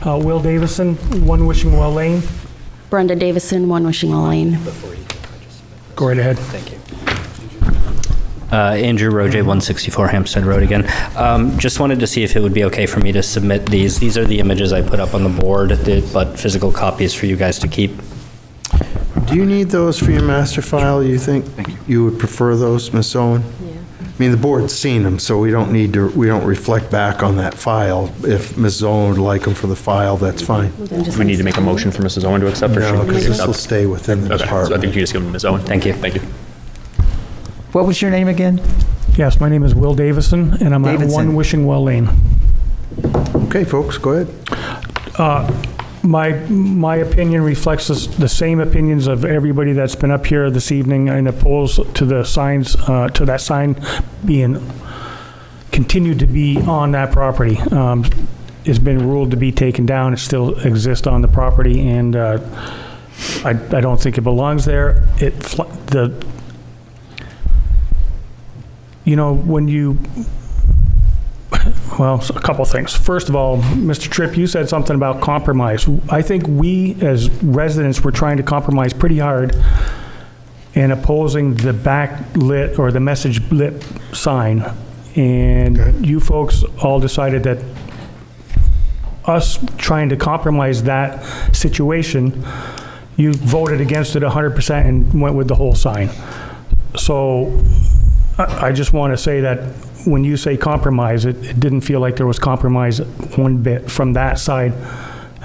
Will Davison, 1 Wishing Well Lane. Brenda Davison, 1 Wishing Well Lane. Go right ahead. Thank you. Andrew Roje, 164 Hampstead Road again. Just wanted to see if it would be okay for me to submit these. These are the images I put up on the board, but physical copies for you guys to keep. Do you need those for your master file? You think you would prefer those, Ms. Owen? Yeah. I mean, the board's seen them, so we don't reflect back on that file. If Ms. Owen would like them for the file, that's fine. Do we need to make a motion for Mrs. Owen to accept, or No, should we because this will accept? stay within the Okay, so I department. think you just give them to Ms. Owen. Thank you. Thank you. What was your name again? Yes, my name is Will Davison, and I'm at Davidson. 1 Wishing Well Lane. Okay, folks, go ahead. My opinion reflects the same opinions of everybody that's been up here this evening and opposed to the signs, to that sign being continued to be on that property. It's been ruled to be taken down. It still exists on the property, and I don't think it belongs there. When you, well, a couple things. First of all, Mr. Tripp, you said something about compromise. I think we, as residents, were trying to compromise pretty hard in opposing the backlit or the message lit sign. And you folks all decided that us trying to compromise that situation, you voted against it 100% and went with the whole sign. So I just want to say that when you say compromise, it didn't feel like there was compromise one bit from that side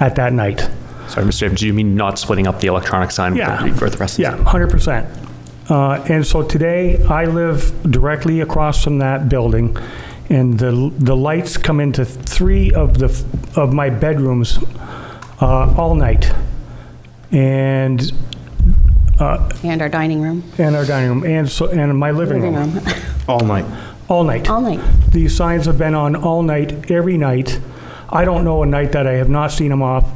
at that night. Sorry, Mr. Davis, do you mean not splitting up the electronic sign with the rest of the Yeah, 100%. And so today, I live directly across from that building, and the lights come into 3 of my bedrooms all night. And our dining room. And our dining room, and my living room. All night. All night. All night. These signs have been on all night, every night. I don't know a night that I have not seen them off.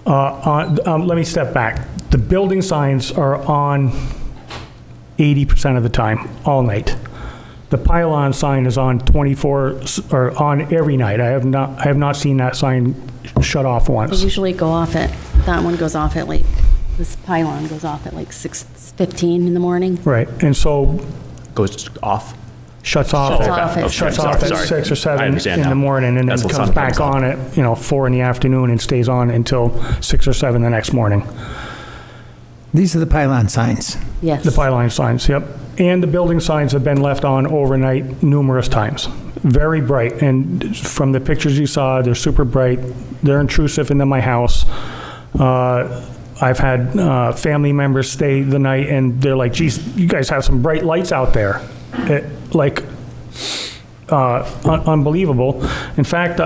Let me step back. The building signs are on 80% of the time, all night. The pylon sign is on 24, or on every night. I have not seen that sign shut off They once. usually go off that one goes off at this pylon goes off at 6:15 in the morning. Right, and so. Goes off? Shuts off at 6 or 7 in the morning, and then comes back on at 4 in the afternoon and stays on until 6 or 7 the next morning. These are the pylon signs. Yes. The pylon signs, yep. And the building signs have been left on overnight numerous times. Very bright, and from the pictures you saw, they're super bright. They're intrusive into my house. I've had family members stay the night, and they're like, geez, you guys have some bright lights out there. Unbelievable. In fact,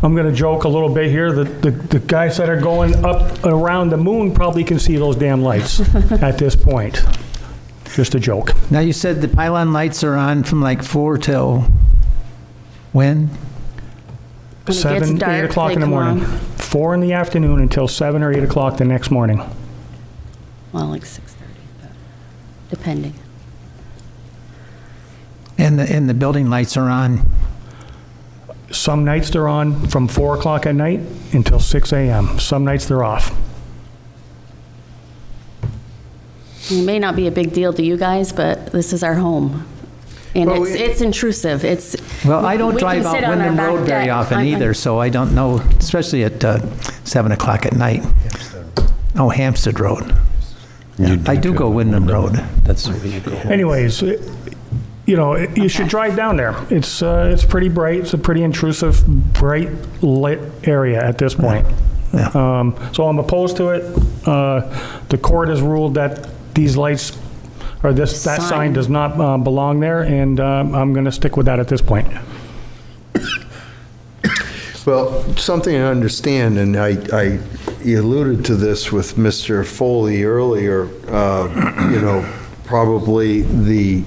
I'm going to joke a little bit here. The guys that are going up around the moon probably can see those damn lights at this point. Just a joke. Now, you said the pylon lights are on from like 4 till when? When it gets 7, dark, 8 o'clock they in the come morning. on. 4 in the afternoon until 7 or 8 o'clock the next morning. Well, like 6:30, but depending. And the building lights are on? Some nights they're on from 4 o'clock at night until 6 a.m. Some nights they're off. It may not be a big deal to you guys, but this is our home. And Well, it's intrusive. It's. Well, I don't we can drive out sit on our Wyndham back Road very deck. often I- either, so I don't know, especially at 7 o'clock at night. Oh, Hampstead Road. I do go Wyndham Road. That's where you go. Anyways, you know, you should drive down there. It's pretty bright. It's a pretty intrusive, bright lit area at this point. So I'm opposed to it. The court has ruled that these lights, or that sign does not belong there, and I'm going to stick with that at this point. Well, something I understand, and I alluded to this with Mr. Foley earlier, you know, probably the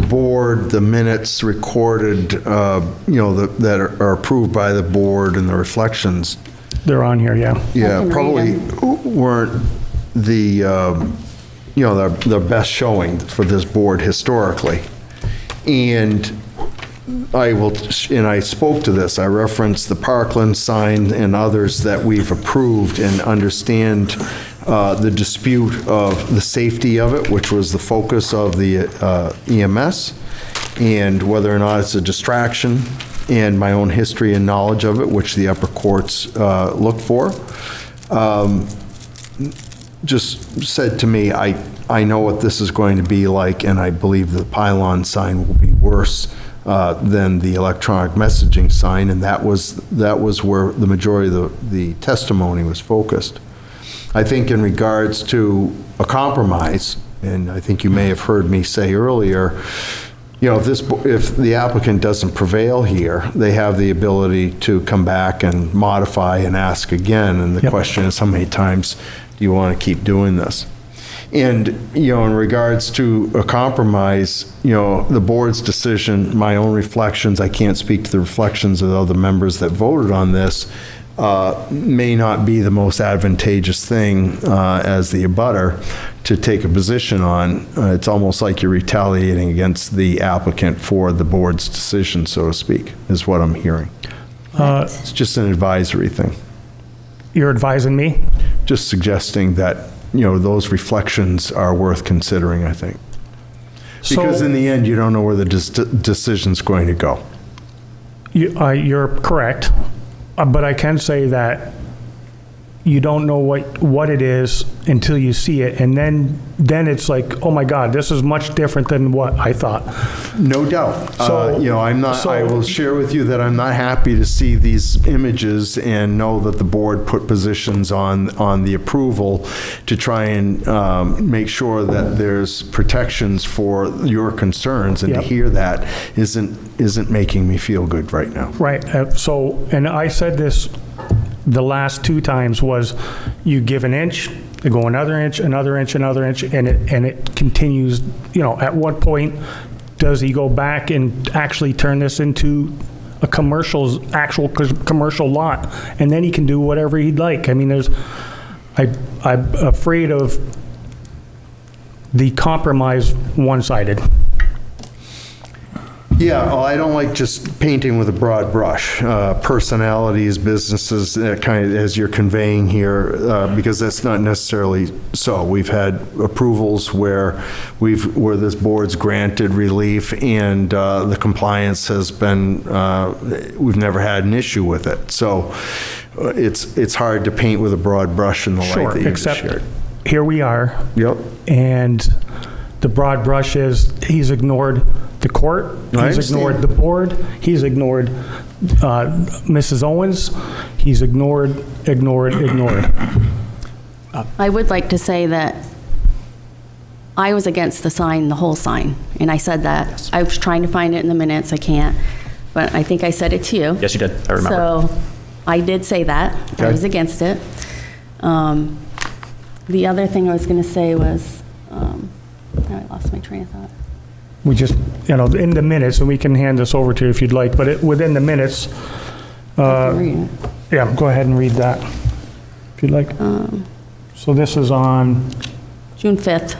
board, the minutes recorded, you know, that are approved by the board and the reflections. They're on here, yeah. Yeah, probably weren't the, you know, the best showing for this board historically. And I spoke to this, I referenced the Parkland sign and others that we've approved and understand the dispute of the safety of it, which was the focus of the EMS, and whether or not it's a distraction, and my own history and knowledge of it, which the upper courts look for. Just said to me, I know what this is going to be like, and I believe the pylon sign will be worse than the electronic messaging sign, and that was where the majority of the testimony was focused. I think in regards to a compromise, and I think you may have heard me say earlier, you know, if the applicant doesn't prevail here, they have the ability to come back and modify and ask again, and the question is, how many times do you want to keep doing this? And, you know, in regards to a compromise, you know, the board's decision, my own reflections, I can't speak to the reflections of the other members that voted on this, may not be the most advantageous thing as the abutter to take a position on. It's almost like you're retaliating against the applicant for the board's decision, so to speak, is what I'm hearing. It's just an advisory thing. You're advising me? Just suggesting that, you know, those reflections are worth considering, I think. Because in the end, you don't know where the decision's going to go. You're correct, but I can say that you don't know what it is until you see it, and then it's like, oh my God, this is much different than what I thought. No doubt. So, you know, I will share with you that I'm not happy to see these images and know that the board put positions on the approval to try and make sure that there's protections for your concerns, and to hear that isn't making me feel good right now. Right. So, and I said this the last 2 times, was you give an inch, they go another inch, another inch, another inch, and it continues. You know, at what point does he go back and actually turn this into a actual commercial lot, and then he can do whatever he'd like? I mean, I'm afraid of the compromise one-sided. Yeah, well, I don't like just painting with a broad brush. Personalities, businesses, kind of as you're conveying here, because that's not necessarily so. We've had approvals where this board's granted relief, and the compliance has been, we've never had an issue with it. So it's hard to paint with a broad brush in the light that you just shared. Here we are. Yep. And the broad brush is he's ignored the court, he's ignored the board, he's ignored Mrs. Owens, he's ignored. I would like to say that I was against the sign, the whole sign, and I said that. I was trying to find it in the minutes, I can't, but I think I said it to you. Yes, you did. I remember. So I did say that. I Okay. was against it. The other thing I was going to say was, now I lost my train of thought. We just, in the minutes, and we can hand this over to you if you'd like, but within the minutes, Read it. yeah, go ahead and read that, if you'd like. So this is on, June 5th,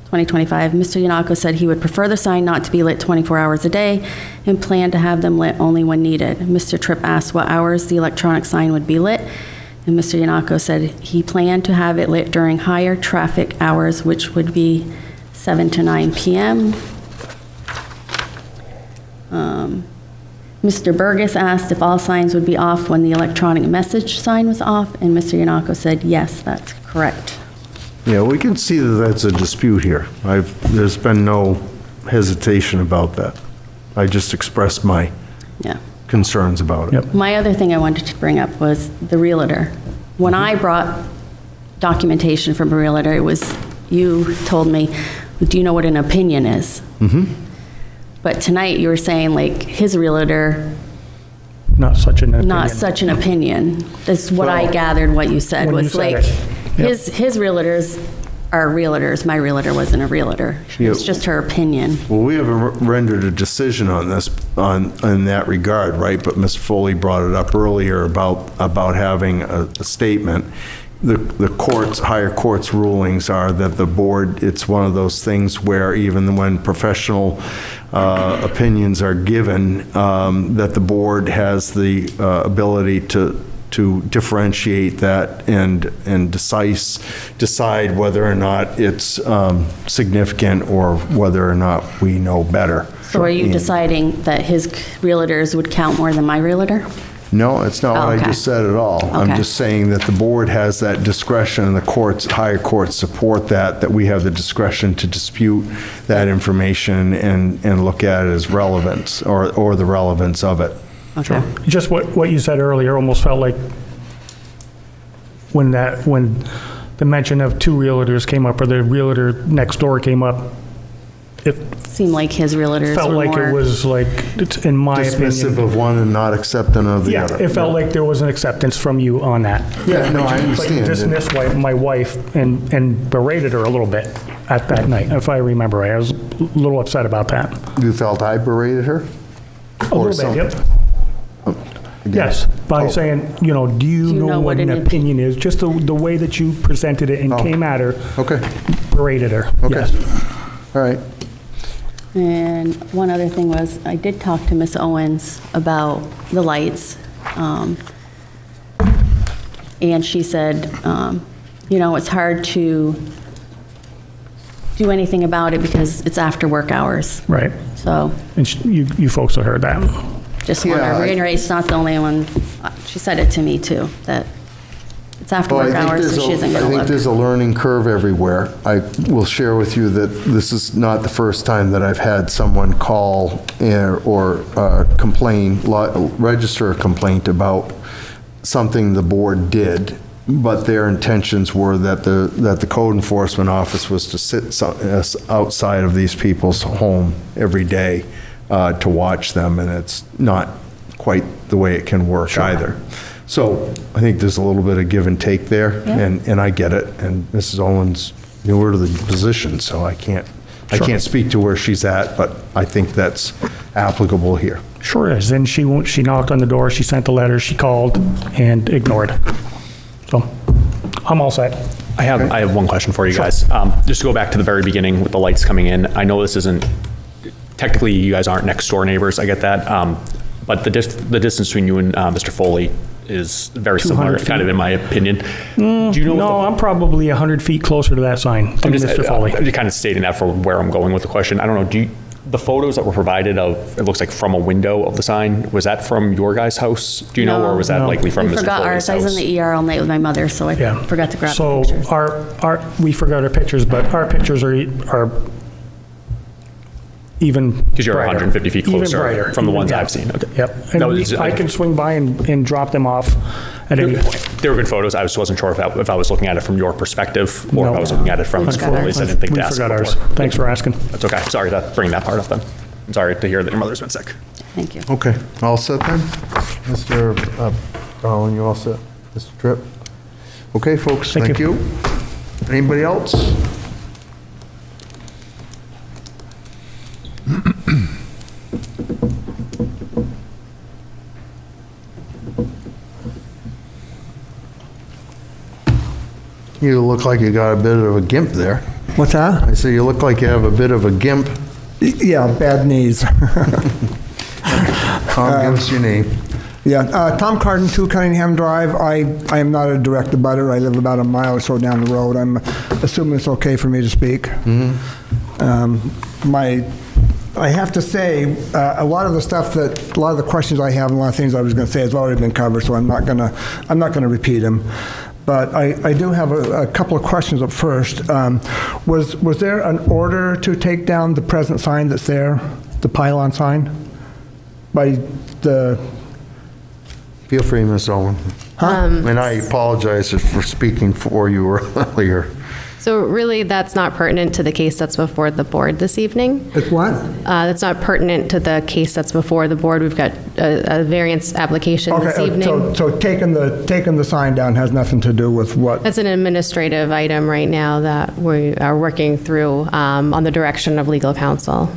2025, Mr. Yanako said he would prefer the sign not to be lit 24 hours a day and plan to have them lit only when needed. Mr. Tripp asked what hours the electronic sign would be lit, and Mr. Yanako said he planned to have it lit during higher traffic hours, which would be 7 to 9 p.m. Mr. Burgess asked if all signs would be off when the electronic message sign was off, and Mr. Yanako said, yes, that's correct. Yeah, we can see that that's a dispute here. There's been no hesitation about that. I just expressed my Yeah. concerns about it. My other thing I wanted to bring up was the realtor. When I brought documentation from a realtor, it was, you told me, do you know what an opinion is? Mm-hmm. But tonight you were saying like his realtor, not such an opinion. not such an opinion. That's what I gathered what you said When you was said like, it. Yep. his realtors are realtors. My realtor wasn't a realtor. It's Yeah. just her opinion. Well, we haven't rendered a decision on this, in that regard, right? But Ms. Foley brought it up earlier about having a statement. The courts, higher courts rulings are that the board, it's one of those things where even when professional opinions are given, that the board has the ability to differentiate that and decide whether or not it's significant or whether or not we know better. So are you deciding that his realtors would count more than my realtor? No, it's not what I Okay. just said at all. I'm Okay. just saying that the board has that discretion, and the courts, higher courts support that we have the discretion to dispute that information and look at it as relevance, or the relevance of it. Okay. Just what you said earlier almost felt like when the mention of two realtors came up, or the realtor next door came up, it Seemed like his realtors felt were like more. it was like, in my Dismissive opinion. of one and not accepting of the Yeah, other. it felt like there was an acceptance from you on that. Yeah, no, I Like, understand. dismissed my wife and berated her a little bit at that night, if I remember right. I was a little upset about that. You felt I berated her? A little bit, yep. Yes, by saying, do you know what an opinion is? Just the way that you presented it and came at her. Okay. Berated her. Okay. Yes. All right. And one other thing was, I did talk to Miss Owens about the lights. And she said, it's hard to do anything about it because it's after work hours. Right. So And you folks have heard that. just want to reiterate, it's not the only one. She said it to me too, that it's after Well, work hours, so she isn't I going to think look. there's a learning curve everywhere. I will share with you that this is not the first time that I've had someone call or complain, register a complaint about something the board did, but their intentions were that the code enforcement office was to sit outside of these people's home every day to watch them, and it's not quite the way it can work either. So I think there's a little bit of give and take there, and I get it. And Mrs. Owens newer to the position, so I can't speak to where she's at, but I think that's applicable here. Sure is. And she knocked on the door, she sent the letter, she called and ignored. So I'm all set. I have one question for you guys. Just to go back to the very beginning with the lights coming in. I know this isn't, technically you guys aren't next door neighbors, I get that. But the distance between you and Mr. Foley is very similar, 200 kind of in my opinion. Do you know? No, I'm probably 100 feet closer to that sign than Mr. Foley. I'm just kind of stating that for where I'm going with the question. I don't know, the photos that were provided of, it looks like from a window of the sign, was that from your guys' house? Do you know, or was that likely from We Mr. forgot Foley's ours. I was house? in the ER all night with my mother, so I forgot to grab the So pictures. we forgot our pictures, but our pictures are even Because you're brighter. 150 feet Even closer brighter. from the Even- ones yeah. I've seen. Okay. Yep. That And was- I can swing by and drop them off at any point. They were good photos. I just wasn't sure if I was looking at it from your perspective or if I was looking at it from, We've got at least I ours. didn't think We to ask forgot ours. before. Thanks for asking. That's okay. Sorry to bring that part up then. I'm sorry to hear that your mother's been sick. Thank you. Okay, all set then? Mr. Garland, you all set? Mr. Tripp? Okay, folks, Thank thank you. Anybody else? You look like you got a bit of a gimp there. What's that? I say you look like you have a bit of a gimp. Yeah, bad knees. Tom, give us your name. Yeah, Tom Carden, 2 Cunningham Drive. I am not a direct abutter. I live about a mile or so down the road. I'm assuming it's okay for me to speak. I have to say, a lot of the questions I have and a lot of things I was going to say has already been covered, so I'm not going to repeat them. But I do have a couple of questions up first. Was there an order to take down the present sign that's there, the pylon sign, by the... Feel free, Ms. Owen. And I apologize for speaking for you earlier. So really, that's not pertinent to the case that's before the board this evening. It's what? That's not pertinent to the case that's before the board. We've got a variance application this evening. So taking the sign down has nothing to do with what? That's an administrative item right now that we are working through on the direction of legal counsel.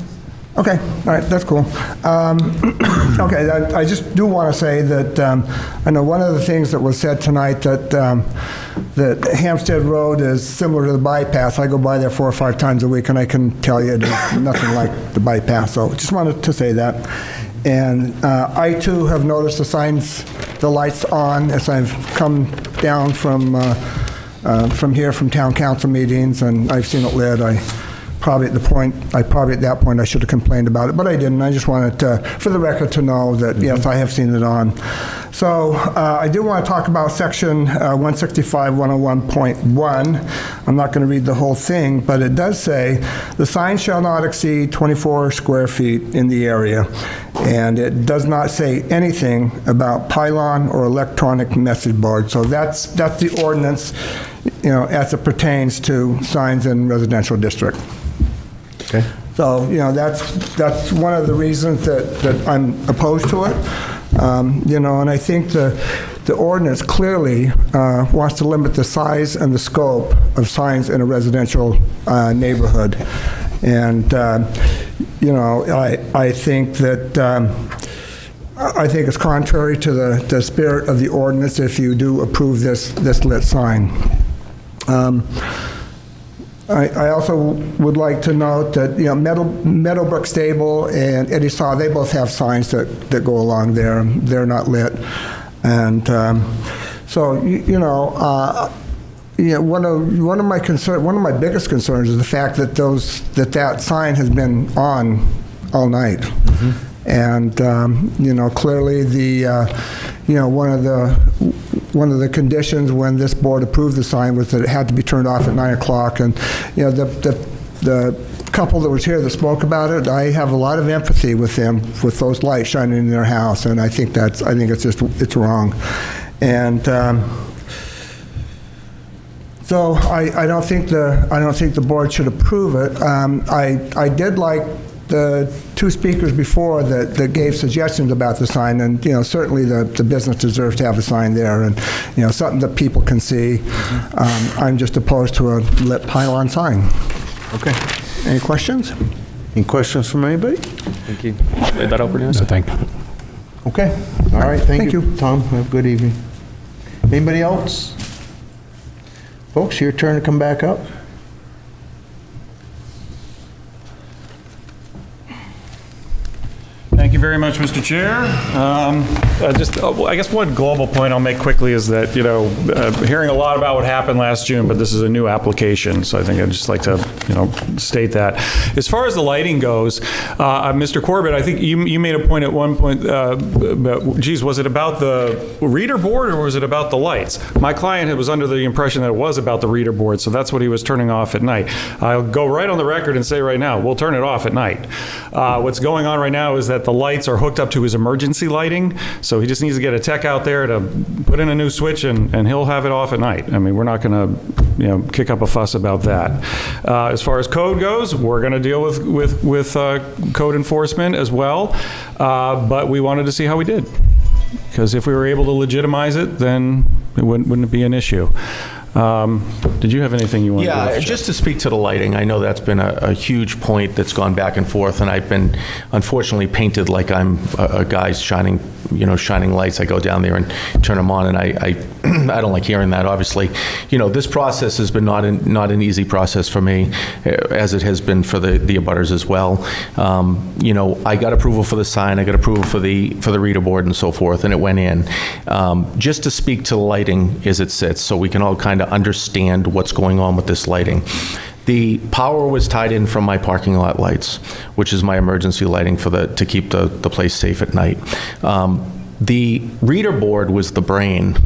Okay, all right, that's cool. Okay, I just do want to say that I know one of the things that was said tonight that Hampstead Road is similar to the bypass. I go by there 4 or 5 times a week, and I can tell you it's nothing like the bypass. So just wanted to say that. And I too have noticed the lights on as I've come down from here from town council meetings, and I've seen it lit. Probably at that point I should have complained about it, but I didn't. I just wanted to, for the record, to know that yes, I have seen it on. So I do want to talk about section 165-101.1. I'm not going to read the whole thing, but it does say the sign shall not exceed 24 square feet in the area, and it does not say anything about pylon or electronic message board. So that's the ordinance, as it pertains to signs in residential district. Okay. So, that's one of the reasons that I'm opposed to it. And I think the ordinance clearly wants to limit the size and the scope of signs in a residential neighborhood. And, I think that I think it's contrary to the spirit of the ordinance if you do approve this lit sign. I also would like to note that, Meadowbrook Stable and Eddie Saw, they both have signs that go along there. They're not lit. And so, one of my biggest concerns is the fact that that sign has been on all night. Mm-hmm. And, clearly one of the conditions when this board approved the sign was that it had to be turned off at 9 o'clock. And, the couple that was here that spoke about it, I have a lot of empathy with them, with those lights shining in their house. And I think it's wrong. And, so I don't think the board should approve it. I did like the 2 speakers before that gave suggestions about the sign, and certainly the business deserves to have a sign there, and something that people can see. I'm just opposed to a lit pylon sign. Okay. Any questions? Any questions from anybody? Thank you. Is that open? No, thank you. Okay. All right. Thank you, Tom. Have a good evening. Anybody else? Folks, your turn to come back up. Thank you very much, Mr. Chair. I guess one global point I'll make quickly is that, hearing a lot about what happened last June, but this is a new application, so I think I'd just like to, state that. As far as the lighting goes, Mr. Corbett, I think you made a point at one point, geez, was it about the reader board or was it about the lights? My client was under the impression that it was about the reader board, so that's what he was turning off at night. I'll go right on the record and say right now, we'll turn it off at night. What's going on right now is that the lights are hooked up to his emergency lighting, so he just needs to get a tech out there to put in a new switch and he'll have it off at night. I mean, we're not going to, kick up a fuss about that. As far as code goes, we're going to deal with code enforcement as well, but we wanted to see how we did. Because if we were able to legitimize it, then it wouldn't be an issue. Did you have anything you wanted to add? Yeah, just to speak to the lighting, I know that's been a huge point that's gone back and forth, and I've been unfortunately painted like I'm a guy shining lights. I go down there and turn them on, and I I don't like hearing that, obviously. This process has been not an easy process for me, as it has been for the abutters as well. I got approval for the sign, I got approval for the reader board and so forth, and it went in. Just to speak to the lighting as it sits, so we can all kind of understand what's going on with this lighting. The power was tied in from my parking lot lights, which is my emergency lighting to keep the place safe at night. The reader board was the brain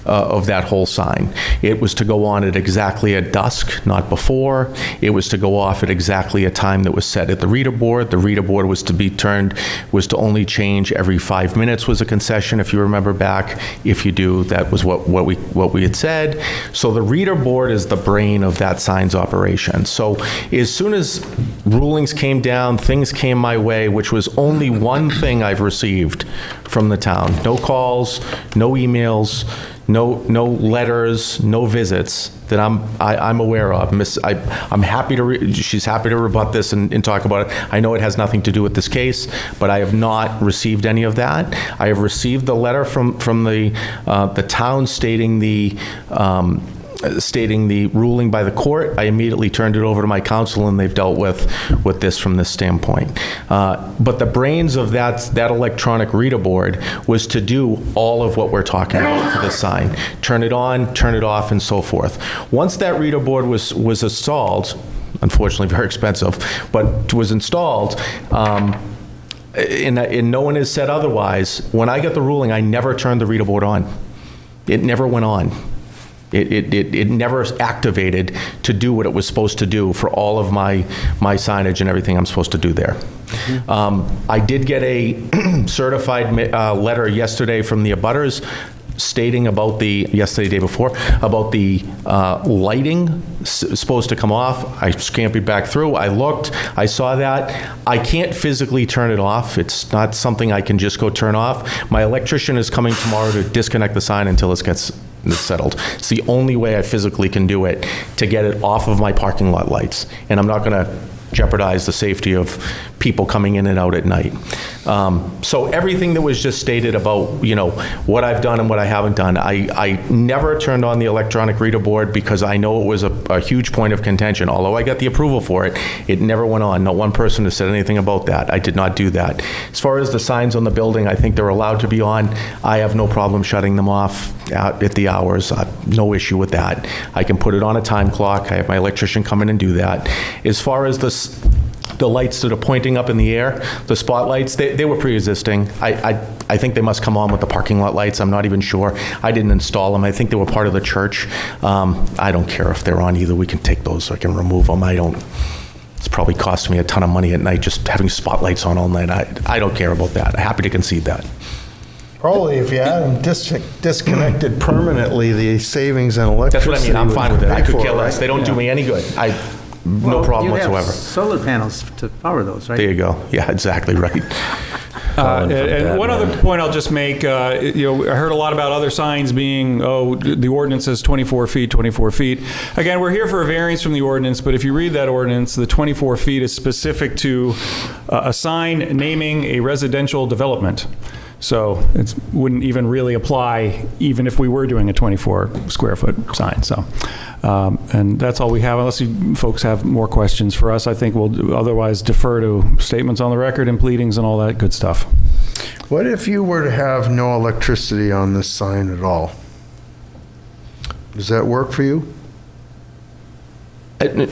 of that whole sign. It was to go on at exactly at dusk, not before. It was to go off at exactly a time that was set at the reader board. The reader board was to only change every 5 minutes was a concession, if you remember back. If you do, that was what we had said. So the reader board is the brain of that sign's operation. So as soon as rulings came down, things came my way, which was only one thing I've received from the town. No calls, no emails, no letters, no visits that I'm aware of. I'm happy she's happy to rebut this and talk about it. I know it has nothing to do with this case, but I have not received any of that. I have received the letter from the town stating the ruling by the court. I immediately turned it over to my counsel, and they've dealt with this from this standpoint. But the brains of that electronic reader board was to do all of what we're talking about for this sign. Turn it on, turn it off, and so forth. Once that reader board was installed, unfortunately very expensive, but was installed, and no one has said otherwise, when I got the ruling, I never turned the reader board on. It never went on. It never activated to do what it was supposed to do for all of my signage and everything I'm supposed to do there. I did get a certified letter yesterday from the abutters stating about day before, about the lighting supposed to come off. I scampered back through, I looked, I saw that. I can't physically turn it off. It's not something I can just go turn off. My electrician is coming tomorrow to disconnect the sign until it gets settled. It's the only way I physically can do it, to get it off of my parking lot lights. And I'm not going to jeopardize the safety of people coming in and out at night. So everything that was just stated about, what I've done and what I haven't done, I never turned on the electronic reader board because I know it was a huge point of contention. Although I got the approval for it, it never went on. Not one person has said anything about that. I did not do that. As far as the signs on the building, I think they're allowed to be on. I have no problem shutting them off at the hours. No issue with that. I can put it on a time clock. I have my electrician come in and do that. As far as the lights that are pointing up in the air, the spotlights, they were pre-existing. I think they must come on with the parking lot lights. I'm not even sure. I didn't install them. I think they were part of the church. I don't care if they're on either. We can take those, or I can remove them. It's probably cost me a ton of money at night just having spotlights on all night. I don't care about that. I'm happy to concede that. Probably if you had them disconnected permanently, the savings and electricity. That's what I mean. I'm fine with it. I could care less. Right? They don't do me any good. No problem whatsoever. You have solar panels to power those, right? There you go. Yeah, exactly right. And one other point I'll just make, I heard a lot about other signs being, the ordinance says 24 feet. Again, we're here for a variance from the ordinance, but if you read that ordinance, the 24 feet is specific to a sign naming a residential development. So it wouldn't even really apply even if we were doing a 24 square foot sign. So, and that's all we have. Unless you folks have more questions for us, I think we'll otherwise defer to statements on the record and pleadings and all that good stuff. What if you were to have no electricity on this sign at all? Does that work for you?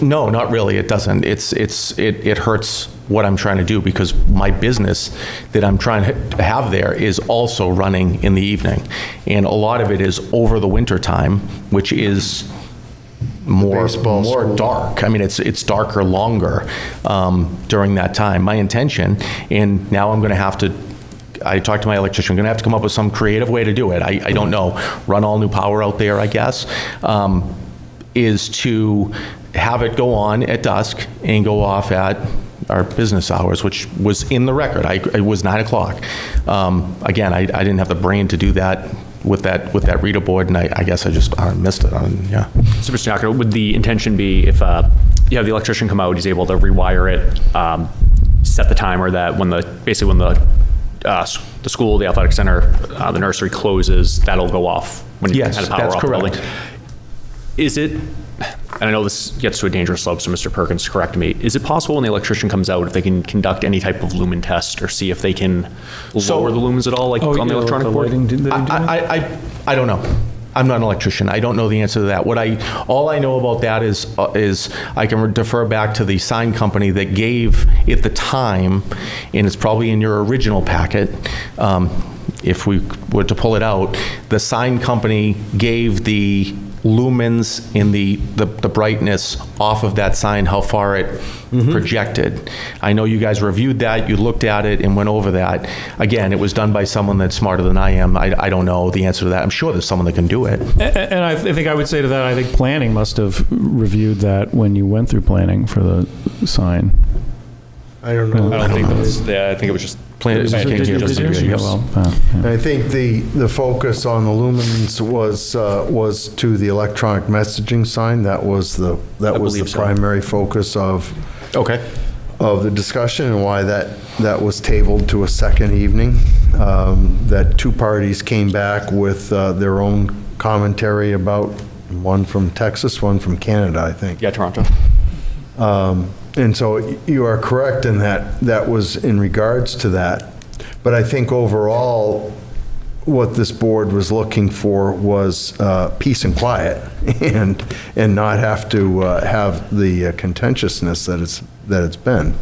No, not really. It doesn't. It hurts what I'm trying to do because my business that I'm trying to have there is also running in the evening. And a lot of it is over the winter time, which is more dark. I mean, it's darker longer during that time. My intention, and now I'm going to have to, I talked to my electrician, I'm going to have to come up with some creative way to do it. I don't know. Run all new power out there, I guess, is to have it go on at dusk and go off at our business hours, which was in the record. It was 9 o'clock. Again, I didn't have the brain to do that with that reader board, and I guess I just missed it. Yeah. So, Mr. Yako, would the intention be if you have the electrician come out, he's able to rewire it, set the timer that when the school, the athletic center, the nursery closes, that'll go off when you yes, kind of power that's off correct. the building? Is it, and I know this gets to a dangerous slope, so Mr. Perkins, correct me, is it possible when the electrician comes out if they can conduct any type of lumen test or see if they can lower the lumens at all, like on the electronic board? I don't know. I'm not an electrician. I don't know the answer to that. All I know about that is I can defer back to the sign company that gave it the time, and it's probably in your original packet. If we were to pull it out, the sign company gave the lumens in the brightness off of that sign, how far it projected. I know you guys reviewed that, you looked at it and went over that. Again, it was done by someone that's smarter than I am. I don't know the answer to that. I'm sure there's someone that can do it. And I think I would say to that, I think planning must have reviewed that when you went through planning for the sign. I don't know. I don't think that's, I think it was just Plan. I think the focus on the lumens was to the electronic messaging sign. That was the primary focus of the discussion, and why that was tabled to a second evening. That two parties came back with their own commentary about, one from Texas, one from Canada, I think. Yeah, Toronto. And so you are correct in that was in regards to that. But I think overall, what this board was looking for was peace and quiet, and not have to have the contentiousness that it's been.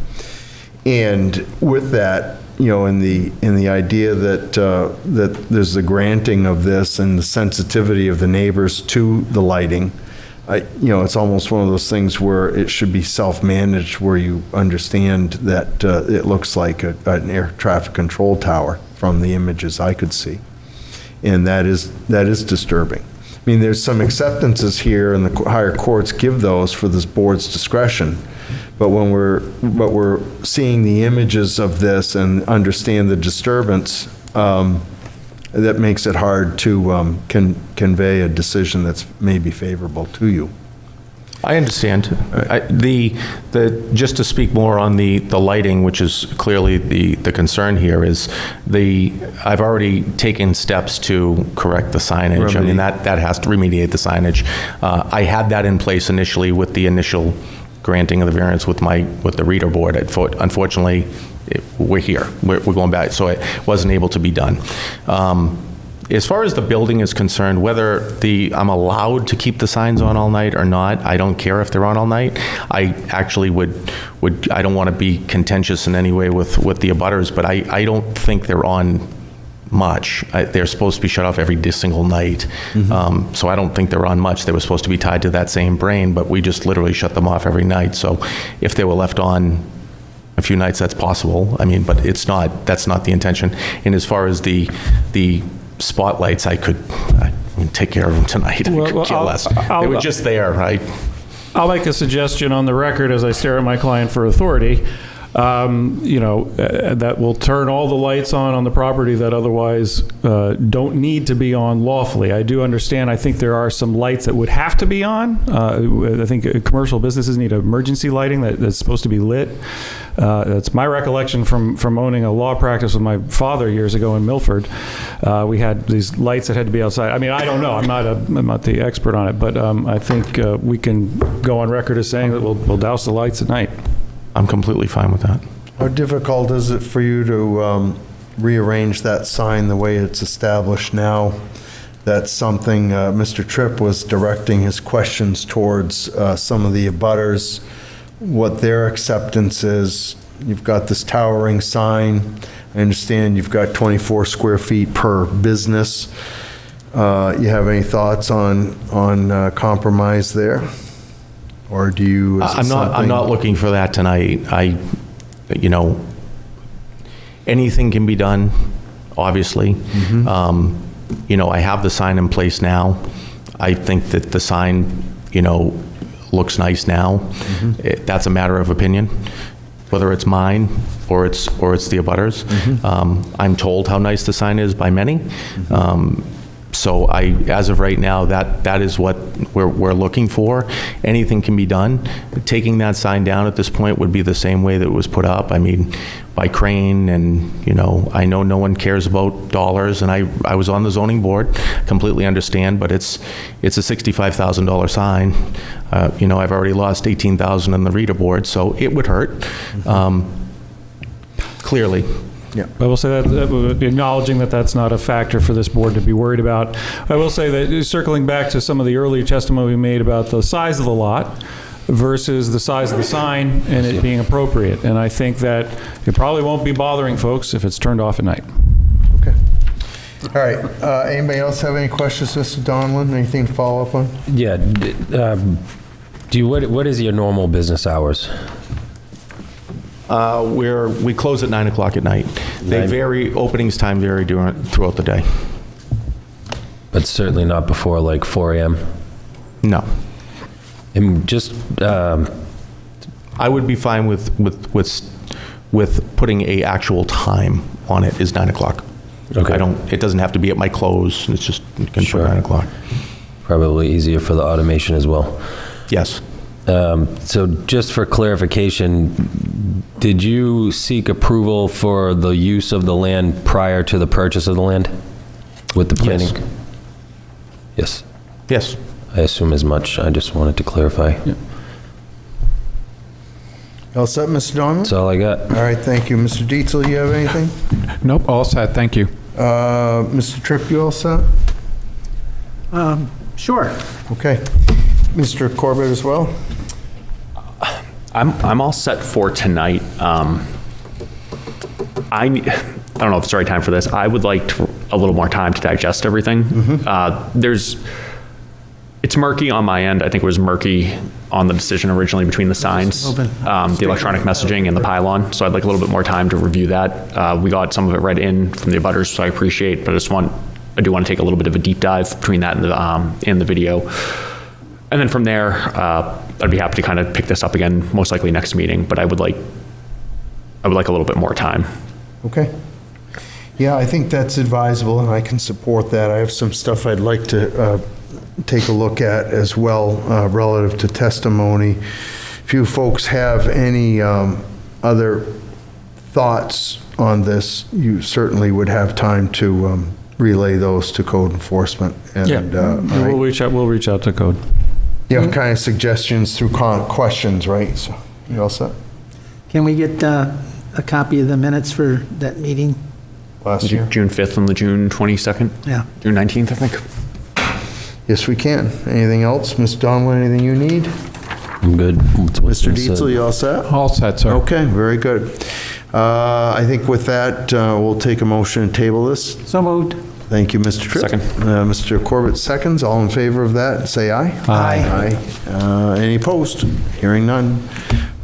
And with that, in the idea that there's the granting of this and the sensitivity of the neighbors to the lighting, it's almost one of those things where it should be self-managed, where you understand that it looks like an air traffic control tower from the images I could see. And that is disturbing. I mean, there's some acceptances here, and the higher courts give those for this board's discretion. But when we're seeing the images of this and understand the disturbance, that makes it hard to convey a decision that's maybe favorable to you. I understand. Just to speak more on the lighting, which is clearly the concern here, is I've already taken steps to correct the signage. I mean, that has to remediate the signage. I had that in place initially with the initial granting of the variance with the reader board. Unfortunately, we're here. We're going back, so it wasn't able to be done. As far as the building is concerned, whether I'm allowed to keep the signs on all night or not, I don't care if they're on all night. I actually I don't want to be contentious in any way with the abutters, but I don't think they're on much. They're supposed to be shut off every single night. So I don't think they're on much. They were supposed to be tied to that same brain, but we just literally shut them off every night. So if they were left on a few nights, that's possible. I mean, but that's not the intention. And as far as the spotlights, I could take care of them tonight. I could care less. They were just there, right? I'll make a suggestion on the record as I stare at my client for authority. That will turn all the lights on the property that otherwise don't need to be on lawfully. I do understand. I think there are some lights that would have to be on. I think commercial businesses need emergency lighting that's supposed to be lit. That's my recollection from owning a law practice with my father years ago in Milford. We had these lights that had to be outside. I mean, I don't know. I'm not the expert on it, but I think we can go on record as saying that we'll douse the lights at night. I'm completely fine with that. How difficult is it for you to rearrange that sign the way it's established now. That's something Mr. Tripp was directing his questions towards some of the abutters, what their acceptance is. You've got this towering sign. I understand you've got 24 square feet per business. You have any thoughts on compromise there? Or do you? I'm not looking for that tonight. Anything can be done, obviously. I have the sign in place now. I think that the sign, looks nice now. That's a matter of opinion, whether it's mine or it's the abutters. I'm told how nice the sign is by many. So as of right now, that is what we're looking for. Anything can be done. Taking that sign down at this point would be the same way that it was put up. I mean, by crane, and I know no one cares about dollars, and I was on the zoning board, completely understand, but it's a $65,000 sign. I've already lost $18,000 on the reader board, so it would hurt. Clearly. Yeah. I will say that, acknowledging that that's not a factor for this board to be worried about. I will say that, circling back to some of the earlier testimony we made about the size of the lot versus the size of the sign and it being appropriate. And I think that it probably won't be bothering folks if it's turned off at night. Okay. All right. Anybody else have any questions, Mr. Donlin? Anything to follow up on? Yeah. What is your normal business hours? We close at 9 o'clock at night. They vary, openings time vary throughout the day. But certainly not before like 4 a.m.? No. And just... I would be fine with putting a actual time on it is 9 o'clock. Okay. It doesn't have to be at my close. It's just, you can put 9 o'clock. Probably easier for the automation as well. Yes. So just for clarification, did you seek approval for the use of the land prior to the purchase of the land with the planning? Yes. Yes. I assume as much. I just wanted to clarify. Yeah. All set, Mr. Donlin? That's all I got. All right, thank you. Mr. Dietzel, you have anything? Nope, all set, thank you. Mr. Tripp, you all set? Sure. Okay. Mr. Corbett as well? I'm all set for tonight. I don't know if it's the right time for this. I would like a little more time to digest everything. It's murky on my end. I think it was murky on the decision originally between the signs, the electronic messaging, and the pylon. So I'd like a little bit more time to review that. We got some of it read in from the abutters, so I appreciate, but I do want to take a little bit of a deep dive between that and the video. And then from there, I'd be happy to kind of pick this up again, most likely next meeting, but I would like a little bit more time. Okay. Yeah, I think that's advisable, and I can support that. I have some stuff I'd like to take a look at as well relative to testimony. If you folks have any other thoughts on this, you certainly would have time to relay those to code enforcement. And, we'll reach out to code. Kind of suggestions through questions, right? So, you all set? Can we get a copy of the minutes for that meeting? Last year? June 5th and the June 22nd? Yeah. June 19th, I think. Yes, we can. Anything else? Ms. Donlin, anything you need? I'm good. Mr. Dietzel, you all set? All set, sir. Okay, very good. I think with that, we'll take a motion and table this. So moved. Thank you, Mr. Tripp. Second. Mr. Corbett seconds. All in favor of that, say aye. Aye. Any opposed? Hearing none.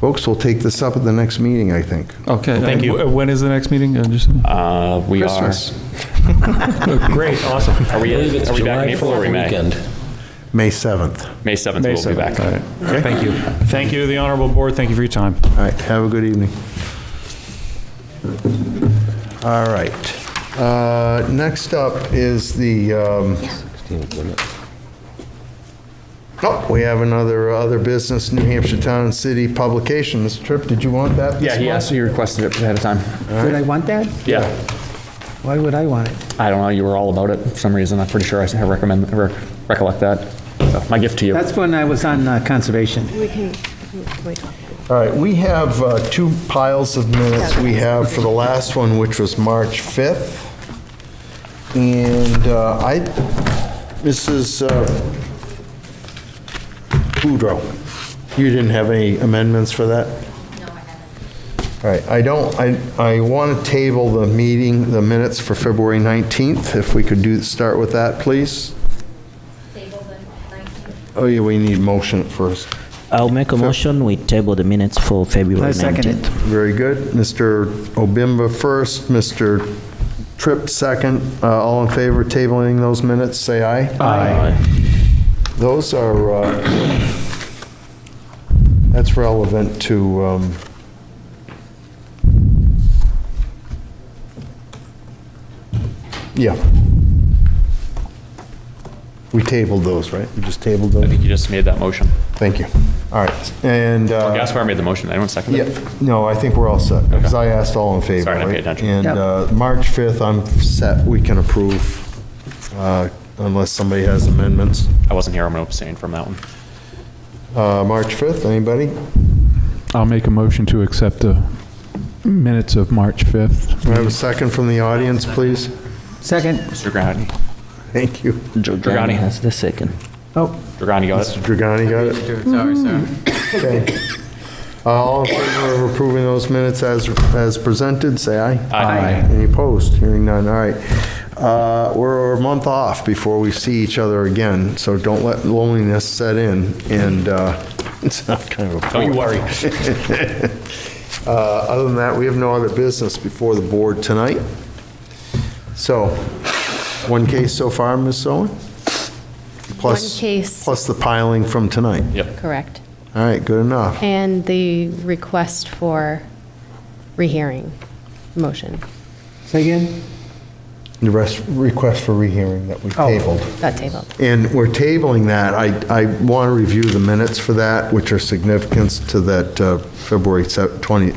Folks, we'll take this up at the next meeting, I think. Okay. Thank you. When is the next meeting? We Christmas. Great, awesome. Are we back in April or are we May? Weekend. May 7th. May 7th, we'll be back. All right. Okay. Thank you. Thank you to the Honorable Board. Thank you for your time. All right, have a good evening. All right. Next up is the, we have another other business, New Hampshire Town and City publication. Mr. Tripp, did you want that? Yeah, he requested it ahead of time. Did I want that? Yeah. Why would I want it? I don't know, you were all about it for some reason. I'm pretty sure I recollect that. So, my gift to you. That's when I was on conservation. We can wait. All right, we have two piles of minutes. We have for the last one, which was March 5th. And Mrs. Boudreau, you didn't have any amendments for that? No, I haven't. All right, I want to table the meeting, the minutes for February 19th, if we could start with that, please. Table the 19th? Oh, yeah, we need motion first. I'll make a motion, we table the minutes for February 19th. I second it. Very good. Mr. Obimba first, Mr. Tripp second. All in favor of tabling those minutes, say aye. Aye. Those are, that's relevant to, yeah. We tabled those, right? We just tabled those? I think you just made that motion. Thank you. All right, and... Gaspar made the motion. Anyone second it? Yeah, no, I think we're all set, because I asked all in favor, Sorry, I didn't right? pay attention. And March 5th, I'm set, we can approve, unless somebody has amendments. I wasn't here. I'm going to abstain from that one. March 5th, anybody? I'll make a motion to accept the minutes of March 5th. Do I have a second from the audience, please? Second. Mr. Dragani. Thank you. Dragani has the second. Oh. Dragani got Mr. Dragani got it? Sorry. Okay. All in favor of approving those minutes as presented, say aye. Aye. Any opposed? Hearing none, all right. We're a month off before we see each other again, so don't let loneliness set in, and it's not kind of a... Don't you worry. Other than that, we have no other business before the board tonight. So, one case so far, Ms. Owen? One case. Plus the piling from tonight? Yep. Correct. All right, good enough. And the request for rehearing motion. Say again? The request for rehearing that we tabled. Got tabled. And we're tabling that. I want to review the minutes for that, which are significant to that February 20,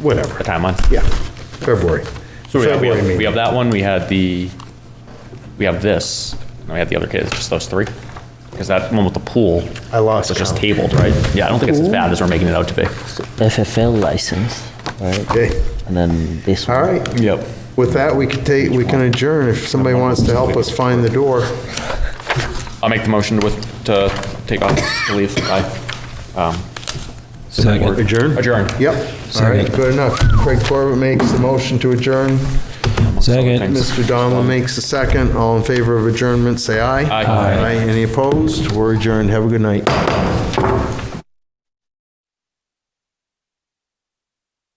whatever. The timeline. Yeah, February. So February meeting. we have that one. We have this. And we have the other case. Just those three. Because that one with the pool was just tabled, right? Yeah, I don't think it's as bad as we're making it out to be. FFL license, right? Okay. And then this one. All right. Yep. With that, we can adjourn if somebody wants to help us find the door. I'll make the motion to take off the leave. Aye. Second. Adjourn? Adjourn. Yep. All right, good enough. Craig Corbett makes the motion to adjourn. Second. Mr. Donlin makes the second. All in favor of adjournment, say aye. Aye. Any opposed? We're adjourned. Have a good night.